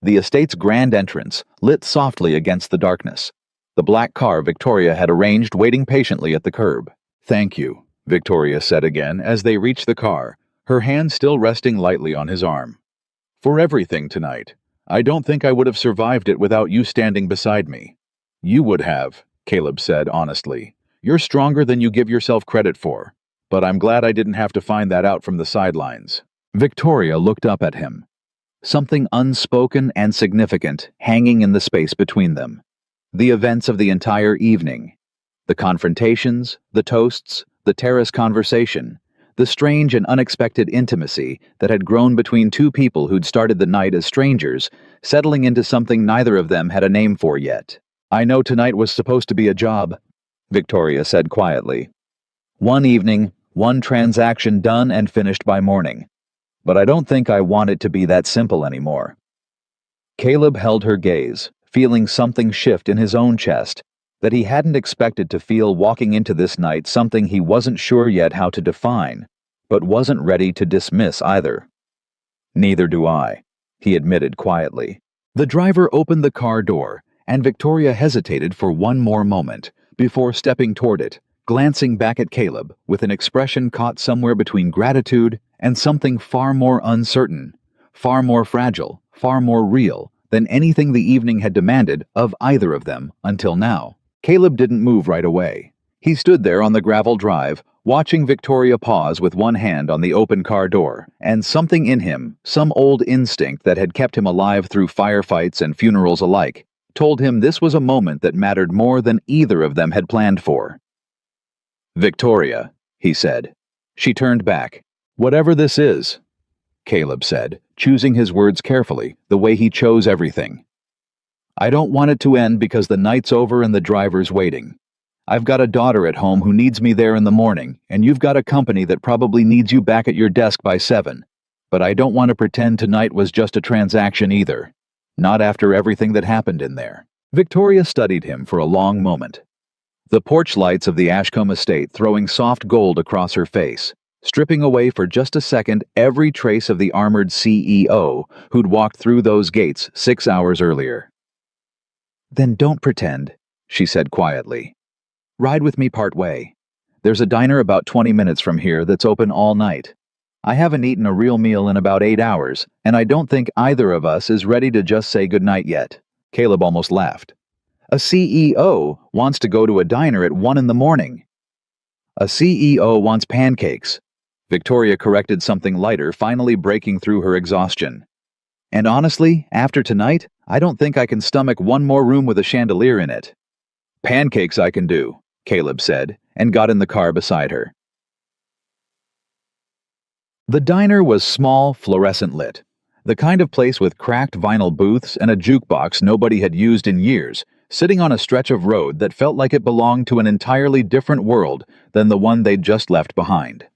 The estate's grand entrance lit softly against the darkness, the black car Victoria had arranged waiting patiently at the curb. Thank you, Victoria said again as they reached the car, her hand still resting lightly on his arm. For everything tonight. I don't think I would have survived it without you standing beside me. You would have, Caleb said honestly. You're stronger than you give yourself credit for, but I'm glad I didn't have to find that out from the sidelines. Victoria looked up at him, something unspoken and significant hanging in the space between them. The events of the entire evening, the confrontations, the toasts, the terrace conversation, the strange and unexpected intimacy that had grown between two people who'd started the night as strangers, settling into something neither of them had a name for yet. I know tonight was supposed to be a job, Victoria said quietly. One evening, one transaction done and finished by morning. But I don't think I want it to be that simple anymore. Caleb held her gaze, feeling something shift in his own chest that he hadn't expected to feel walking into this night, something he wasn't sure yet how to define, but wasn't ready to dismiss either. Neither do I, he admitted quietly. The driver opened the car door, and Victoria hesitated for one more moment before stepping toward it, glancing back at Caleb with an expression caught somewhere between gratitude and something far more uncertain, far more fragile, far more real than anything the evening had demanded of either of them until now. Caleb didn't move right away. He stood there on the gravel drive, watching Victoria pause with one hand on the open car door, and something in him, some old instinct that had kept him alive through firefights and funerals alike, told him this was a moment that mattered more than either of them had planned for. Victoria, he said. She turned back. Whatever this is, Caleb said, choosing his words carefully, the way he chose everything. I don't want it to end because the night's over and the driver's waiting. I've got a daughter at home who needs me there in the morning, and you've got a company that probably needs you back at your desk by 7. But I don't want to pretend tonight was just a transaction either. Not after everything that happened in there. Victoria studied him for a long moment. The porch lights of the Ashcombe estate throwing soft gold across her face, stripping away for just a second every trace of the armored CEO who'd walked through those gates 6 hours earlier. Then don't pretend, she said quietly. Ride with me part way. There's a diner about 20 minutes from here that's open all night. I haven't eaten a real meal in about 8 hours, and I don't think either of us is ready to just say goodnight yet. Caleb almost laughed. A CEO wants to go to a diner at 1 in the morning. A CEO wants pancakes. Victoria corrected something lighter, finally breaking through her exhaustion. And honestly, after tonight, I don't think I can stomach one more room with a chandelier in it. Pancakes I can do, Caleb said, and got in the car beside her. The diner was small, fluorescent lit. The kind of place with cracked vinyl booths and a jukebox nobody had used in years, sitting on a stretch of road that felt like it belonged to an entirely different world than the one they'd just left behind.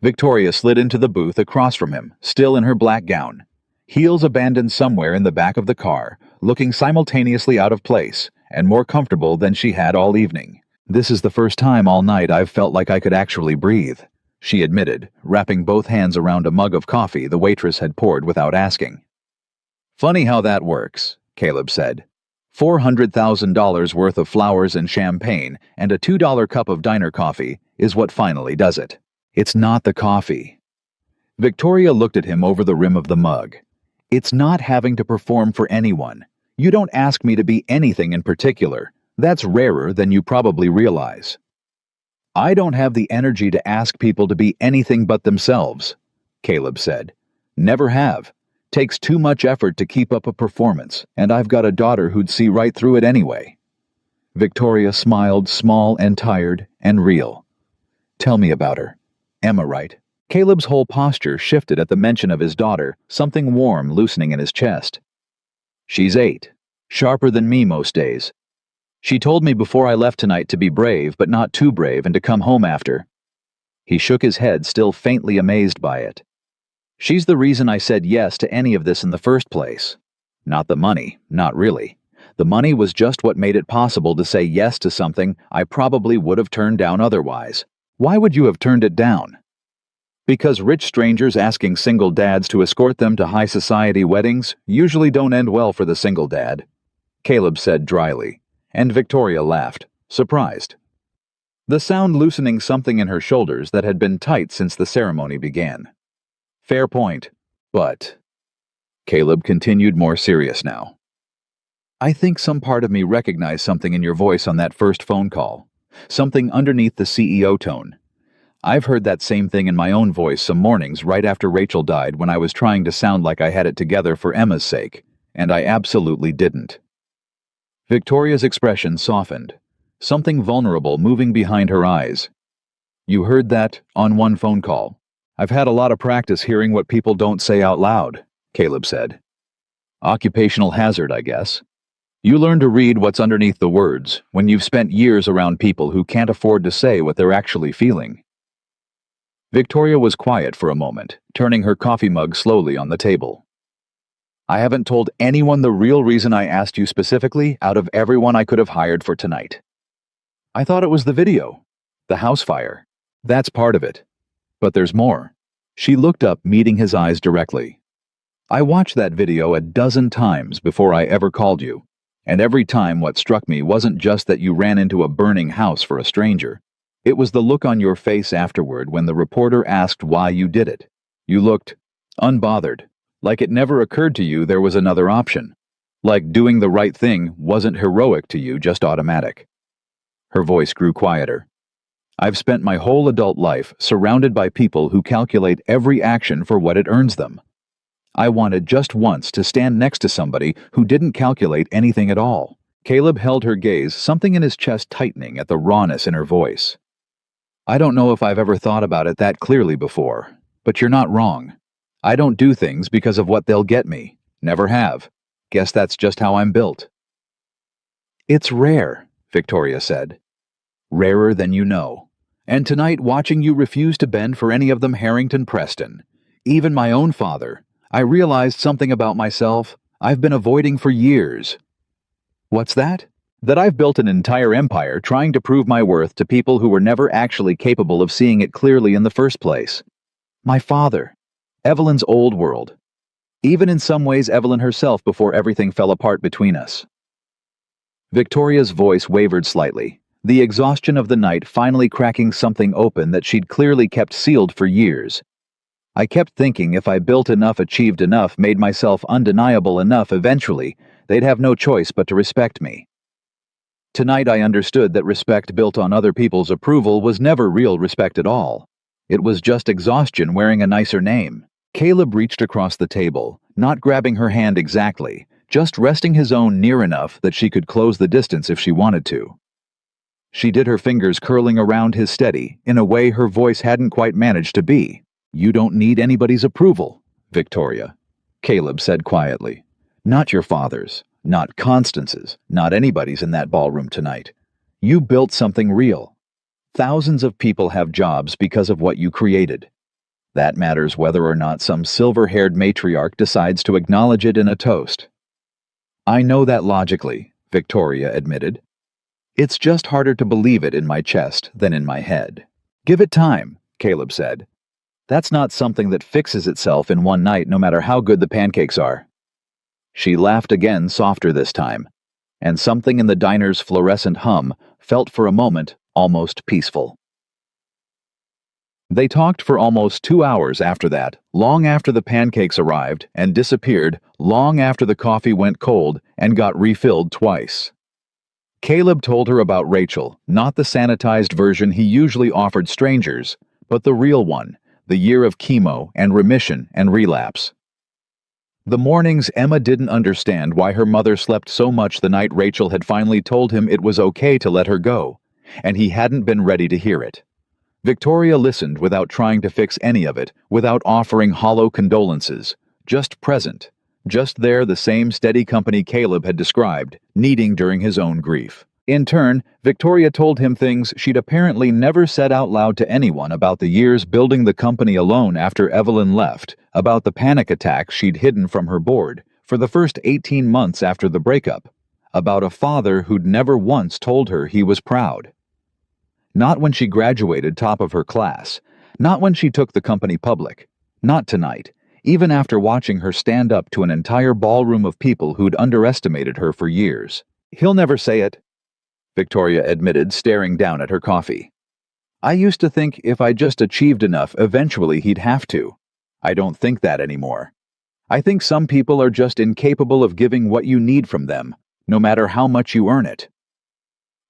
Victoria slid into the booth across from him, still in her black gown, heels abandoned somewhere in the back of the car, looking simultaneously out of place and more comfortable than she had all evening. "This is the first time all night I've felt like I could actually breathe," she admitted, wrapping both hands around a mug of coffee the waitress had poured without asking. "Funny how that works," Caleb said. $400,000 worth of flowers and champagne and a $2 cup of diner coffee is what finally does it. It's not the coffee. Victoria looked at him over the rim of the mug. It's not having to perform for anyone. You don't ask me to be anything in particular. That's rarer than you probably realize. I don't have the energy to ask people to be anything but themselves, Caleb said. Never have. Takes too much effort to keep up a performance, and I've got a daughter who'd see right through it anyway. Victoria smiled, small and tired and real. Tell me about her. Emma, right? Caleb's whole posture shifted at the mention of his daughter, something warm loosening in his chest. She's 8, sharper than me most days. She told me before I left tonight to be brave, but not too brave, and to come home after. He shook his head, still faintly amazed by it. She's the reason I said yes to any of this in the first place. Not the money, not really. The money was just what made it possible to say yes to something I probably would have turned down otherwise. Why would you have turned it down? Because rich strangers asking single dads to escort them to high society weddings usually don't end well for the single dad, Caleb said dryly, and Victoria laughed, surprised. The sound loosening something in her shoulders that had been tight since the ceremony began. Fair point, but... Caleb continued, more serious now. I think some part of me recognized something in your voice on that first phone call. Something underneath the CEO tone. I've heard that same thing in my own voice some mornings right after Rachel died when I was trying to sound like I had it together for Emma's sake, and I absolutely didn't. Victoria's expression softened, something vulnerable moving behind her eyes. You heard that on one phone call. I've had a lot of practice hearing what people don't say out loud, Caleb said. Occupational hazard, I guess. You learn to read what's underneath the words when you've spent years around people who can't afford to say what they're actually feeling. Victoria was quiet for a moment, turning her coffee mug slowly on the table. I haven't told anyone the real reason I asked you specifically out of everyone I could have hired for tonight. I thought it was the video, the house fire. That's part of it. But there's more. She looked up, meeting his eyes directly. I watched that video a dozen times before I ever called you, and every time what struck me wasn't just that you ran into a burning house for a stranger. It was the look on your face afterward when the reporter asked why you did it. You looked unbothered, like it never occurred to you there was another option, like doing the right thing wasn't heroic to you, just automatic. Her voice grew quieter. I've spent my whole adult life surrounded by people who calculate every action for what it earns them. I wanted just once to stand next to somebody who didn't calculate anything at all. Caleb held her gaze, something in his chest tightening at the rawness in her voice. I don't know if I've ever thought about it that clearly before, but you're not wrong. I don't do things because of what they'll get me. Never have. Guess that's just how I'm built. It's rare, Victoria said. Rarer than you know. And tonight, watching you refuse to bend for any of them Harrington Preston, even my own father, I realized something about myself I've been avoiding for years. What's that? That I've built an entire empire trying to prove my worth to people who were never actually capable of seeing it clearly in the first place. My father. Evelyn's old world. Even in some ways Evelyn herself before everything fell apart between us. Victoria's voice wavered slightly, the exhaustion of the night finally cracking something open that she'd clearly kept sealed for years. I kept thinking if I built enough, achieved enough, made myself undeniable enough eventually, they'd have no choice but to respect me. Tonight I understood that respect built on other people's approval was never real respect at all. It was just exhaustion wearing a nicer name. Caleb reached across the table, not grabbing her hand exactly, just resting his own near enough that she could close the distance if she wanted to. She did, her fingers curling around his steady, in a way her voice hadn't quite managed to be. You don't need anybody's approval, Victoria, Caleb said quietly. Not your father's. not Constance's, not anybody's in that ballroom tonight. You built something real. Thousands of people have jobs because of what you created. That matters whether or not some silver-haired matriarch decides to acknowledge it in a toast. I know that logically, Victoria admitted. It's just harder to believe it in my chest than in my head. Give it time, Caleb said. That's not something that fixes itself in one night no matter how good the pancakes are. She laughed again, softer this time, and something in the diner's fluorescent hum felt for a moment almost peaceful. They talked for almost 2 hours after that, long after the pancakes arrived and disappeared, long after the coffee went cold and got refilled twice. Caleb told her about Rachel, not the sanitized version he usually offered strangers, but the real one, the year of chemo and remission and relapse. The mornings Emma didn't understand why her mother slept so much the night Rachel had finally told him it was okay to let her go, and he hadn't been ready to hear it. Victoria listened without trying to fix any of it, without offering hollow condolences, just present, just there, the same steady company Caleb had described, needing during his own grief. In turn, Victoria told him things she'd apparently never said out loud to anyone about the years building the company alone after Evelyn left, about the panic attacks she'd hidden from her board for the first 18 months after the breakup, about a father who'd never once told her he was proud. Not when she graduated top of her class, not when she took the company public, not tonight, even after watching her stand up to an entire ballroom of people who'd underestimated her for years. He'll never say it, Victoria admitted, staring down at her coffee. I used to think if I just achieved enough, eventually he'd have to. I don't think that anymore. I think some people are just incapable of giving what you need from them, no matter how much you earn it.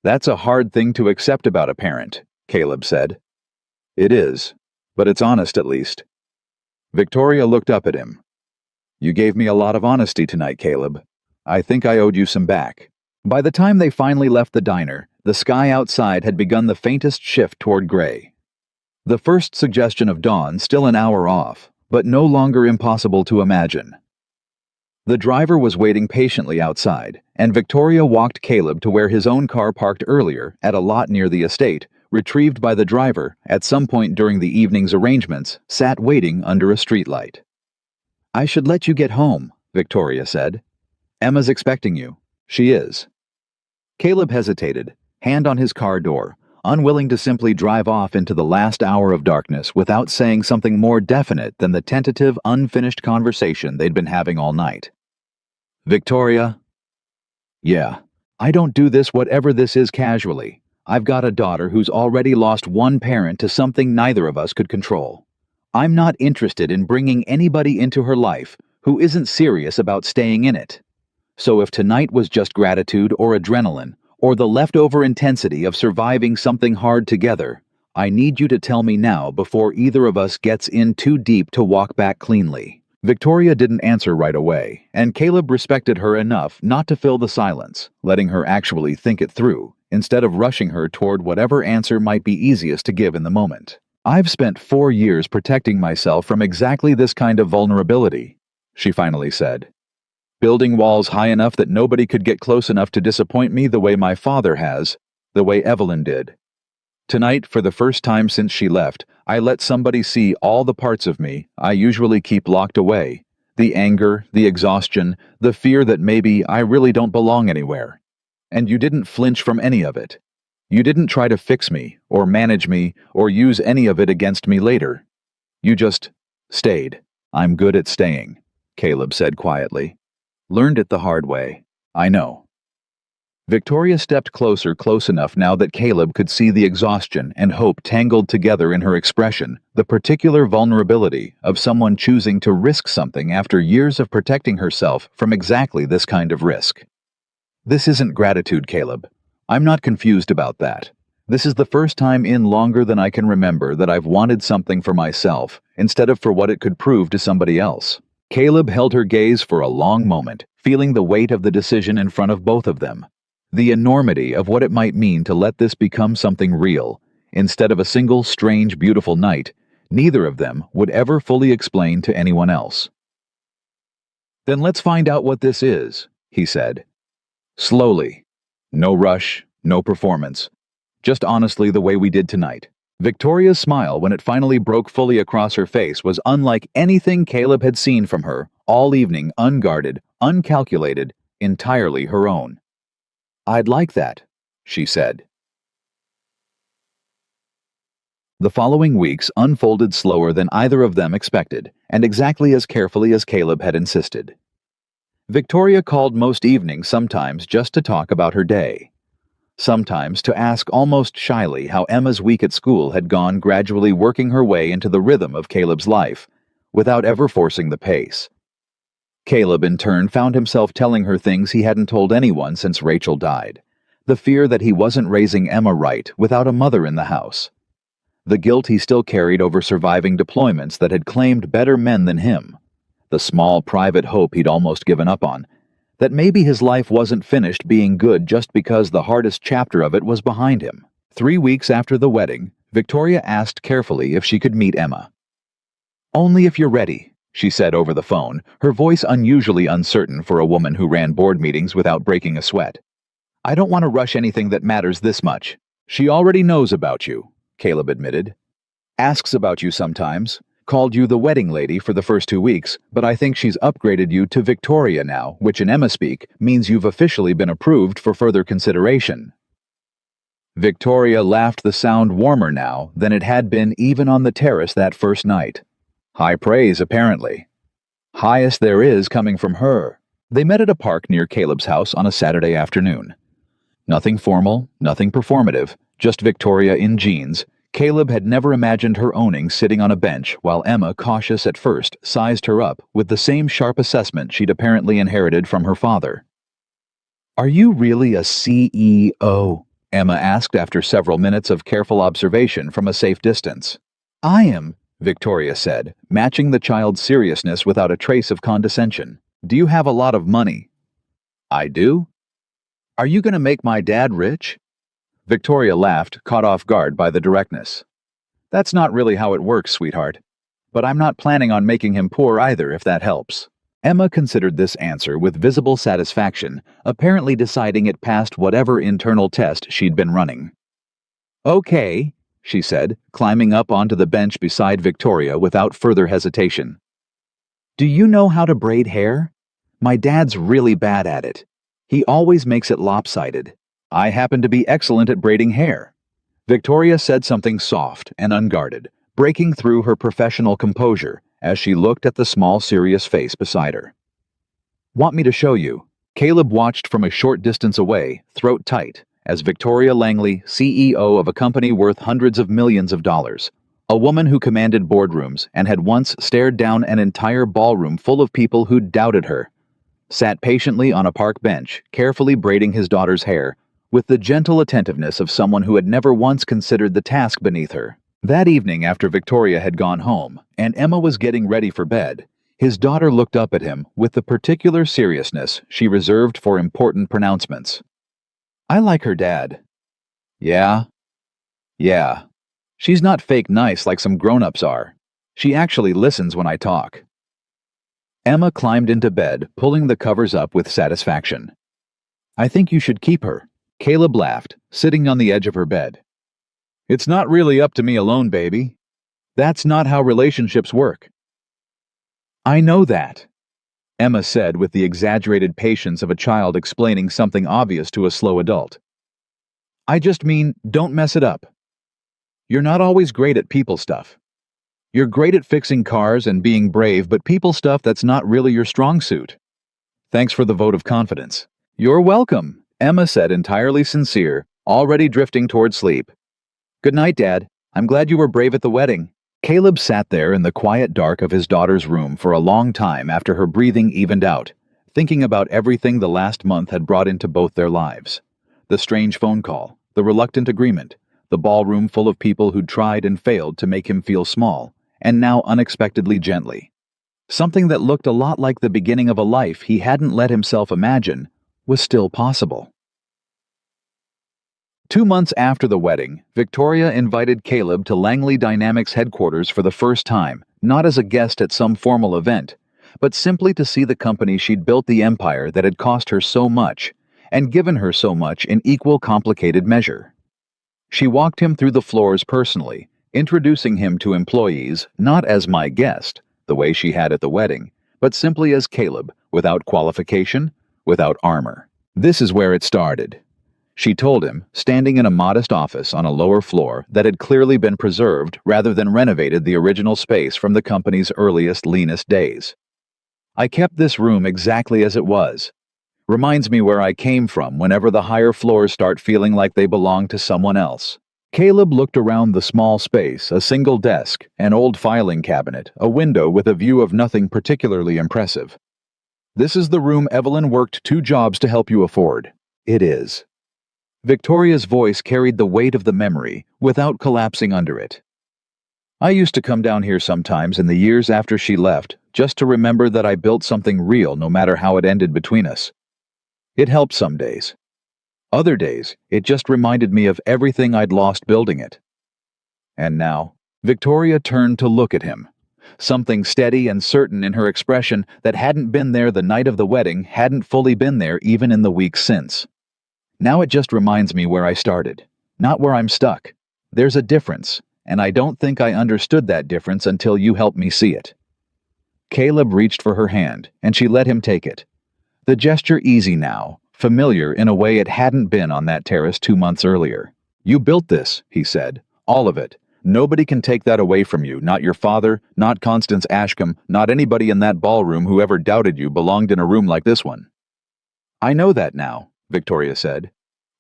That's a hard thing to accept about a parent, Caleb said. It is, but it's honest at least. Victoria looked up at him. You gave me a lot of honesty tonight, Caleb. I think I owed you some back. By the time they finally left the diner, the sky outside had begun the faintest shift toward gray. The first suggestion of dawn still an hour off, but no longer impossible to imagine. The driver was waiting patiently outside, and Victoria walked Caleb to where his own car parked earlier at a lot near the estate, retrieved by the driver at some point during the evening's arrangements, sat waiting under a streetlight. I should let you get home, Victoria said. Emma's expecting you. She is. Caleb hesitated, hand on his car door, unwilling to simply drive off into the last hour of darkness without saying something more definite than the tentative, unfinished conversation they'd been having all night. Victoria? Yeah, I don't do this whatever this is casually. I've got a daughter who's already lost one parent to something neither of us could control. I'm not interested in bringing anybody into her life who isn't serious about staying in it. So if tonight was just gratitude or adrenaline, or the leftover intensity of surviving something hard together, I need you to tell me now before either of us gets in too deep to walk back cleanly. Victoria didn't answer right away, and Caleb respected her enough not to fill the silence, letting her actually think it through, instead of rushing her toward whatever answer might be easiest to give in the moment. I've spent 4 years protecting myself from exactly this kind of vulnerability, she finally said. Building walls high enough that nobody could get close enough to disappoint me the way my father has, the way Evelyn did. Tonight, for the first time since she left, I let somebody see all the parts of me I usually keep locked away. The anger, the exhaustion, the fear that maybe I really don't belong anywhere. And you didn't flinch from any of it. You didn't try to fix me, or manage me, or use any of it against me later. You just stayed. I'm good at staying, Caleb said quietly. Learned it the hard way. I know. Victoria stepped closer, close enough now that Caleb could see the exhaustion and hope tangled together in her expression, the particular vulnerability of someone choosing to risk something after years of protecting herself from exactly this kind of risk. This isn't gratitude, Caleb. I'm not confused about that. This is the first time in longer than I can remember that I've wanted something for myself instead of for what it could prove to somebody else. Caleb held her gaze for a long moment, feeling the weight of the decision in front of both of them. The enormity of what it might mean to let this become something real, instead of a single strange, beautiful night, neither of them would ever fully explain to anyone else. Then let's find out what this is, he said. Slowly. No rush, no performance. Just honestly the way we did tonight. Victoria's smile, when it finally broke fully across her face, was unlike anything Caleb had seen from her all evening, unguarded, uncalculated, entirely her own. I'd like that, she said. The following weeks unfolded slower than either of them expected, and exactly as carefully as Caleb had insisted. Victoria called most evenings, sometimes just to talk about her day. Sometimes to ask almost shyly how Emma's week at school had gone, gradually working her way into the rhythm of Caleb's life, without ever forcing the pace. Caleb, in turn, found himself telling her things he hadn't told anyone since Rachel died. The fear that he wasn't raising Emma right without a mother in the house. The guilt he still carried over surviving deployments that had claimed better men than him. The small private hope he'd almost given up on, that maybe his life wasn't finished being good just because the hardest chapter of it was behind him. 3 weeks after the wedding, Victoria asked carefully if she could meet Emma. Only if you're ready, she said over the phone, her voice unusually uncertain for a woman who ran board meetings without breaking a sweat. I don't want to rush anything that matters this much. She already knows about you, Caleb admitted. Asks about you sometimes. Called you the wedding lady for the first 2 weeks, but I think she's upgraded you to Victoria now, which in Emma speak means you've officially been approved for further consideration. Victoria laughed, the sound warmer now than it had been even on the terrace that first night. High praise, apparently. Highest there is coming from her. They met at a park near Caleb's house on a Saturday afternoon. Nothing formal, nothing performative, just Victoria in jeans. Caleb had never imagined her owning, sitting on a bench, while Emma, cautious at first, sized her up with the same sharp assessment she'd apparently inherited from her father. Are you really a CEO? Emma asked after several minutes of careful observation from a safe distance. I am, Victoria said, matching the child's seriousness without a trace of condescension. Do you have a lot of money? I do. Are you going to make my dad rich? Victoria laughed, caught off guard by the directness. That's not really how it works, sweetheart. But I'm not planning on making him poor either, if that helps. Emma considered this answer with visible satisfaction, apparently deciding it passed whatever internal test she'd been running. Okay, she said, climbing up onto the bench beside Victoria without further hesitation. Do you know how to braid hair? My dad's really bad at it. He always makes it lopsided. I happen to be excellent at braiding hair. Victoria said something soft and unguarded, breaking through her professional composure as she looked at the small, serious face beside her. Want me to show you? Caleb watched from a short distance away, throat tight, as Victoria Langley, CEO of a company worth hundreds of millions of dollars, a woman who commanded boardrooms and had once stared down an entire ballroom full of people who'd doubted her, sat patiently on a park bench, carefully braiding his daughter's hair, with the gentle attentiveness of someone who had never once considered the task beneath her. That evening, after Victoria had gone home, and Emma was getting ready for bed, his daughter looked up at him with the particular seriousness she reserved for important pronouncements. I like her dad. Yeah. She's not fake nice like some grown-ups are. She actually listens when I talk. Emma climbed into bed, pulling the covers up with satisfaction. I think you should keep her. Caleb laughed, sitting on the edge of her bed. It's not really up to me alone, baby. That's not how relationships work. I know that, Emma said with the exaggerated patience of a child explaining something obvious to a slow adult. I just mean, don't mess it up. You're not always great at people stuff. You're great at fixing cars and being brave, but people stuff, that's not really your strong suit. Thanks for the vote of confidence. You're welcome, Emma said, entirely sincere, already drifting toward sleep. Good night, Dad. I'm glad you were brave at the wedding. Caleb sat there in the quiet dark of his daughter's room for a long time after her breathing evened out, thinking about everything the last month had brought into both their lives. The strange phone call, the reluctant agreement, the ballroom full of people who'd tried and failed to make him feel small, and now unexpectedly gently. Something that looked a lot like the beginning of a life he hadn't let himself imagine was still possible. 2 months after the wedding, Victoria invited Caleb to Langley Dynamics headquarters for the first time, not as a guest at some formal event, but simply to see the company she'd built, the empire that had cost her so much, and given her so much in equal complicated measure. She walked him through the floors personally, introducing him to employees not as my guest, the way she had at the wedding, but simply as Caleb, without qualification, without armor. This is where it started. She told him, standing in a modest office on a lower floor that had clearly been preserved rather than renovated, the original space from the company's earliest, leanest days. I kept this room exactly as it was. Reminds me where I came from whenever the higher floors start feeling like they belong to someone else. Caleb looked around the small space, a single desk, an old filing cabinet, a window with a view of nothing particularly impressive. This is the room Evelyn worked 2 jobs to help you afford. It is. Victoria's voice carried the weight of the memory without collapsing under it. I used to come down here sometimes in the years after she left, just to remember that I built something real no matter how it ended between us. It helped some days. Other days, it just reminded me of everything I'd lost building it. And now, Victoria turned to look at him. Something steady and certain in her expression that hadn't been there the night of the wedding, hadn't fully been there even in the weeks since. Now it just reminds me where I started, not where I'm stuck. There's a difference, and I don't think I understood that difference until you helped me see it. Caleb reached for her hand, and she let him take it. The gesture easy now, familiar in a way it hadn't been on that terrace 2 months earlier. You built this, he said, all of it. Nobody can take that away from you, not your father, not Constance Ashcombe, not anybody in that ballroom who ever doubted you belonged in a room like this one. I know that now, Victoria said.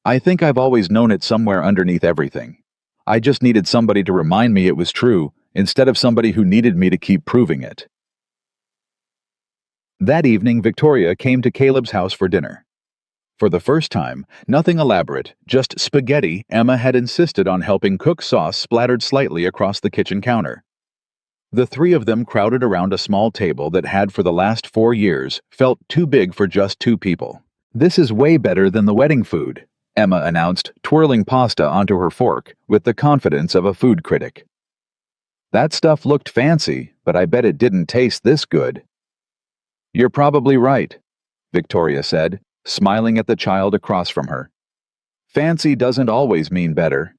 I think I've always known it somewhere underneath everything. I just needed somebody to remind me it was true, instead of somebody who needed me to keep proving it. That evening, Victoria came to Caleb's house for dinner. For the first time, nothing elaborate, just spaghetti. Emma had insisted on helping cook sauce splattered slightly across the kitchen counter. The 3 of them crowded around a small table that had for the last 4 years felt too big for just 2 people. This is way better than the wedding food, Emma announced, twirling pasta onto her fork with the confidence of a food critic. That stuff looked fancy, but I bet it didn't taste this good. You're probably right, Victoria said, smiling at the child across from her. Fancy doesn't always mean better.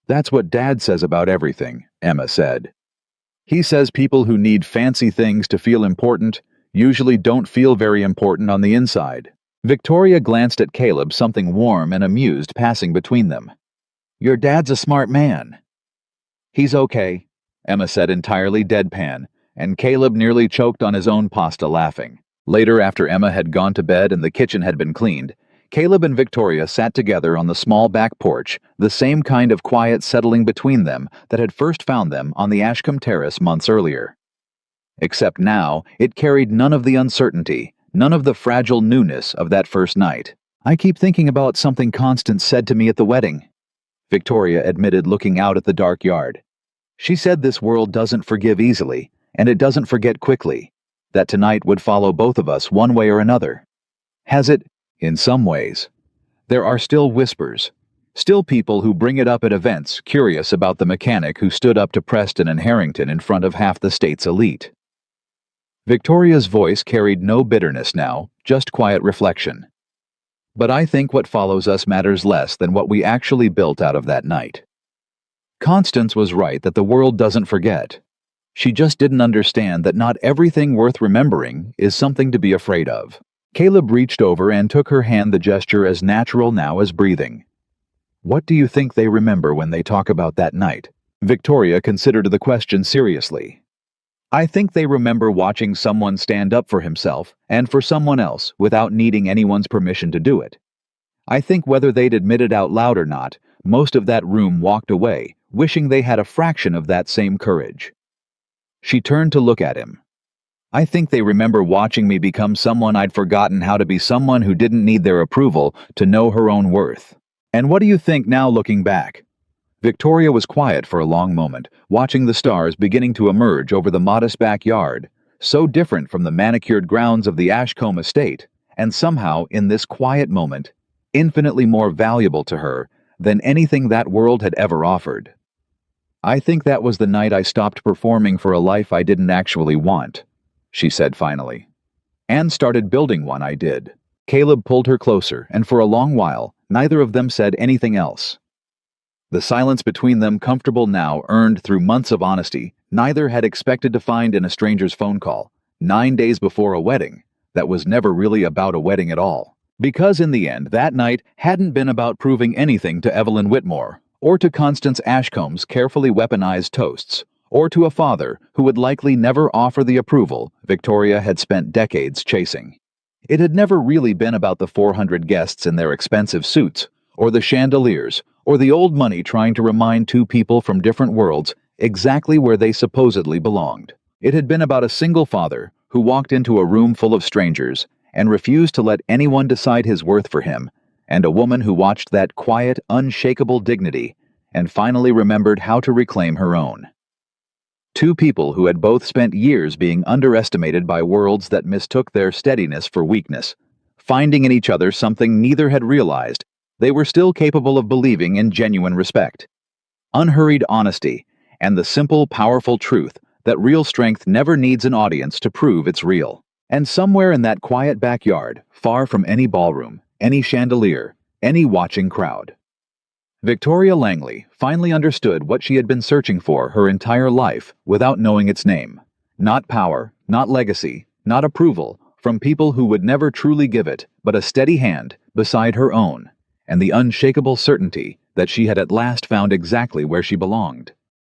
That's what Dad says about everything, Emma said. He says people who need fancy things to feel important usually don't feel very important on the inside. Victoria glanced at Caleb, something warm and amused passing between them. Your dad's a smart man. He's okay, Emma said, entirely deadpan, and Caleb nearly choked on his own pasta laughing. Later, after Emma had gone to bed and the kitchen had been cleaned, Caleb and Victoria sat together on the small back porch, the same kind of quiet settling between them that had first found them on the Ashcombe Terrace months earlier. Except now, it carried none of the uncertainty, none of the fragile newness of that first night. I keep thinking about something Constance said to me at the wedding, Victoria admitted, looking out at the dark yard. She said this world doesn't forgive easily, and it doesn't forget quickly, that tonight would follow both of us one way or another. Has it? In some ways. There are still whispers, still people who bring it up at events, curious about the mechanic who stood up to Preston and Harrington in front of half the state's elite. Victoria's voice carried no bitterness now, just quiet reflection. But I think what follows us matters less than what we actually built out of that night. Constance was right that the world doesn't forget. She just didn't understand that not everything worth remembering is something to be afraid of. Caleb reached over and took her hand, the gesture as natural now as breathing. What do you think they remember when they talk about that night? Victoria considered the question seriously. I think they remember watching someone stand up for himself and for someone else without needing anyone's permission to do it. I think whether they'd admit it out loud or not, most of that room walked away, wishing they had a fraction of that same courage. She turned to look at him. I think they remember watching me become someone I'd forgotten how to be, someone who didn't need their approval to know her own worth. And what do you think now, looking back? Victoria was quiet for a long moment, watching the stars beginning to emerge over the modest backyard, so different from the manicured grounds of the Ashcombe estate, and somehow, in this quiet moment, infinitely more valuable to her than anything that world had ever offered. I think that was the night I stopped performing for a life I didn't actually want. she said finally. "And started building one, I did." Caleb pulled her closer, and for a long while, neither of them said anything else. The silence between them, comfortable now, earned through months of honesty, neither had expected to find in a stranger's phone call, 9 days before a wedding, that was never really about a wedding at all. Because in the end, that night hadn't been about proving anything to Evelyn Whitmore, or to Constance Ashcomb's carefully weaponized toasts, or to a father who would likely never offer the approval Victoria had spent decades chasing. It had never really been about the 400 guests in their expensive suits, or the chandeliers, or the old money trying to remind two people from different worlds exactly where they supposedly belonged. It had been about a single father who walked into a room full of strangers and refused to let anyone decide his worth for him, and a woman who watched that quiet, unshakable dignity and finally remembered how to reclaim her own. Two people who had both spent years being underestimated by worlds that mistook their steadiness for weakness, finding in each other something neither had realized. They were still capable of believing in genuine respect, unhurried honesty, and the simple, powerful truth that real strength never needs an audience to prove it's real. And somewhere in that quiet backyard, far from any ballroom, any chandelier, any watching crowd, Victoria Langley finally understood what she had been searching for her entire life without knowing its name. Not power, not legacy, not approval from people who would never truly give it, but a steady hand beside her own, and the unshakable certainty that she had at last found exactly where she belonged.